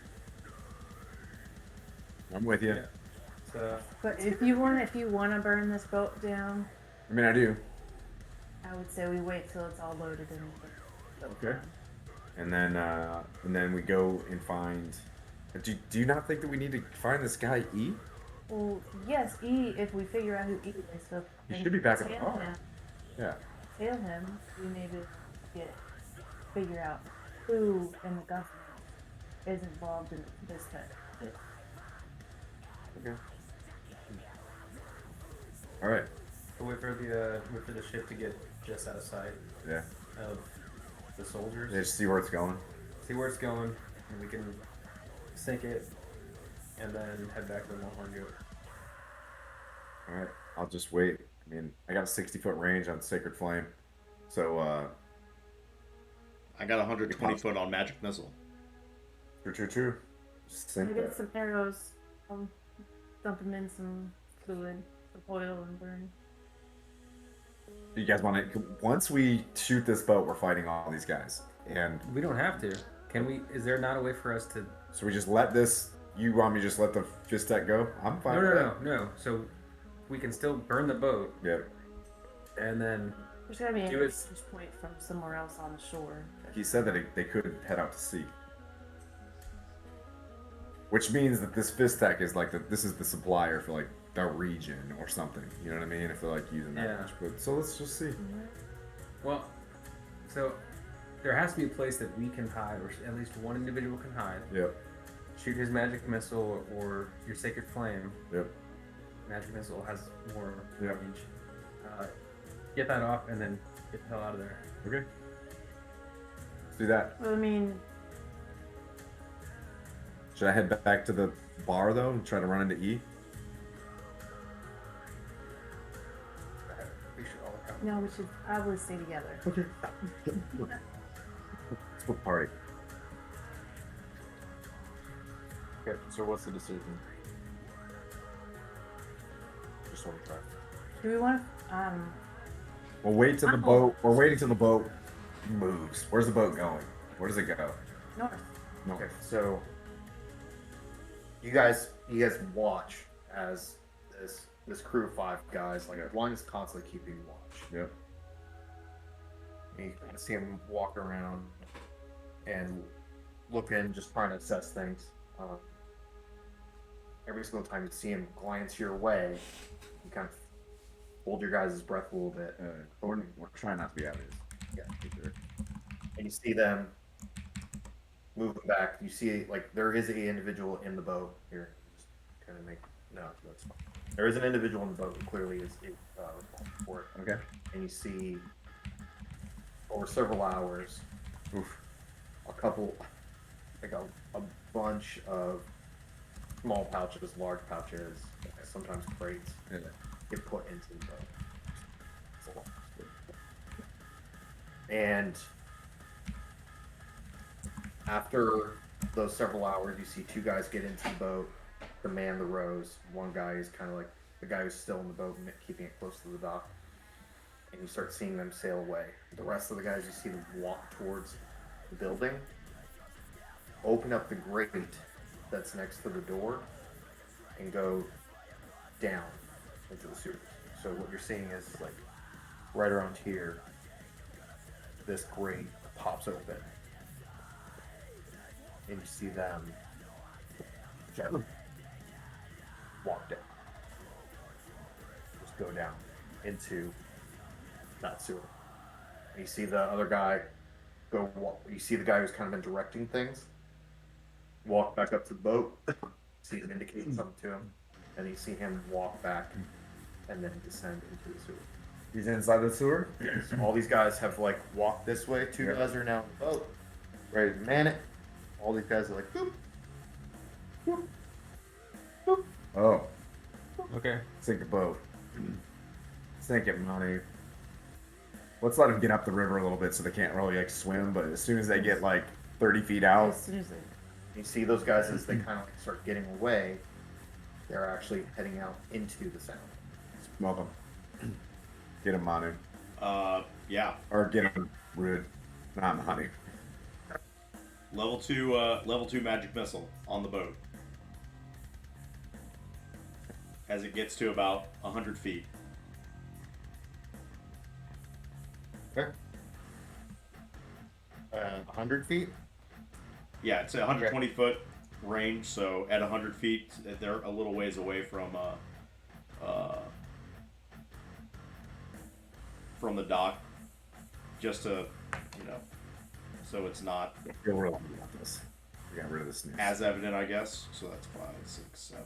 I'm with you. yeah. So But if you want to burn this boat down, I mean, I do. I would say we wait till it's all loaded and Okay. And then we go and find. Do you not think that we need to find this guy E? Well, yes, E. If we figure out who E is, so He should be back at the tail bar. him, Yeah. tail him. We need to figure out who in the government is involved in this type. Okay. All right. we'll wait for the ship to get just out of sight Yeah. of the soldiers. Yeah, just see where it's going. See where it's going, and we can sink it, and then head back to the Longhorn Goat. All right. I'll just wait. I mean, I got a 60-foot range on Sacred Flame, so I got 120 foot on magic missile. true. Just I sink get that. some arrows. Dump them in some fluid, some oil, and burn. You guys want to? Once we shoot this boat, we're fighting all these guys, and We don't have to. Can we? Is there not a way for us to? so we just let this. You want me to just let the fist tech go? I'm fine. with that. No. So we can still burn the boat, Yep. and then There's gotta be a Do it. message point from somewhere else on the shore. He said that they could head out to sea. Which means that this fist tech is like this is the supplier for like the region or something. You know what I mean? If they're like using that Yeah. much. But so let's just see. well, so there has to be a place that we can hide, or at least one individual can hide. Yep. Shoot his magic missile or your sacred flame. Yep. Magic missile has more Yep. range. Get that off, and then get the hell out of there. Okay. Let's do that. Well, I mean, Should I head back to the bar though and try to run into E? We should all come. no, we should probably stay together. Okay. Let's book party. Okay, so what's the decision? Just want to try. Do we want We'll wait till the Oh. boat. We're waiting till the boat moves. Where's the boat going? Where does it go? north? No. Okay, so you guys watch as this crew of 5 guys, like one is constantly keeping watch. Yep. You can see him walk around and look in, just trying to assess things. every single time you see him glance your way, you kind of hold your guys' breath a little bit. We're trying not to be obvious. Yeah. For sure. And you see them moving back. You see, like, there is a individual in the boat here. Just kind of make no, that's fine. There is an individual in the boat who clearly is responsible for it. Okay. And you see over several hours, Oof. a couple, like a bunch of small pouches, large pouches, sometimes crates, Yeah. get put into the boat. And after those several hours, you see two guys get into the boat to man the rows. One guy is kind of like the guy who's still in the boat, keeping it close to the dock. And you start seeing them sail away. The rest of the guys, you see them walk towards the building, open up the grate that's next to the door, and go down into the sewers. So what you're seeing is, like, right around here, this grate pops open, and you see them gently walk down, just go down into that sewer. And you see the other guy go walk. You see the guy who's kind of been directing things walk back up to the boat. See him indicating something to him, and you see him walk back and then descend into the sewer. He's inside the sewer. So all these guys have, like, walked this way. Two guys are now in the boat, ready to man it. All these guys are like, boop, boop, boop. Oh, Okay. sink the boat. Sink it, money. Let's let them get up the river a little bit so they can't really like swim. But as soon as they get like 30 feet out, As soon as they You see those guys as they kind of like start getting away. They're actually heading out into the sound. smoke them. Get him, Manu. Yeah. Or get him, Rude. Not Manu. Level 2 magic missile on the boat. As it gets to about 100 feet. Okay. 100 feet. Yeah, it's a 120 foot range, so at 100 feet, they're a little ways away from the dock. Just to, so it's not Feel real good about this. We got rid of the snooze. as evident, I guess. So that's 5, 6, 7,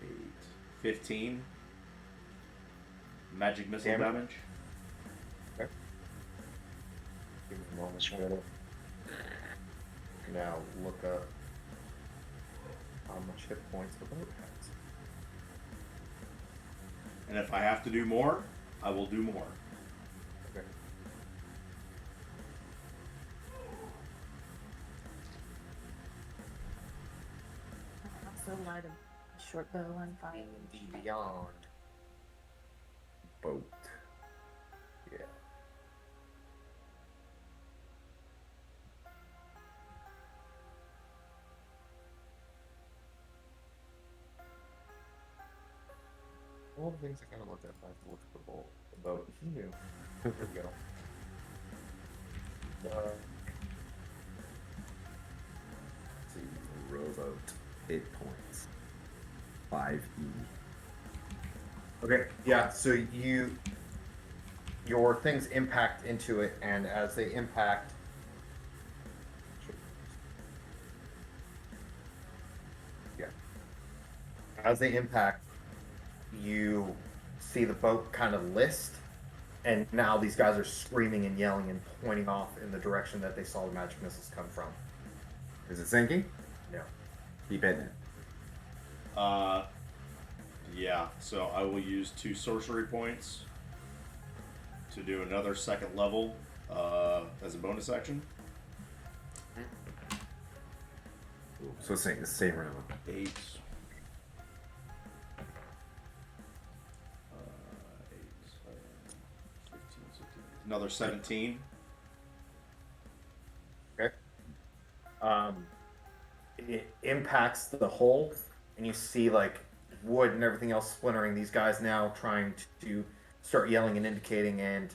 8, 15 magic missile damage. Okay. Give me a moment, Shadow. Now look up how much hit points the boat has. And if I have to do more, I will do more. Okay. also light a short bow on fire. And beyond. Boat. Yeah. All the things I kind of looked at, I looked at the boat. Here we go. Let's see, rowboat. 8 points. 5E. Okay, yeah, so your things impact into it, and as they impact, yeah, as they impact, you see the boat kind of list, and now these guys are screaming and yelling and pointing off in the direction that they saw the magic missiles come from. Is it sinking? No. Keep hitting it. Yeah, so I will use 2 sorcery points to do another second level as a bonus action. So it's the same round. 8. 8, 15, 16. Another 17. Okay. It impacts the hull, and you see like wood and everything else splintering. These guys now trying to start yelling and indicating, and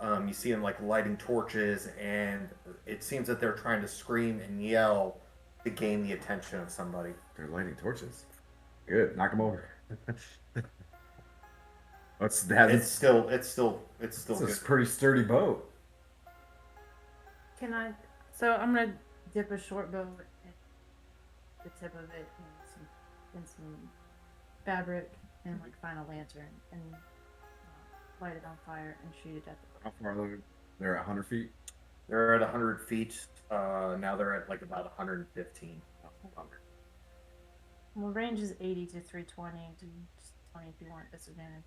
You see them like lighting torches, and it seems that they're trying to scream and yell to gain the attention of somebody. They're lighting torches. Good. Knock them over. It's It's It's good. a pretty sturdy boat. Can I? So I'm gonna dip a short bow in the tip of it in some fabric and like find a lantern and light it on fire and shoot it at the How far are they? They're at 100 feet. They're at 100 feet. Now they're at like about 115. Well, range is 80 to 320 to 20 if you want disadvantage.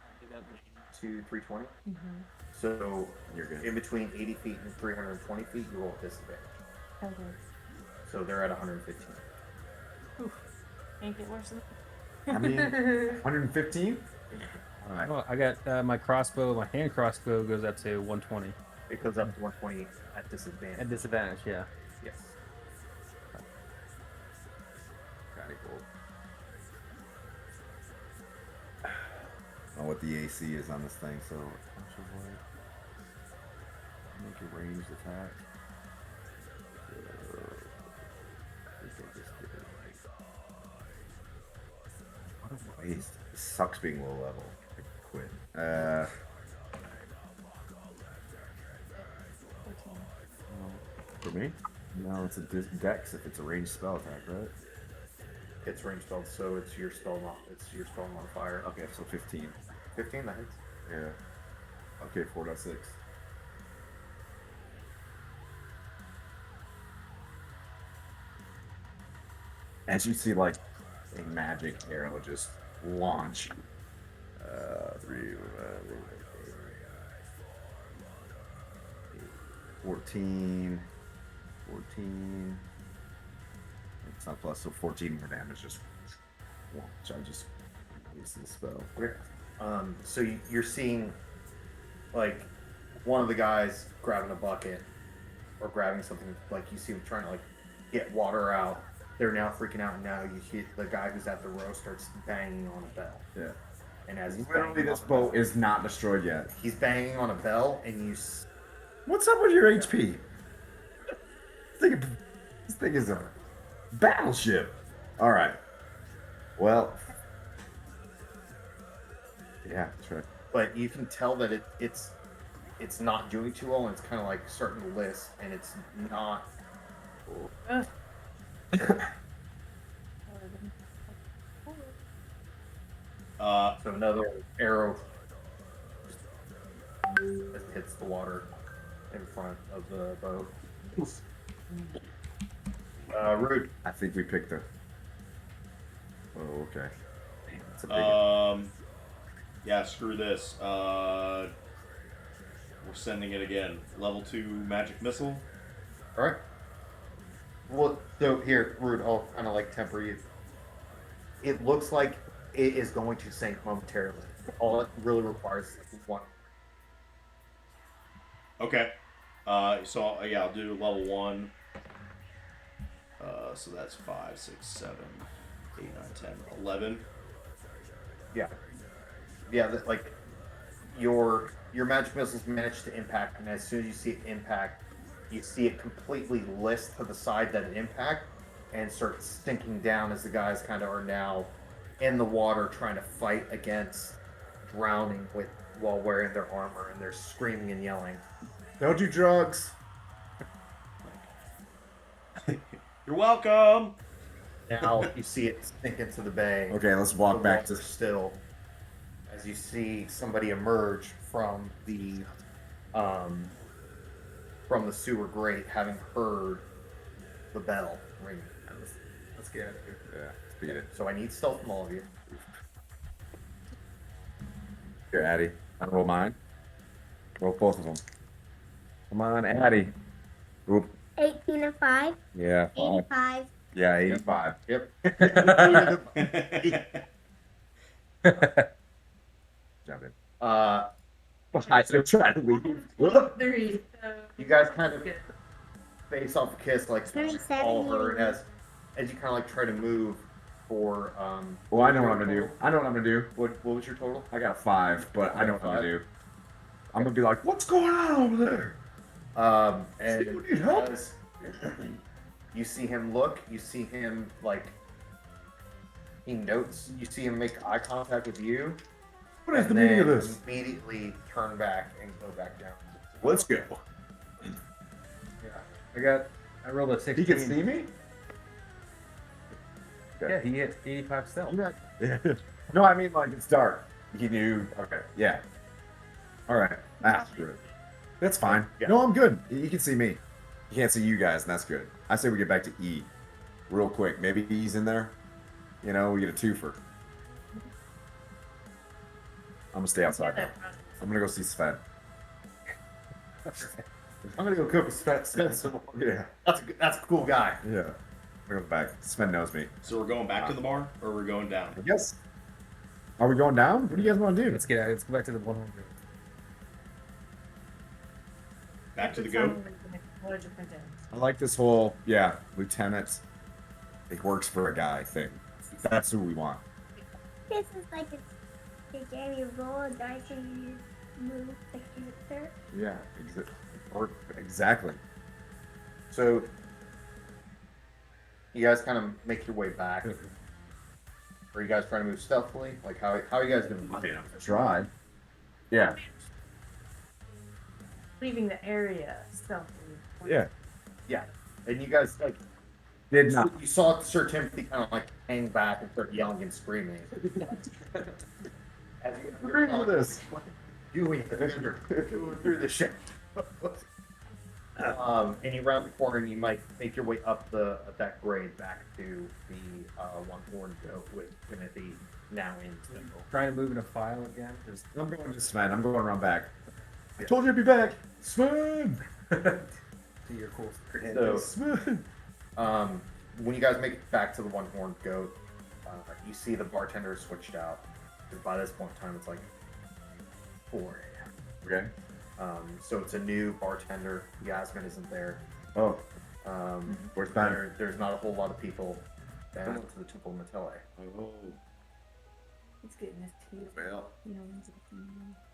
To 320. Mm-hmm. So You're good. in between 80 feet and 320 feet, you roll disadvantage. Okay. So they're at 115. Oof. Can't get worse than I mean, 115. All right. Oh, I got my crossbow. My hand crossbow goes up to 120 It goes up to 120 at disadvantage. at disadvantage. Yeah. Yes. Kind of cool. I don't know what the AC is on this thing, so make a ranged attack. I think I just did it right. What a waste. It sucks being low level. I quit. 14. For me? No, it's a dex if it's a ranged spell attack, right? It's range spell, so it's your spell modifier. Okay, so 15. 15, that hits. Yeah. Okay, 4.6. As you see, like a magic arrow just launch. 14. It's not plus, so 14 more damage. Just launch. I just use the spell. Okay. So you're seeing, like, one of the guys grabbing a bucket or grabbing something, like you see him trying to like get water out. They're now freaking out, and now you see the guy who's at the row starts banging on a bell. Yeah. And as he's Literally, banging this on the bell, boat is not destroyed yet. he's banging on a bell, and What's up with your HP? This thing is a battleship. All right. Well. Yeah, that's right. but you can tell that it's not doing too well, and it's kind of like starting to list, and it's not. Ugh. So another arrow as it hits the water in front of the boat. Rude. I think we picked the. Oh, okay. Damn, that's a big. Yeah, screw this. We're sending it again. Level 2 magic missile. All right. Well, so here, Rude, I'll kind of like temper you. It looks like it is going to sink momentarily. All it really requires is like one. Okay. So yeah, I'll do level 1. So that's 5, 6, 7, 8, 9, 10, 11. Yeah. Yeah, like your magic missiles manage to impact, and as soon as you see it impact, you see it completely list to the side that it impact and start sinking down as the guys kind of are now in the water trying to fight against drowning while wearing their armor, and they're screaming and yelling. Don't do drugs. You're welcome. Now you see it sink into the bay. Okay, let's walk The back to. water still, as you see somebody emerge from the sewer grate, having heard the bell ring. Let's get out of here. Yeah, let's beat it. So I need stealth from all of you. Here, Addy. I roll mine. Roll both of them. Come on, Addy. Oop. 18 and 5. Yeah. 85. Yeah, 85. Yep. Jump in. I still try to leave. 3. You guys kind of face off a kiss, like 37 all her, years. as you kind of like try to move for. Well, I know what I'm gonna do. I know what I'm gonna do. What was your total? I got 5, but I know what I'm gonna do. I'm gonna be like, "What's going on over there?" And You need help? as you see him look, you see him like he notes. You see him make eye contact with you. What is and the meaning of then this? Immediately turn back and go back down. Let's go. Yeah. I rolled a 16. He can see me. Yeah, he hit 85 stealth. Yeah. No, I mean like it's dark. He knew. Okay. Yeah. All right. Ah, good. That's fine. Yeah. No, I'm good. He can see me. He can't see you guys, and that's good. I say we get back to E, real quick. Maybe E's in there. You know, we get a twofer. I'm gonna stay outside. Yeah, Though. I'm gonna go see Sven. I'm gonna go cook with Sven some more. Yeah. That's a cool guy. Yeah. I'm gonna go back. Sven knows me. So we're going back to the bar, or we're going down? I guess. Are we going down? What do you guys want to do? Let's get out. Let's go back to the 100. Back to the It goat. sounded like what a different day. I like this whole, lieutenant. It works for a guy thing. That's who we want. This is like a game you roll a dice and you move the character. Yeah, exactly. So you guys kind of make your way back. Are you guys trying to move stealthily? Like how are you guys gonna move? Tried. Yeah. Leaving the area stealthily. Yeah. Yeah. And you guys like Did not. you saw Sir Timothy kind of like hang back and start yelling and screaming. As you Agree with this. doing through the ship. And you round the corner and you might make your way up that grade back to the one horned goat with Timothy now in tow. Trying to move in a file again. Just I'm going to Sven. I'm going around back. I told you I'd be back. Sven! do your cool secret. So, Sven! when you guys make it back to the one horned goat, you see the bartender switched out. Because by this point in time, it's like 4 a.m. Okay. So it's a new bartender. Yasmin isn't there. Oh, Where's Banner? There's not a whole lot of people. Ben went to the Temple of Metele. oh. It's getting his teeth. Well, You know, he's like,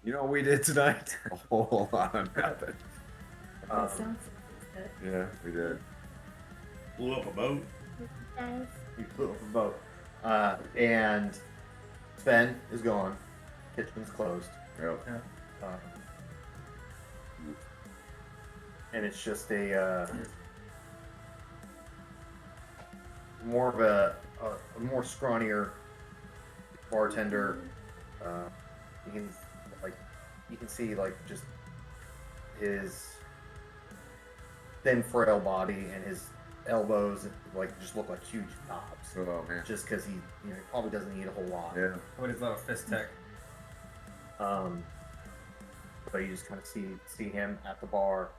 you know what we did tonight? A whole lot of nothing. it sounds like Yeah, we did. Blew up a boat. Guys, You flew up a boat. And Sven is gone. Kitchen's closed. Yep. Um, and it's just a more of a more scrawnier bartender. You can see like just his thin, frail body and his elbows like just look like huge knobs. Oh, man. Just because he probably doesn't eat a whole lot. Yeah. What is that? A fist tech? But you just kind of see him at the bar.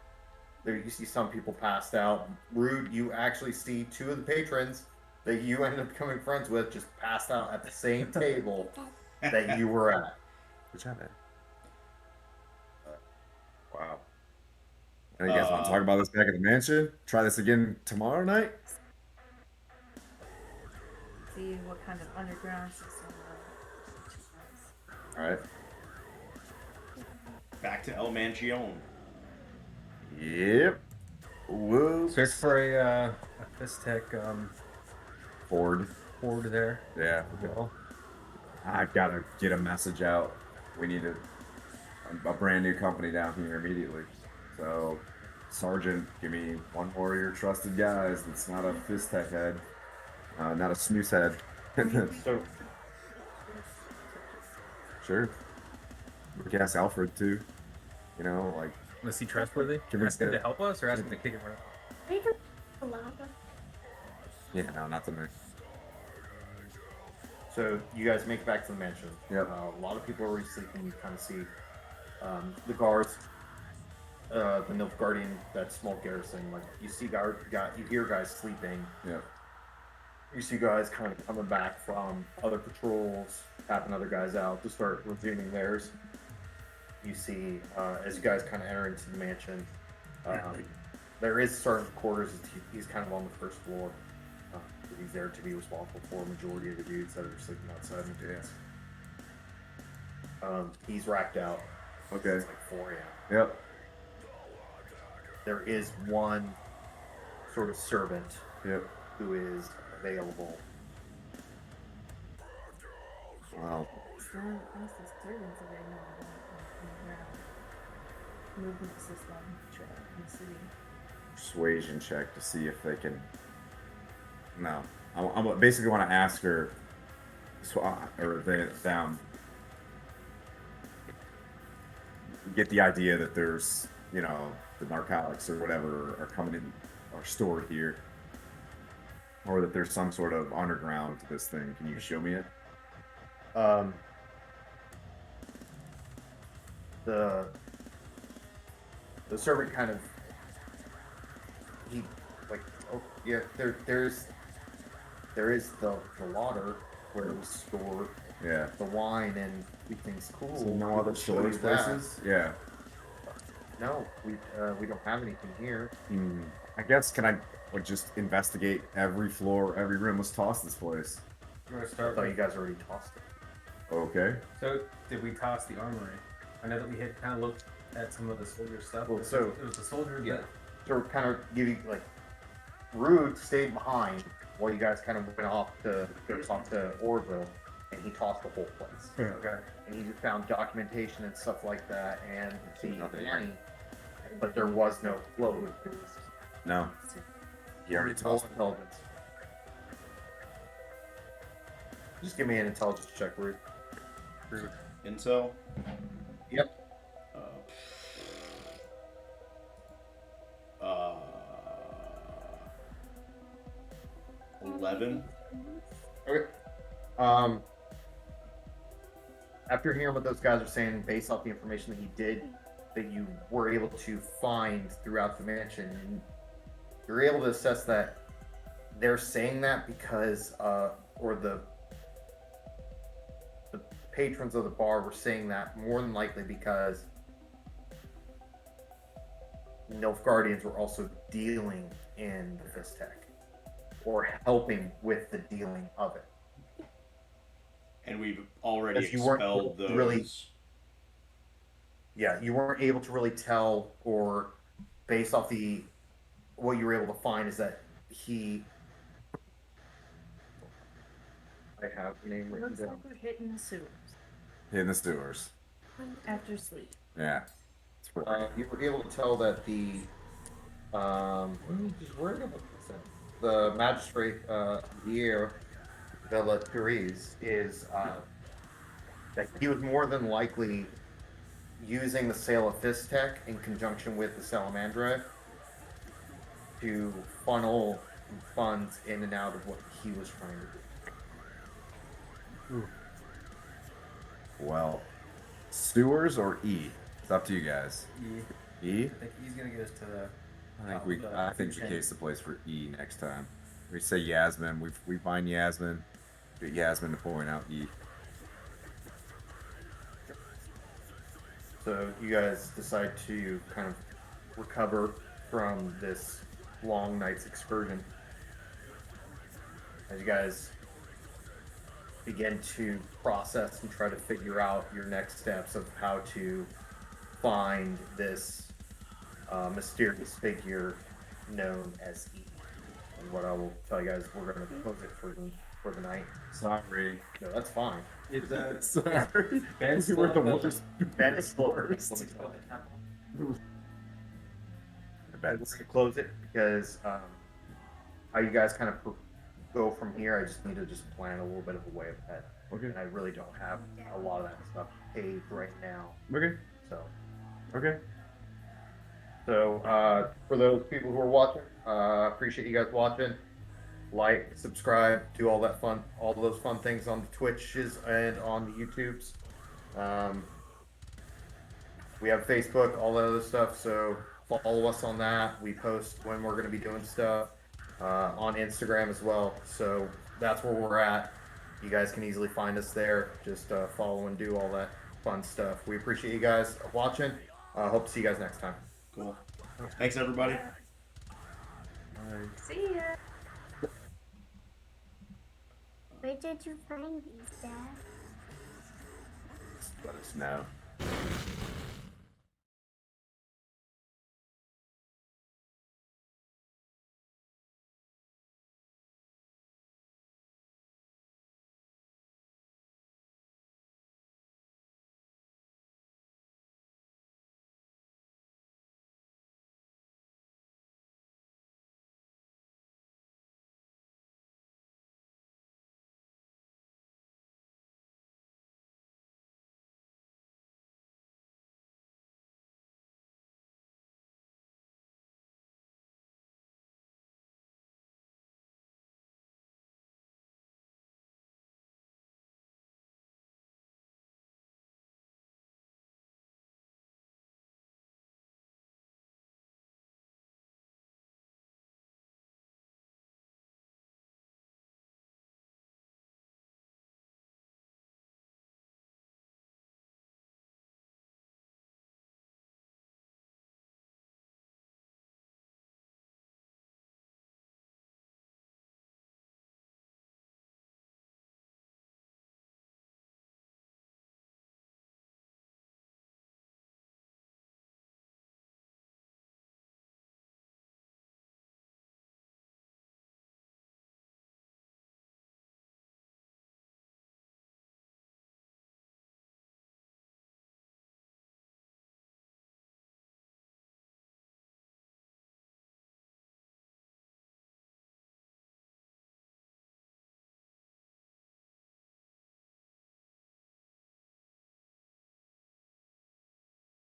There you see some people passed out. Rude, you actually see 2 of the patrons that you ended up becoming friends with just passed out at the same table that you were at. Good job, man. Wow. Now you guys want to talk about this back at the mansion? Try this again tomorrow night? see what kind of underground system. All right. Back to El Manchione. Yep. Whoops. Search for a fist tech Ford. board there. Yeah. Well, I've got to get a message out. We need a brand new company down here immediately. So, Sergeant, give me one more of your trusted guys that's not a fist tech head, not a snooze head. So Sure. We can ask Alfred too. You know, like, was he trustworthy? Can we Ask him say- to help us or ask him to kick him out? are you the lava? yeah, no, not the next. So you guys make it back to the mansion. Yep. A lot of people are already sleeping. You kind of see the guards, the Nilfgaardian, that small garrison. Like you see, you hear guys sleeping. Yeah. You see guys kind of coming back from other patrols, tapping other guys out to start resuming theirs. You see, as you guys kind of enter into the mansion, there is sergeant quarters. He's kind of on the first floor. He's there to be responsible for a majority of the dudes that are sleeping outside in the dance. He's racked out. Okay. It's like 4 a.m. Yep. There is one sort of servant Yep. who is available. Wow. It's the servants that I know about movement system in the city. Persuasion check to see if they can. No, I basically want to ask her, or them, get the idea that there's, the narcotics or whatever are coming in, are stored here, or that there's some sort of underground to this thing. Can you show me it? The servant kind of oh yeah, there is the water where it was stored, Yeah. the wine and everything's cool. So no other Show you storage that. places? Yeah. No, we don't have anything here. I guess, can I just investigate every floor, every room? Let's toss this place. I'm gonna I start thought with, you guys already tossed it. Okay. So, did we toss the armory? I know that we had kind of looked at some of the soldier stuff. Well, so- it was the soldier Yeah. that. So kind of give you Rude stayed behind while you guys kind of went off to go talk to Orville, and he tossed the whole place. Okay. And he just found documentation and stuff like that, and the Nothing. money, but there was no float. No. He already Roll tossed it. intelligence. Just give me an intelligence check, Rude. Intel. Yep. Uh, 11. Okay. After hearing what those guys are saying, based off the information that you were able to find throughout the mansion, you're able to assess that they're saying that because, or the patrons of the bar were saying that more than likely because Nilfgaardians were also dealing in the Fistech, or helping with the dealing of it. And we've already Because you weren't expelled those. really- Yeah, you weren't able to really tell, or based off what you were able to find is that I have the name written Looks down. like we're hitting the sewers In the sewers. after sleep. Yeah. It's what- You were able to tell that the magistrate Dier Villa Therese is that he was more than likely using the sale of Fistech in conjunction with the Salamandra to funnel funds in and out of what he was trying to do. Well, sewers or E? It's up to you guys. E? I think he's gonna get us to the. I think we case the place for E next time. We say Yasmin. We find Yasmin. Get Yasmin to point out E. So you guys decide to kind of recover from this long night's excursion. As you guys begin to process and try to figure out your next steps of how to find this mysterious figure known as E. And what I will tell you guys, we're going to close it for the night. Sorry. No, that's fine. Sorry. Ben's We were the still- worst. Ben is worst. The We're beds. going to close it because how you guys kind of go from here, I just need to just plan a little bit of a way ahead. Okay. And I really don't have a lot of that stuff paved right now. Okay. So, Okay. for those people who are watching, appreciate you guys watching. Like, subscribe, do all those fun things on the Twitches and on the YouTubes. We have Facebook, all that other stuff, so follow us on that. We post when we're going to be doing stuff on Instagram as well. So that's where we're at. You guys can easily find us there. Just follow and do all that fun stuff. We appreciate you guys watching. Hope to see you guys next time. Cool. Thanks, everybody. See ya. Where did you find these, Dad? Let us know.